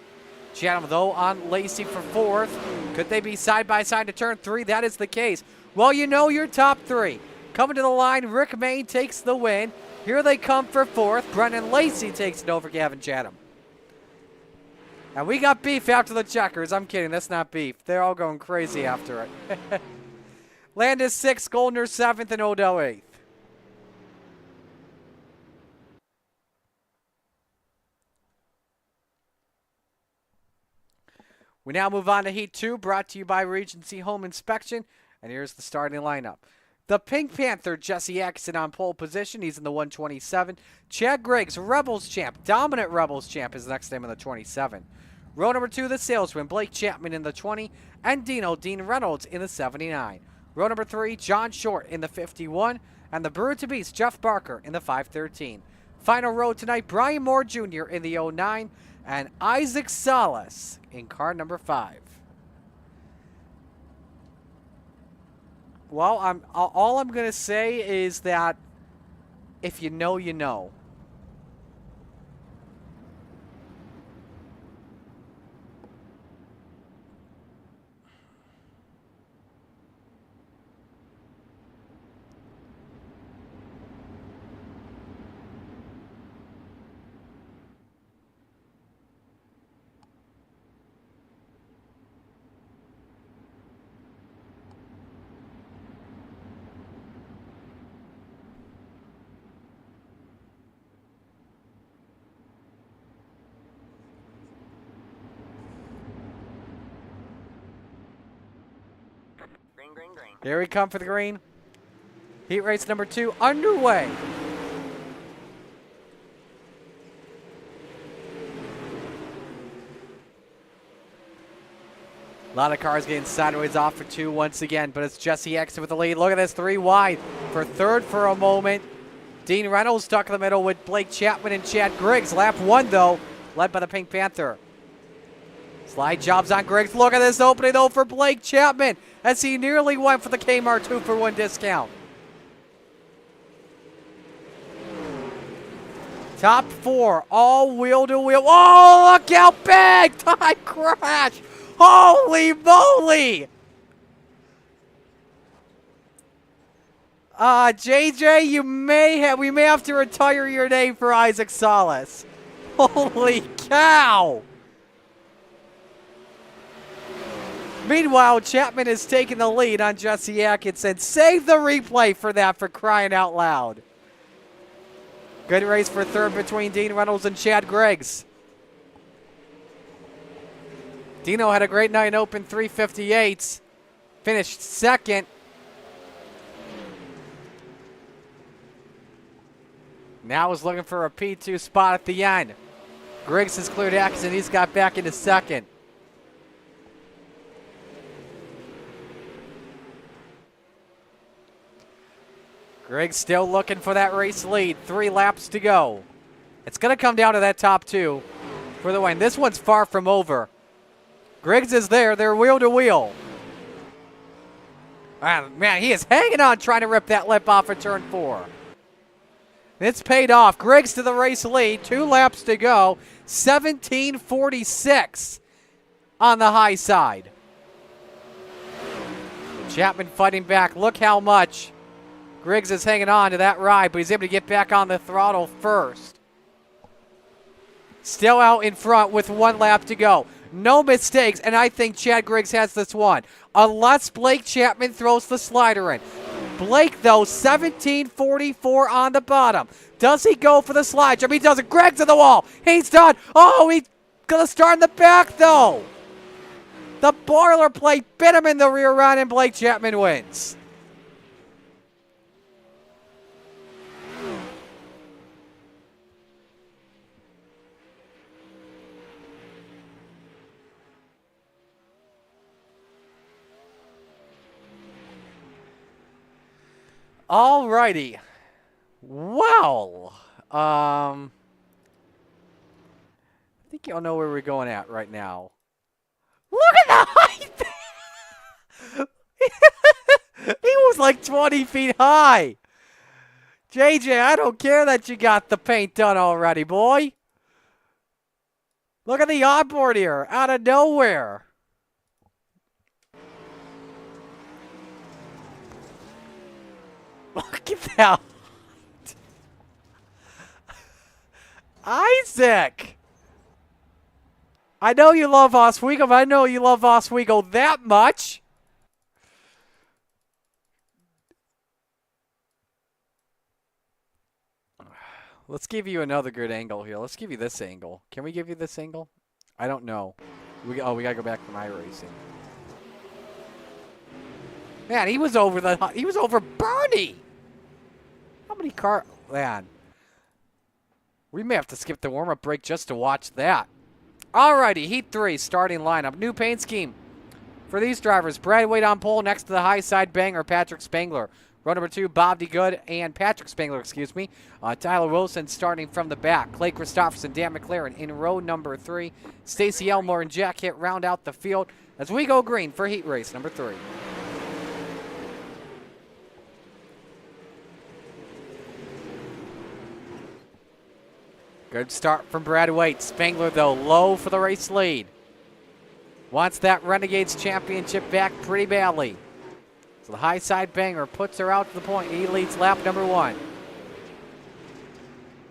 Chatham, though, on Lacey for 4th. Could they be side by side to turn 3? That is the case. Well, you know your top 3. Coming to the line, Rick Mayne takes the win. Here they come for 4th. Brennan Lacey takes it over Gavin Chatham. And we got beef after the checkers. I'm kidding, that's not beef. They're all going crazy after it. Landis 6th, Goldner 7th, and Odell 8th. We now move on to Heat 2, brought to you by Regency Home Inspection. And here's the starting lineup. The Pink Panther, Jesse Atkinson on pole position. He's in the 127. Chad Griggs, Rebels champ, dominant Rebels champ, is the next name in the 27. Row number 2, the Salesman, Blake Chapman in the 20. And Dean Reynolds in the 79. Row number 3, John Short in the 51. And the Brewer to Beast, Jeff Barker in the 513. Final row tonight, Brian Moore Jr. in the 09. And Isaac Salas in car number 5. Well, all I'm going to say is that if you know, you know. Green. Here we come for the green. Heat race number 2 underway. A lot of cars getting sideways off for 2 once again, but it's Jesse Atkinson with the lead. Look at this, 3 wide for 3rd for a moment. Dean Reynolds stuck in the middle with Blake Chapman and Chad Griggs. Lap 1, though, led by the Pink Panther. Slide jobs on Griggs. Look at this opening, though, for Blake Chapman as he nearly went for the Kmart 2-for-1 discount. Top 4, all wheel to wheel. Oh, look how big! Time crash! Holy moly! JJ, we may have to retire your name for Isaac Salas. Holy cow! Meanwhile, Chapman is taking the lead on Jesse Atkinson. Save the replay for that, for crying out loud. Good race for 3rd between Dean Reynolds and Chad Griggs. Dino had a great night in Open 358s. Finished 2nd. Now is looking for a P2 spot at the end. Griggs has cleared Atkinson. He's got back into 2nd. Griggs still looking for that race lead. 3 laps to go. It's going to come down to that top 2 for the win. This one's far from over. Griggs is there. They're wheel to wheel. Man, he is hanging on trying to rip that lip off of turn 4. It's paid off. Griggs to the race lead. 2 laps to go. 17:46 on the high side. Chapman fighting back. Look how much Griggs is hanging on to that ride, but he's able to get back on the throttle first. Still out in front with 1 lap to go. No mistakes, and I think Chad Griggs has this one. Unless Blake Chapman throws the slider in. Blake, though, 17:44 on the bottom. Does he go for the slide jump? He doesn't. Griggs in the wall. He's done. Oh, he's going to start in the back, though. The boilerplate bit him in the rear run, and Blake Chapman wins. All righty. Well, I think y'all know where we're going at right now. Look at the height! He was like 20 feet high. JJ, I don't care that you got the paint done already, boy. Look at the onboard here, out of nowhere. Look at that. Isaac. I know you love Oswego, but I know you love Oswego that much. Let's give you another good angle here. Let's give you this angle. Can we give you this angle? I don't know. We got to go back to my racing. Man, he was over Bernie. How many car? Man, we may have to skip the warm-up break just to watch that. Alrighty, Heat 3 starting lineup. New paint scheme for these drivers. Brad Wade on pole next to the high side banger, Patrick Spangler. Row number 2, Bob DeGood and Patrick Spangler, excuse me. Tyler Wilson starting from the back. Clay Christopherson, Dan McLaren in row number 3. Stacy Elmore and Jack Hitt round out the field as we go green for Heat race number 3. Good start from Brad Wade. Spangler, though, low for the race lead. Wants that Renegades championship back pretty badly. So the high side banger puts her out to the point. He leads lap number 1.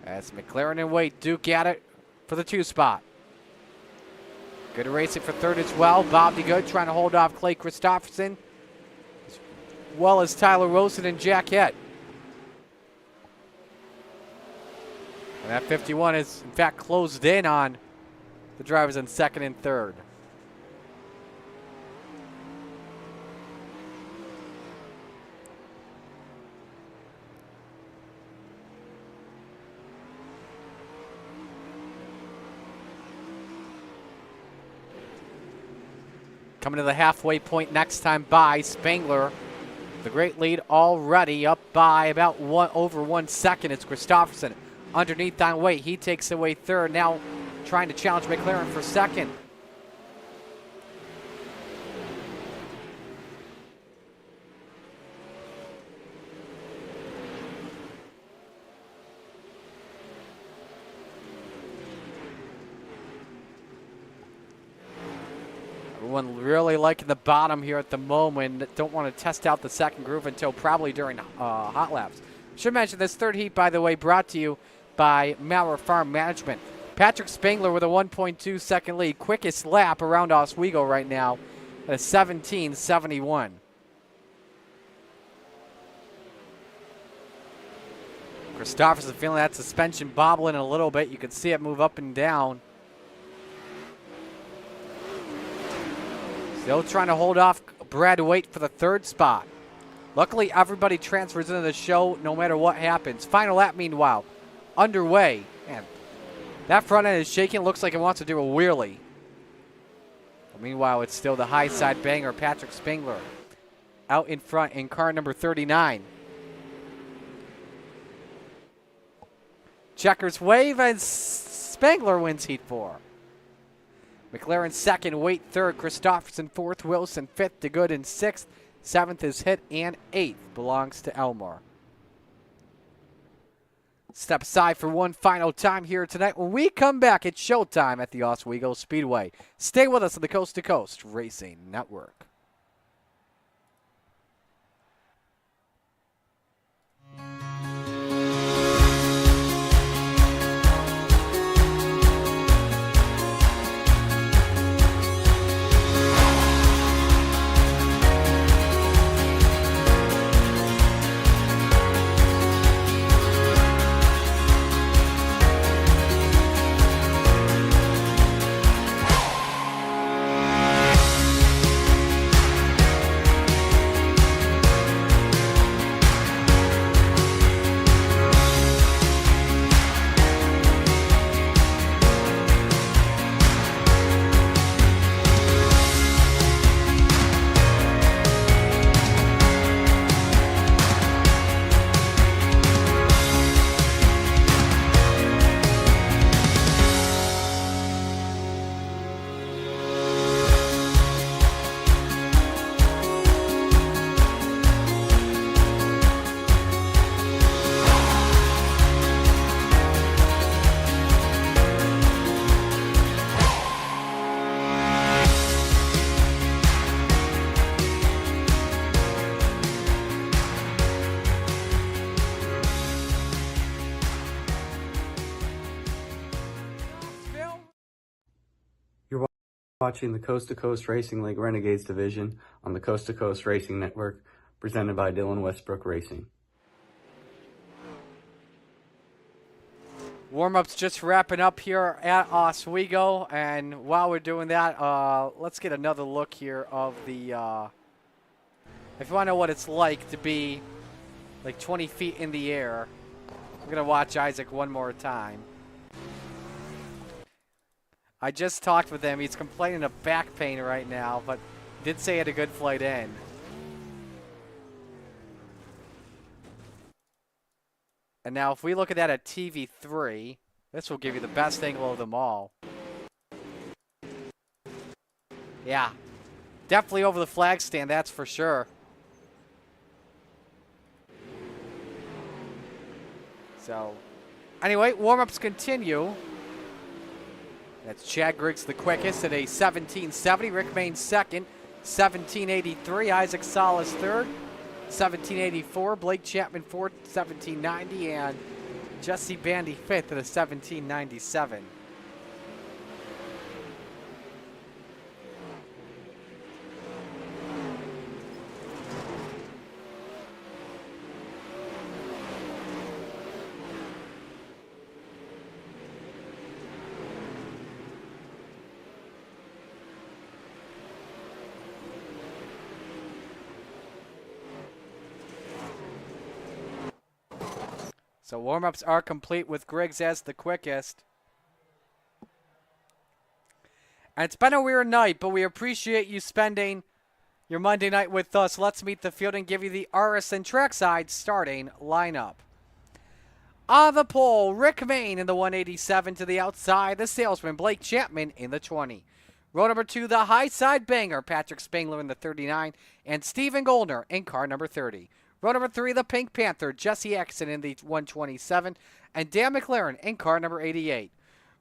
As McLaren and Wade duke at it for the 2 spot. Good racing for 3rd as well. Bob DeGood trying to hold off Clay Christopherson, as well as Tyler Wilson and Jack Hitt. And that 51 is, in fact, closed in on the drivers in 2nd and 3rd. Coming to the halfway point next time by Spangler. The great lead already up by about over 1 second. It's Christopherson underneath on Wade. He takes away 3rd. Now trying to challenge McLaren for 2nd. Everyone really liking the bottom here at the moment. Don't want to test out the 2nd groove until probably during hot laps. Should mention this 3rd heat, by the way, brought to you by Maurer Farm Management. Patrick Spangler with a 1.2 second lead. Quickest lap around Oswego right now at a 17:71. Christopherson feeling that suspension bobbling a little bit. You can see it move up and down. Still trying to hold off Brad Wade for the 3rd spot. Luckily, everybody transfers into the show no matter what happens. Final lap, meanwhile, underway. Man, that front end is shaking. Looks like it wants to do a wheelie. But meanwhile, it's still the high side banger, Patrick Spangler, out in front in car number 39. Checkers wave, and Spangler wins Heat 4. McLaren second, Waite third, Christopherson fourth, Wilson fifth, DeGood in sixth, seventh is Hit, and eighth belongs to Elmore. Step aside for one final time here tonight. When we come back, it's showtime at the Oswego Speedway. Stay with us on the Coast to Coast Racing Network. Watching the Coast2Coast Racing League Renegades Division on the Coast2Coast Racing Network, presented by Dylan Westbrook Racing. Warm-ups just wrapping up here at Oswego, and while we're doing that, let's get another look here of the, if you want to know what it's like to be like 20 feet in the air, we're going to watch Isaac one more time. I just talked with him. He's complaining of back pain right now, but did say he had a good flight in. And now if we look at that at TV3, this will give you the best angle of them all. Yeah, definitely over the flag stand, that's for sure. So, anyway, warm-ups continue. That's Chad Griggs the quickest at a 1770. Rick Main second, 1783. Isaac Salas third, 1784. Blake Chapman fourth, 1790. And Jesse Bandy fifth at a 1797. So warm-ups are complete with Griggs as the quickest. And it's been a weird night, but we appreciate you spending your Monday night with us. Let's meet the field and give you the RSN trackside starting lineup. On the pole, Rick Main in the 187 to the outside. The salesman, Blake Chapman in the 20. Row number 2, the high side banger, Patrick Spangler in the 39. And Stephen Goldner in car number 30. Row number 3, the Pink Panther, Jesse Exton in the 127, and Dan McLaren in car number 88.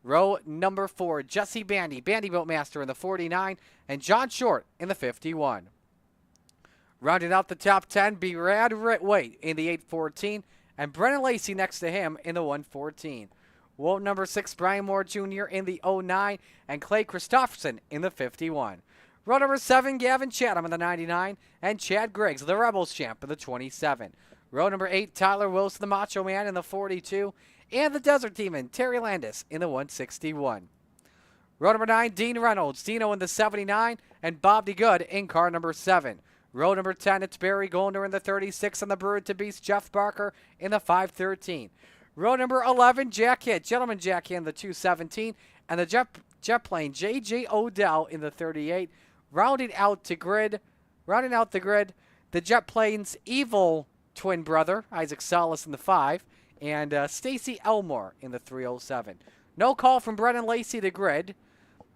Row number 4, Jesse Bandy, Bandyboat Master in the 49, and John Short in the 51. Rounding out the top 10, Brad Waite in the 814, and Brennan Lacey next to him in the 114. Row number 6, Brian Moore Jr. in the 09, and Clay Christopherson in the 51. Row number 7, Gavin Chatham in the 99, and Chad Griggs, the Rebels champ, in the 27. Row number 8, Tyler Wilson, the Macho Man, in the 42, and the Desert Demon, Terry Landis, in the 161. Row number 9, Dean Reynolds, Dino in the 79, and Bob DeGood in car number 7. Row number 10, it's Barry Goldner in the 36, and the Brood to Beast, Jeff Barker, in the 513. Row number 11, Jack Hitt, Gentleman Jack Hitt in the 217, and the jet plane, J.J. Odell in the 38. Rounding out the grid, the jet plane's evil twin brother, Isaac Salas in the 5, and Stacy Elmore in the 307. No call from Brennan Lacey to grid.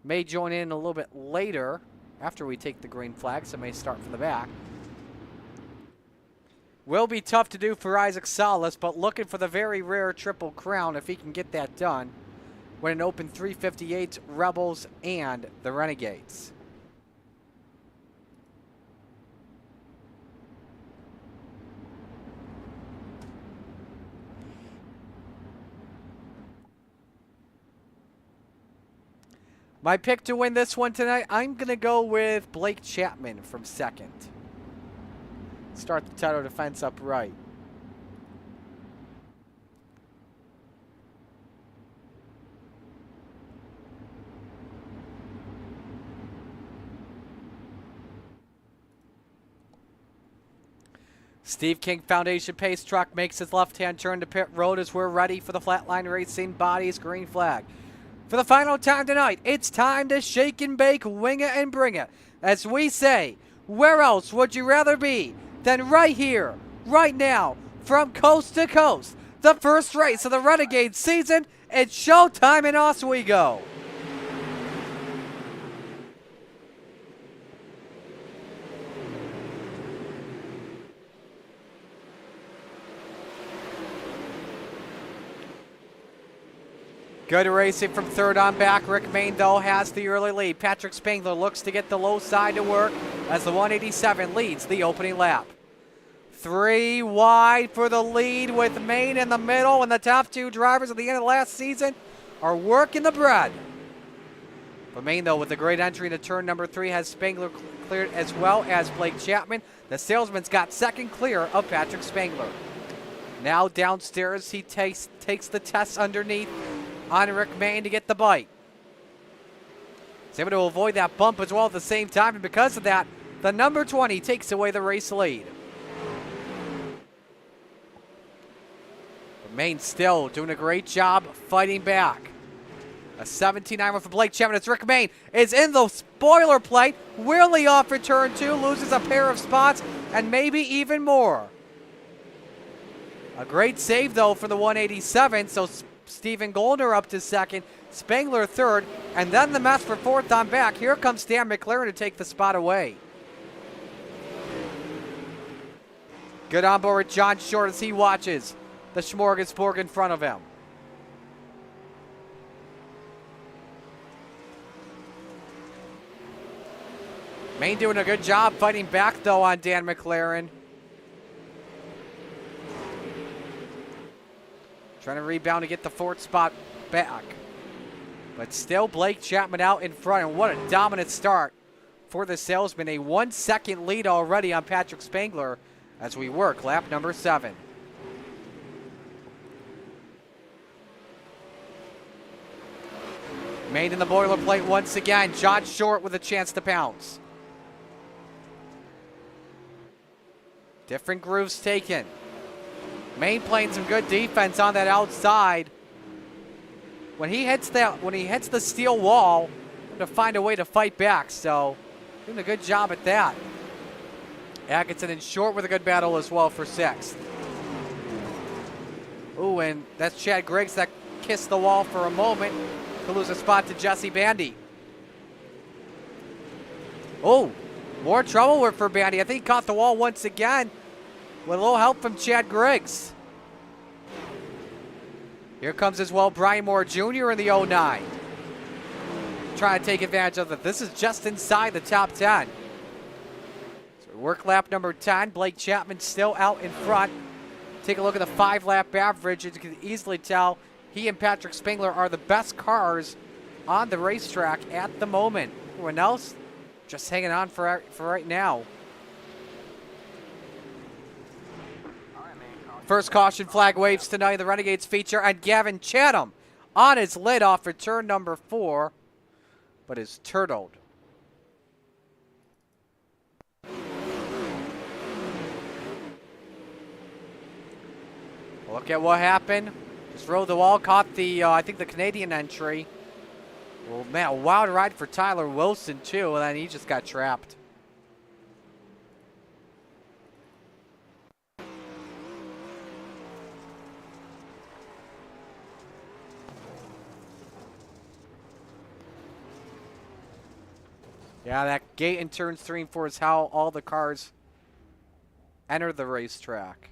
May join in a little bit later after we take the green flag, so may start from the back. Will be tough to do for Isaac Salas, but looking for the very rare Triple Crown if he can get that done when an open 358 Rebels and the Renegades. My pick to win this one tonight, I'm going to go with Blake Chapman from second. Start the title defense up right. Steve King Foundation Pace Truck makes his left-hand turn to pit road as we're ready for the Flatline Racing Bodies green flag. For the final time tonight, it's time to shake and bake, wing it and bring it. As we say, where else would you rather be than right here, right now, from coast to coast? The first race of the Renegade season, it's showtime in Oswego. Good racing from third on back. Rick Main, though, has the early lead. Patrick Spangler looks to get the low side to work as the 187 leads the opening lap. 3 wide for the lead with Main in the middle, and the top 2 drivers at the end of the last season are working the bread. But Main, though, with a great entry into turn number 3, has Spangler cleared as well as Blake Chapman. The salesman's got second clear of Patrick Spangler. Now downstairs, he takes the test underneath on Rick Main to get the bite. He's able to avoid that bump as well at the same time, and because of that, the number 20 takes away the race lead. But Main still doing a great job fighting back. A 17-9 for Blake Chapman. It's Rick Main is in the spoiler plate, wheelie off for turn 2, loses a pair of spots, and maybe even more. A great save, though, for the 187, so Stephen Goldner up to second, Spangler third, and then the mess for fourth on back. Here comes Dan McLaren to take the spot away. Good on board with John Short as he watches the smorgasbord in front of him. Main doing a good job fighting back, though, on Dan McLaren. Trying to rebound to get the fourth spot back. But still Blake Chapman out in front, and what a dominant start for the salesman. A 1 second lead already on Patrick Spangler as we work lap number 7. Main in the boilerplate once again. John Short with a chance to pounce. Different grooves taken. Main playing some good defense on that outside. When he hits the steel wall, to find a way to fight back. So doing a good job at that. Atkinson and Short with a good battle as well for 6th. Ooh, and that's Chad Griggs that kissed the wall for a moment to lose a spot to Jesse Bandy. Oh, more trouble for Bandy. I think he caught the wall once again with a little help from Chad Griggs. Here comes as well Brian Moore Jr. in the 09. Trying to take advantage of it. This is just inside the top 10. So we work lap number 10. Blake Chapman still out in front. Take a look at the 5-lap average. As you can easily tell, he and Patrick Spangler are the best cars on the racetrack at the moment. Everyone else just hanging on for right now. First caution flag waves tonight. The Renegades feature on Gavin Chatham on his lid off for turn number 4, but is turtled. Look at what happened. Just rode the wall, caught the, I think the Canadian entry. Well, man, a wild ride for Tyler Wilson too, and then he just got trapped. Yeah, that gate in turns 3 and 4 is how all the cars enter the racetrack.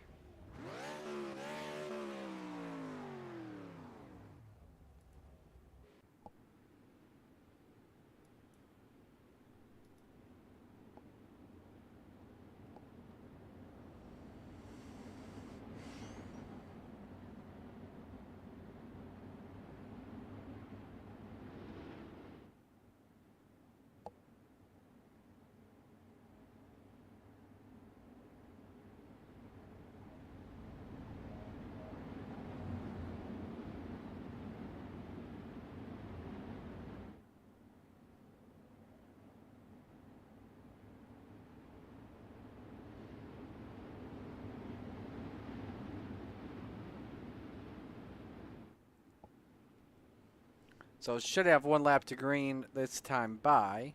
So should have 1 lap to green this time by.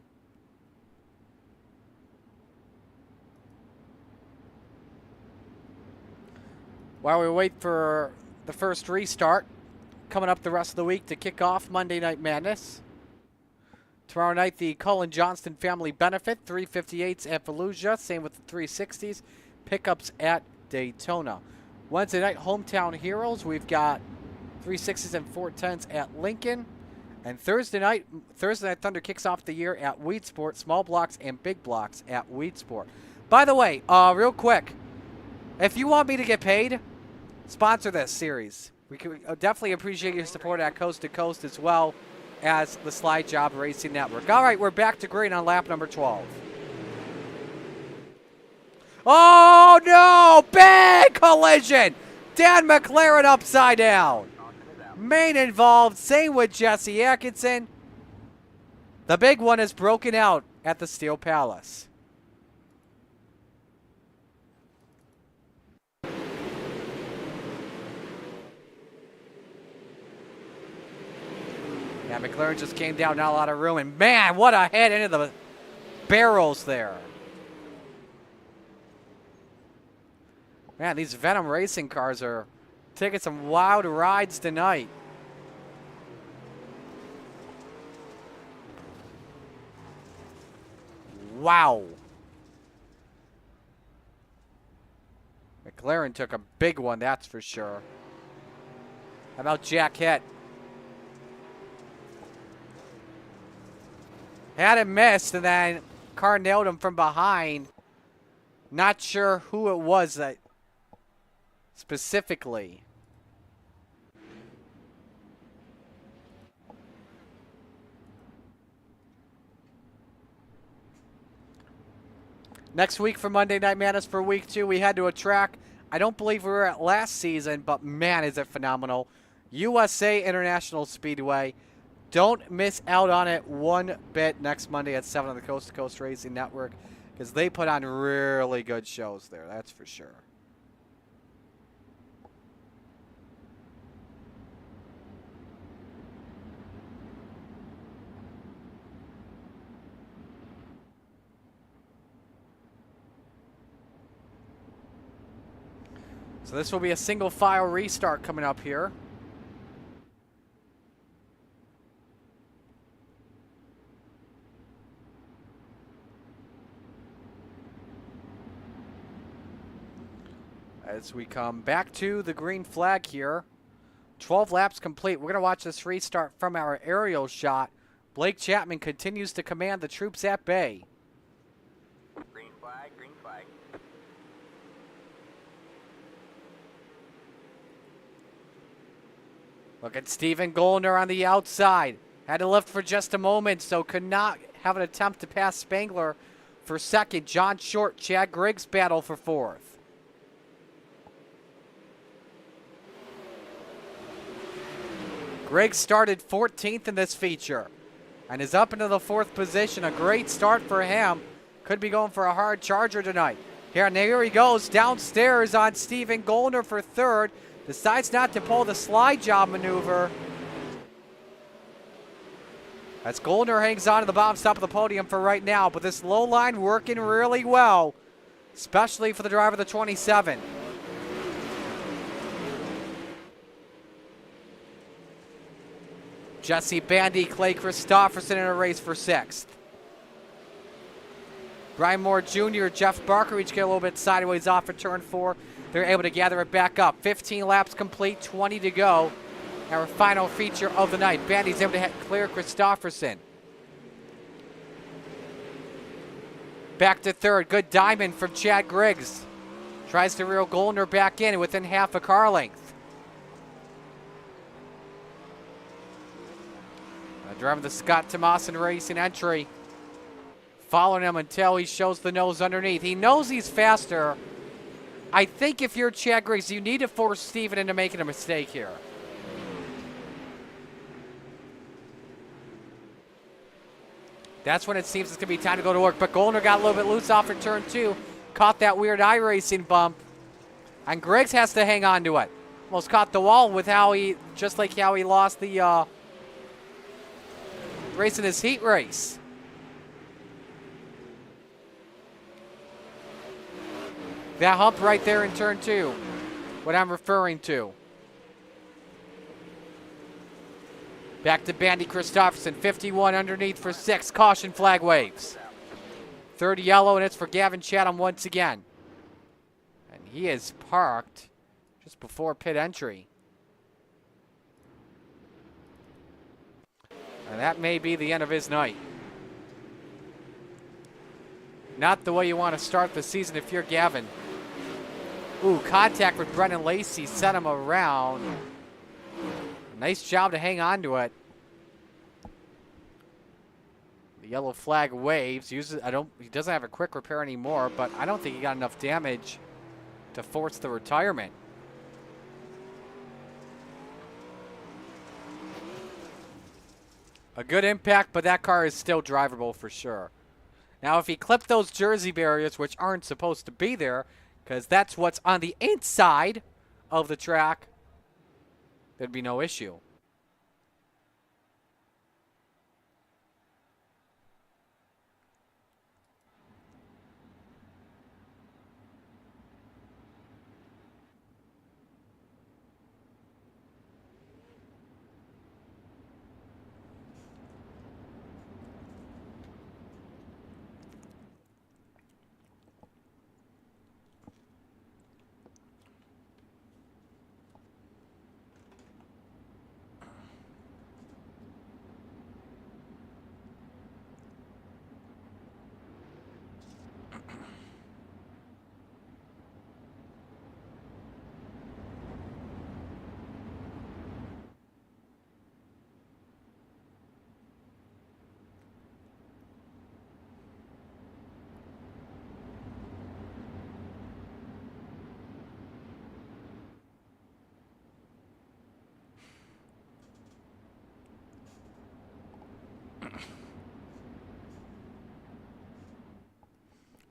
While we wait for the first restart, coming up the rest of the week to kick off Monday Night Madness. Tomorrow night, the Cullen Johnston Family Benefit, 358s at Fallujah, same with the 360s, pickups at Daytona. Wednesday night, Hometown Heroes, we've got 360s and 410s at Lincoln. And Thursday night Thunder kicks off the year at Weedsport, small blocks and big blocks at Weedsport. By the way, real quick, if you want me to get paid, sponsor this series. We can definitely appreciate your support at Coast to Coast as well as the Slide Job Racing Network. All right, we're back to green on lap number 12. Oh, no! Big collision! Dan McLaren upside down. Main involved, same with Jesse Atkinson. The big one is broken out at the Steel Palace. Yeah, McLaren just came down, not a lot of room, and man, what a head into the barrels there. Man, these Venom racing cars are taking some wild rides tonight. Wow. McLaren took a big one, that's for sure. How about Jack Hitt? Had him missed, and then car nailed him from behind. Not sure who it was that specifically. Next week for Monday Night Madness for week 2, we head to a track I don't believe we were at last season, but man, is it phenomenal. USA International Speedway. Don't miss out on it one bit next Monday at 7 on the Coast to Coast Racing Network, because they put on really good shows there, that's for sure. So this will be a single file restart coming up here. As we come back to the green flag here. 12 laps complete. We're going to watch this restart from our aerial shot. Blake Chapman continues to command the troops at bay. Green flag, green flag. Look at Steven Goldner on the outside. Had to lift for just a moment, so could not have an attempt to pass Spangler for second. John Short, Chad Griggs battle for fourth. Griggs started 14th in this feature and is up into the 4th position. A great start for him. Could be going for a hard charger tonight. Here, and there he goes downstairs on Steven Goldner for third. Decides not to pull the slide job maneuver. As Goldner hangs on to the bottom stop of the podium for right now, but this low line working really well, especially for the driver of the 27. Jesse Bandy, Clay Christopherson in a race for 6th. Ryan Moore Jr., Jeff Barker each get a little bit sideways off of turn 4. They're able to gather it back up. 15 laps complete, 20 to go. Our final feature of the night. Bandy's able to clear Christofferson. Back to third. Good diamond from Chad Griggs. Tries to reel Goldner back in within half a car length. Driving the Scott Tomasin Racing entry. Following him until he shows the nose underneath. He knows he's faster. I think if you're Chad Griggs, you need to force Steven into making a mistake here. That's when it seems it's going to be time to go to work. But Goldner got a little bit loose off of turn 2. Caught that weird iRacing bump. And Griggs has to hang on to it. Almost caught the wall with how he, just like how he lost the race in his heat race. That hump right there in turn 2, what I'm referring to. Back to Bandy Christofferson, 51 underneath for 6, caution flag waves. 30 yellow, and it's for Gavin Chatham once again. And he is parked just before pit entry. And that may be the end of his night. Not the way you want to start the season if you're Gavin. Ooh, contact with Brennan Lacey sent him around. Nice job to hang on to it. The yellow flag waves. He doesn't have a quick repair anymore, but I don't think he got enough damage to force the retirement. A good impact, but that car is still drivable for sure. Now, if he clipped those jersey barriers, which aren't supposed to be there, because that's what's on the inside of the track, there'd be no issue.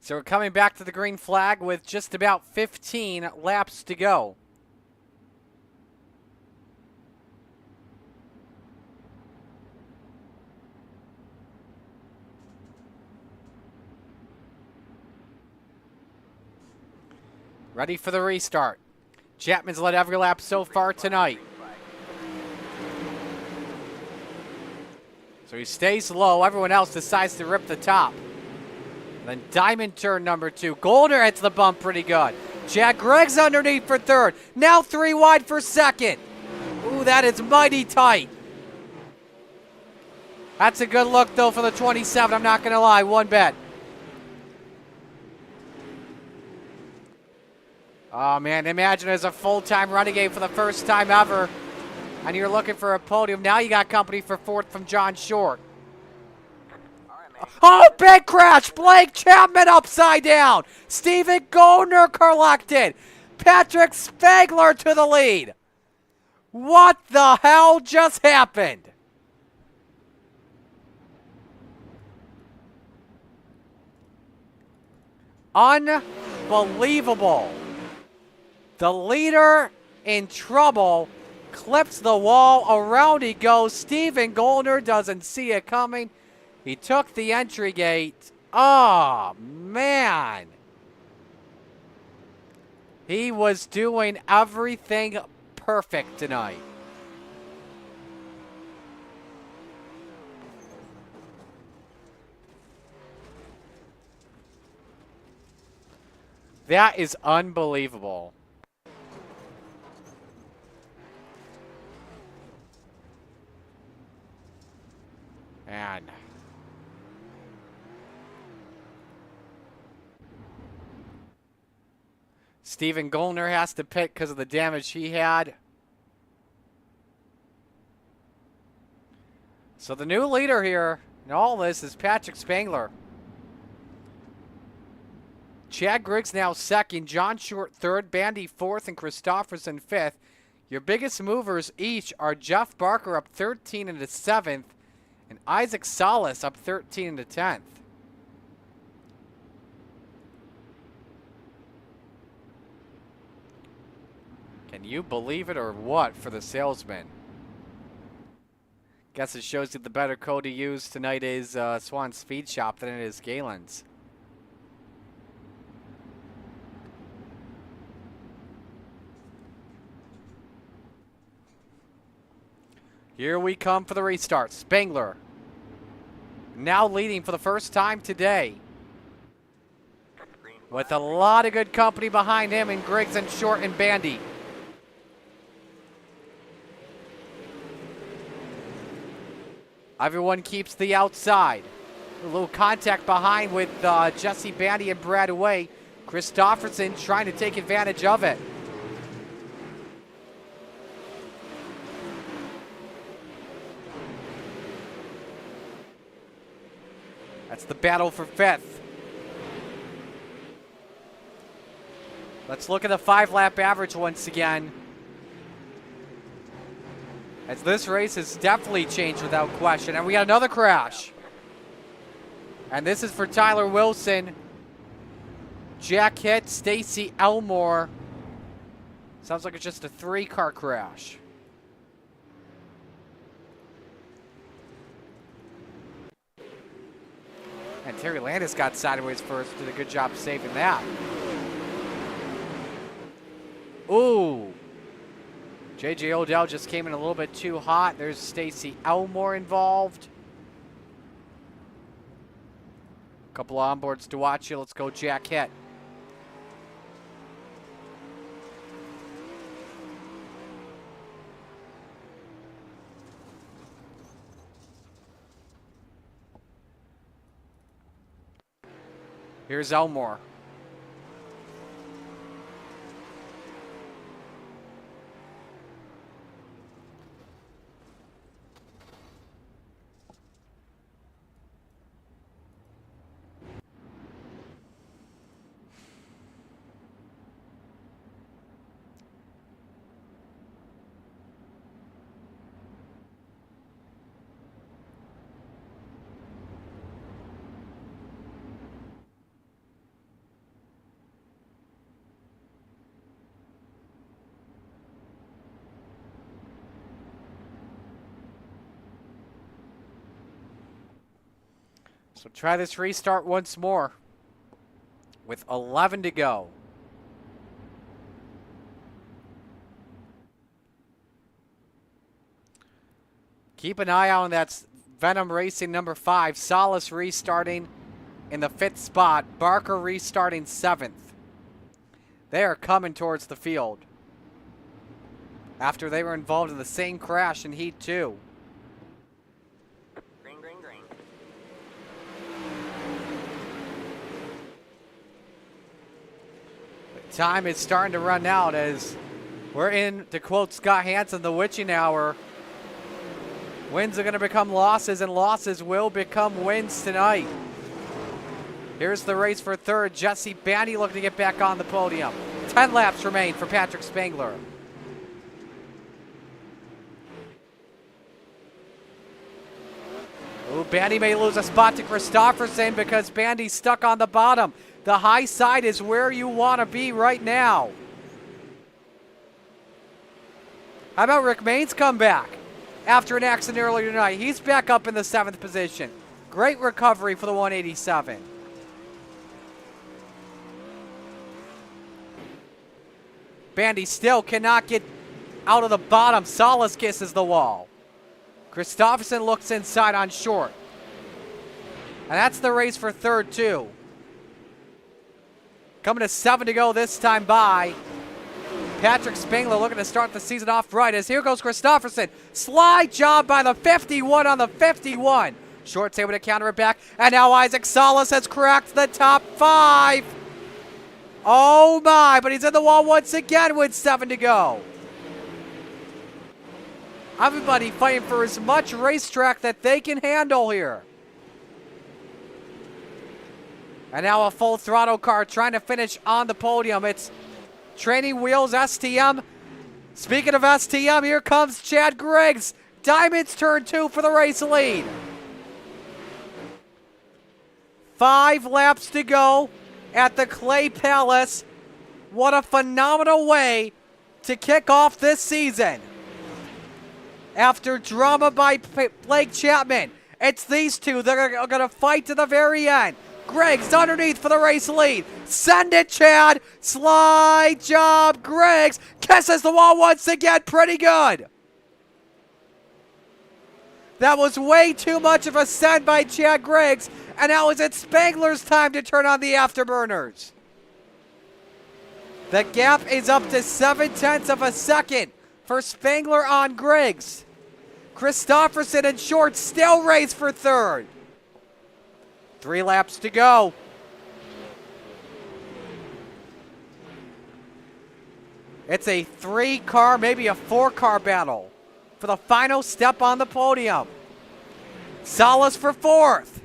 So we're coming back to the green flag with just about 15 laps to go. Ready for the restart. Chapman's led every lap so far tonight. So he stays low. Everyone else decides to rip the top. Then diamond turn number 2. Goldner hits the bump pretty good. Chad Griggs underneath for third. Now 3 wide for second. Ooh, that is mighty tight. That's a good look, though, for the 27. I'm not going to lie. One bet. Oh, man. Imagine as a full-time renegade for the first time ever, and you're looking for a podium. Now you got company for 4th from John Short. Oh, big crash. Blake Chapman upside down. Steven Goldner collected. Patrick Spangler to the lead. What the hell just happened? Unbelievable. The leader in trouble. Clips the wall. Around he goes. Steven Goldner doesn't see it coming. He took the entry gate. Oh, man. He was doing everything perfect tonight. That is unbelievable. Man. Steven Gollner has to pit because of the damage he had. So the new leader here in all this is Patrick Spangler. Chad Griggs now second, John Short third, Bandy fourth, and Christofferson fifth. Your biggest movers each are Jeff Barker up 13 into 7th, and Isaac Salas up 13 into 10th. Can you believe it or what for the salesman? Guess it shows you the better code to use tonight is Swan Speed Shop than it is Galen's. Here we come for the restart. Spangler now leading for the first time today, with a lot of good company behind him in Griggs and Short and Bandy. Everyone keeps the outside. A little contact behind with Jesse Bandy and Brad Away. Christofferson trying to take advantage of it. That's the battle for 5th. Let's look at the 5-lap average once again, as this race has definitely changed without question. And we got another crash. And this is for Tyler Wilson, Jack Hitt, Stacy Elmore. Sounds like it's just a 3-car crash. And Terry Landis got sideways first, did a good job saving that. Ooh. J.J. Odell just came in a little bit too hot. There's Stacy Elmore involved. Couple of onboards to watch you. Let's go Jack Hitt. Here's Elmore. So try this restart once more with 11 to go. Keep an eye on that Venom Racing number 5. Solace restarting in the 5th spot. Barker restarting 7th. They are coming towards the field after they were involved in the same crash in Heat 2. Time is starting to run out as we're in, to quote Scott Hansen, the witching hour. Wins are going to become losses, and losses will become wins tonight. Here's the race for 3rd. Jesse Bandy looking to get back on the podium. 10 laps remain for Patrick Spangler. Ooh, Bandy may lose a spot to Christofferson because Bandy's stuck on the bottom. The high side is where you want to be right now. How about Rick Main's comeback after an accident earlier tonight? He's back up in the 7th position. Great recovery for the 187. Bandy still cannot get out of the bottom. Salas kisses the wall. Christofferson looks inside on Short. And that's the race for 3rd too. Coming to 7 to go this time by Patrick Spangler, looking to start the season off right as here goes Christopherson. Slide job by the 51 on the 51. Short's able to counter it back, and now Isaac Salas has cracked the top 5. Oh my, but he's in the wall once again with 7 to go. Everybody fighting for as much racetrack that they can handle here. And now a full throttle car trying to finish on the podium. It's Training Wheels STM. Speaking of STM, here comes Chad Griggs. Diamonds turn 2 for the race lead. 5 laps to go at the Clay Palace. What a phenomenal way to kick off this season. After drama by Blake Chapman, it's these two that are going to fight to the very end. Griggs underneath for the race lead. Send it, Chad. Slide job. Griggs kisses the wall once again. Pretty good. That was way too much of a send by Chad Griggs. And now is it Spangler's time to turn on the afterburners. The gap is up to 0.7 of a second for Spangler on Griggs. Christopherson and Short still race for third. 3 laps to go. It's a 3-car, maybe a 4-car battle for the final step on the podium. Salas for 4th.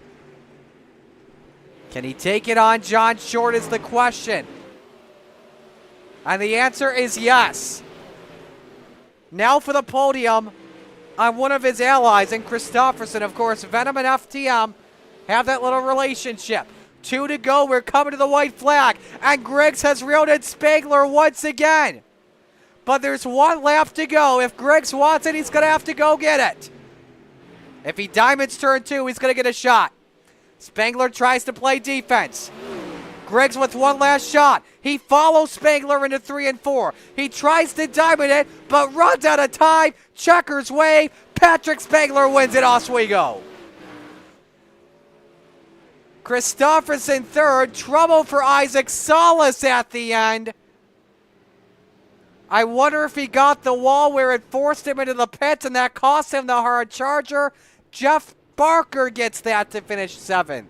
Can he take it on John Short is the question. And the answer is yes. Now for the podium on one of his allies in Christopherson. Of course, Venom and FTM have that little relationship. 2 to go. We're coming to the white flag. And Griggs has reeled in Spangler once again. But there's 1 lap to go. If Griggs wants it, he's going to have to go get it. If he diamonds turn 2, he's going to get a shot. Spangler tries to play defense. Griggs with 1 last shot. He follows Spangler into 3 and 4. He tries to diamond it, but runs out of time. Checkers wave. Patrick Spangler wins at Oswego. Christopherson 3rd. Trouble for Isaac Salas at the end. I wonder if he got the wall where it forced him into the pits and that cost him the hard charger. Jeff Barker gets that to finish 7th.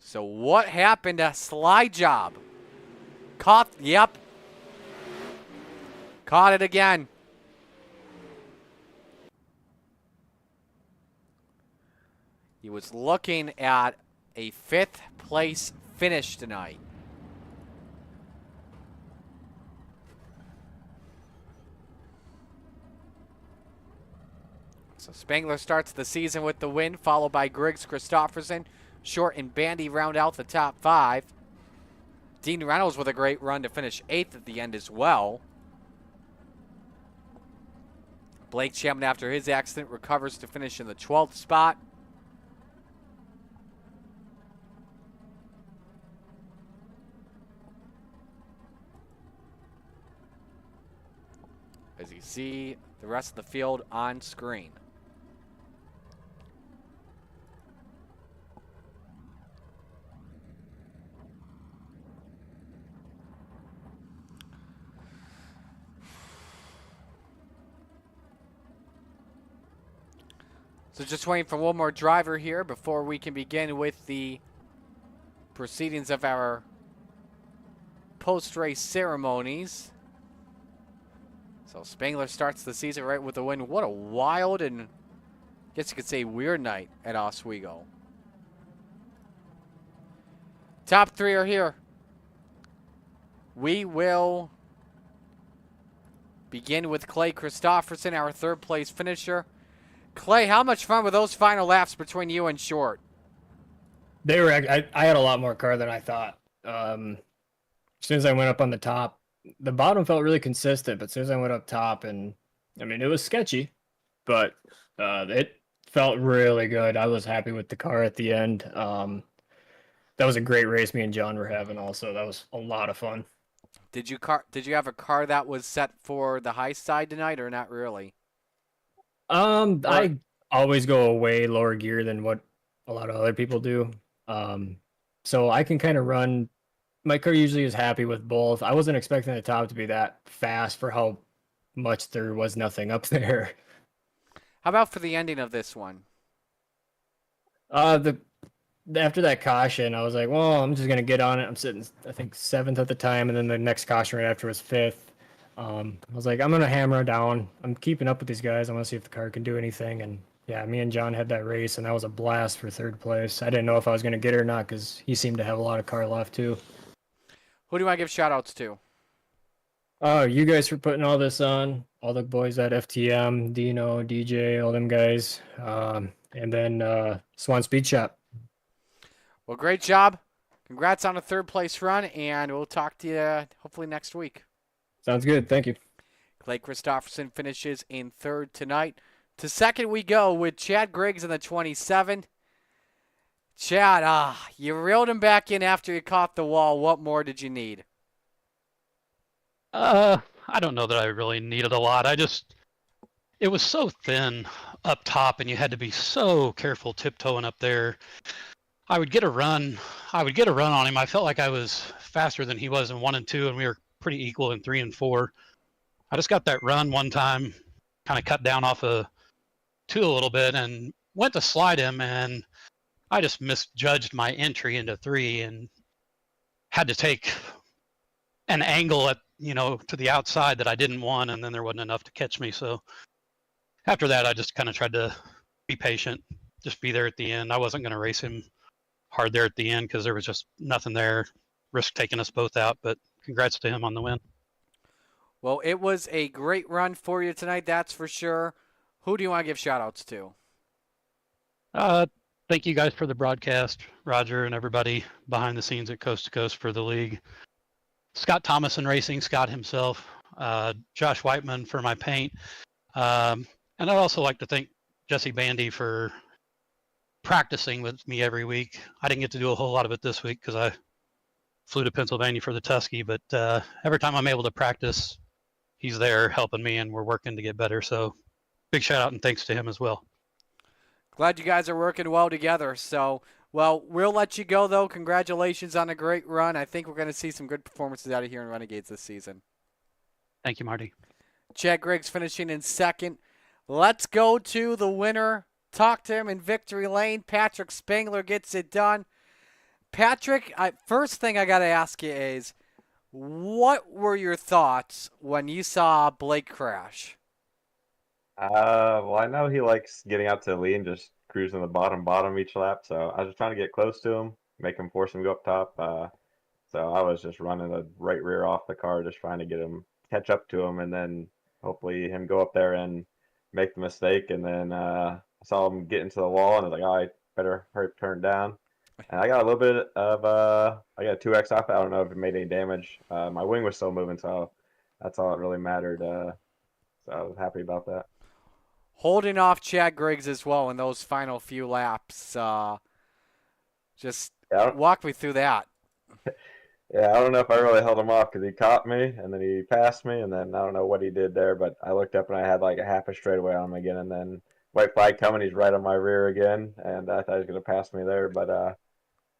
So what happened to Slide Job? Caught, yep. Caught it again. He was looking at a 5th place finish tonight. So Spangler starts the season with the win, followed by Griggs Christopherson. Short and Bandy round out the top 5. Dean Reynolds with a great run to finish 8th at the end as well. Blake Chapman, after his accident, recovers to finish in the 12th spot. As you see the rest of the field on screen. So just waiting for one more driver here before we can begin with the proceedings of our post-race ceremonies. So Spangler starts the season right with a win. What a wild and, I guess you could say, weird night at Oswego. Top 3 are here. We will begin with Clay Christopherson, our 3rd place finisher. Clay, how much fun were those final laps between you and Short? They were. I had a lot more car than I thought. As soon as I went up on the top, the bottom felt really consistent, but as soon as I went up top, and I mean, it was sketchy, but it felt really good. I was happy with the car at the end. That was a great race me and John were having also. That was a lot of fun. Did you have a car that was set for the high side tonight or not really? I always go way lower gear than what a lot of other people do. So I can kind of run. My car usually is happy with both. I wasn't expecting the top to be that fast for how much there was nothing up there. How about for the ending of this one? The After that caution, I was like, well, I'm just gonna get on it. I'm sitting, I think, seventh at the time, and then the next caution right after was fifth. I was like, I'm gonna hammer down. I'm keeping up with these guys. I want to see if the car can do anything. And yeah, me and John had that race, and that was a blast for third place. I didn't know if I was gonna get it or not because he seemed to have a lot of car left too. Who do I give shout outs to? Oh, you guys for putting all this on. All the boys at FTM, Dino, DJ, all them guys. And then Swan Speed Shop. Well, great job. Congrats on a third place run, and we'll talk to you hopefully next week. Sounds good. Thank you. Clay Christopherson finishes in third tonight. To second we go with Chad Griggs in the 27. Chad, you reeled him back in after you caught the wall. What more did you need? I don't know that I really needed a lot. It was so thin up top, and you had to be so careful tiptoeing up there. I would get a run on him. I felt like I was faster than he was in 1 and 2, and we were pretty equal in 3 and 4. I just got that run one time, kind of cut down off of 2 a little bit, and went to slide him, and I just misjudged my entry into 3 and had to take an angle to the outside that I didn't want, and then there wasn't enough to catch me. So after that, I just kind of tried to be patient, just be there at the end. I wasn't going to race him hard there at the end because there was just nothing there. Risk taking us both out, but congrats to him on the win. Well, it was a great run for you tonight, that's for sure. Who do you want to give shout-outs to? Thank you guys for the broadcast, Roger and everybody behind the scenes at Coast to Coast for the league. Scott Thomason Racing, Scott himself, Josh Whiteman for my paint. And I'd also like to thank Jesse Bandy for practicing with me every week. I didn't get to do a whole lot of it this week because I flew to Pennsylvania for the Tusky, but every time I'm able to practice, he's there helping me, and we're working to get better. So big shout out and thanks to him as well. Glad you guys are working well together. So, well, we'll let you go, though. Congratulations on a great run. I think we're going to see some good performances out of here in Renegades this season. Thank you, Marty. Chad Griggs finishing in second. Let's go to the winner. Talk to him in victory lane. Patrick Spangler gets it done. Patrick, first thing I got to ask you is, what were your thoughts when you saw Blake crash? Well, I know he likes getting out to the lead and just cruising the bottom each lap. So I was just trying to get close to him, make him force him to go up top. So I was just running the right rear off the car, just trying to get him, catch up to him, and then hopefully him go up there and make the mistake. And then I saw him get into the wall, and I was like, oh, I better hurry turn down. And I got a little bit of, I got a 2X off. I don't know if it made any damage. My wing was still moving, so that's all that really mattered. So I was happy about that. Holding off Chad Griggs as well in those final few laps. Just walk me through that. Yeah, I don't know if I really held him off because he caught me, and then he passed me, and then I don't know what he did there, but I looked up and I had like a half a straightaway on him again, and then white flag coming, he's right on my rear again, and I thought he was going to pass me there, but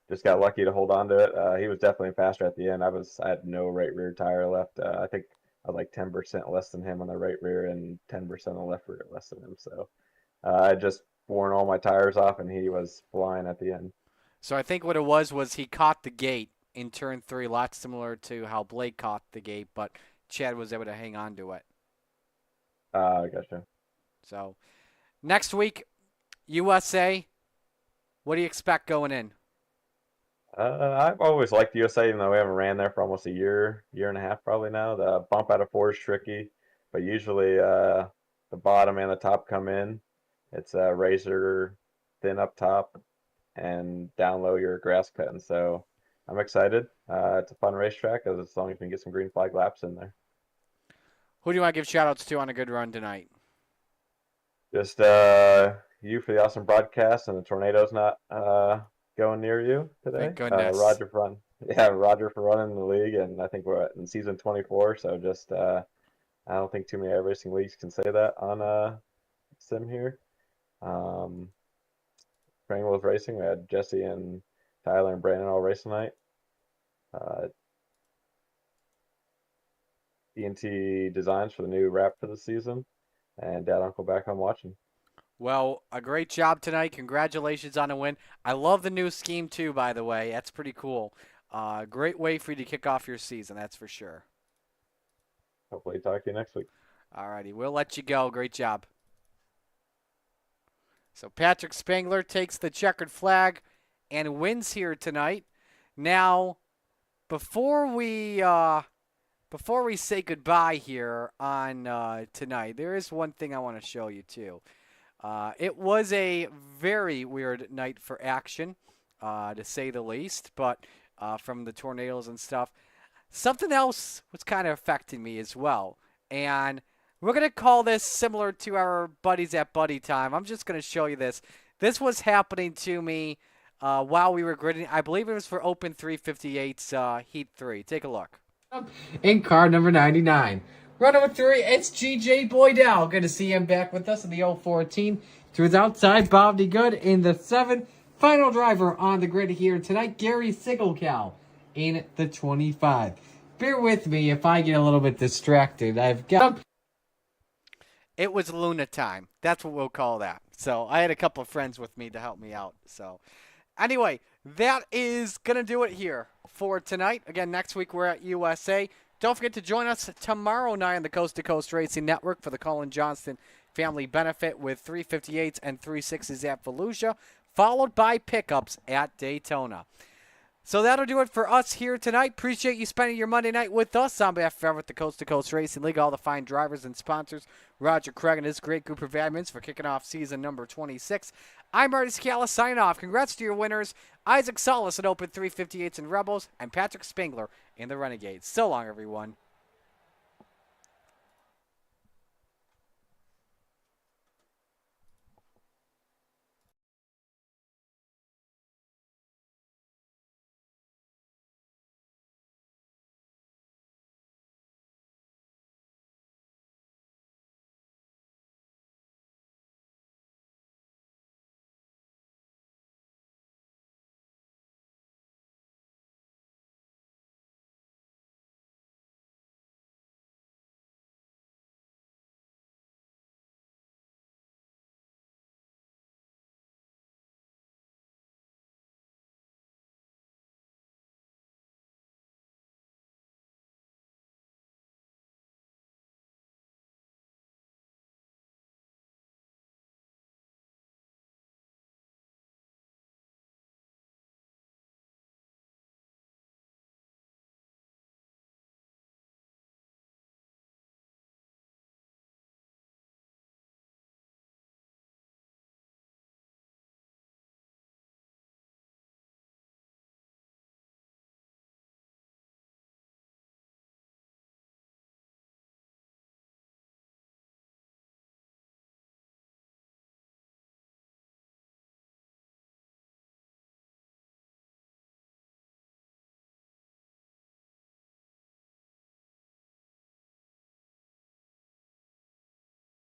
just got lucky to hold on to it. He was definitely faster at the end. I had no right rear tire left. I think I was like 10% less than him on the right rear and 10% on the left rear less than him. So I just worn all my tires off, and he was flying at the end. So I think what it was he caught the gate in turn 3, a lot similar to how Blake caught the gate, but Chad was able to hang on to it. Gotcha. So next week, USA, what do you expect going in? I've always liked USA, even though we haven't ran there for almost a year and a half probably now. The bump out of 4 is tricky, but usually the bottom and the top come in. It's razor thin up top, and down low you're grass cutting. So I'm excited. It's a fun racetrack as long as we can get some green flag laps in there. Who do you want to give shout-outs to on a good run tonight? Just you for the awesome broadcast, and the tornado's not going near you today. Thank goodness. Roger for running the league, and I think we're in season 24. So just I don't think too many racing leagues can say that on sim here. Train Wolf Racing, we had Jesse and Tyler and Brandon all race tonight. ENT Designs for the new wrap for the season, and Dad Uncle back home watching. Well, a great job tonight. Congratulations on the win. I love the new scheme, too, by the way. That's pretty cool. Great way for you to kick off your season, that's for sure. Hopefully talk to you next week. All righty. We'll let you go. Great job. So Patrick Spangler takes the checkered flag and wins here tonight. Now, before we say goodbye here on tonight, there is one thing I want to show you, too. It was a very weird night for action, to say the least, but from the tornadoes and stuff. Something else was kind of affecting me as well, and we're going to call this similar to our buddies at Buddy Time. I'm just going to show you this. This was happening to me while we were gridding. I believe it was for Open 358's Heat 3. Take a look. In car number 99. Run number 3, it's GJ Boydell. Good to see him back with us in the 014. To his outside, Bob D. Good in the 7. Final driver on the grid here tonight, Gary Sigelcow in the 25. Bear with me if I get a little bit distracted. It was Luna time. That's what we'll call that. So I had a couple of friends with me to help me out. So anyway, that is going to do it here for tonight. Again, next week we're at USA. Don't forget to join us tomorrow night on the Coast to Coast Racing Network for the Colin Johnston Family Benefit with 358s and 36s at Volusia, followed by pickups at Daytona. So that'll do it for us here tonight. Appreciate you spending your Monday night with us on behalf of everyone at the Coast to Coast Racing League, all the fine drivers and sponsors, Roger Craig and his great group of admins for kicking off season number 26. I'm Marty Scala signing off. Congrats to your winners, Isaac Solis at Open 358s and Rebels, and Patrick Spangler in the Renegades. So long, everyone.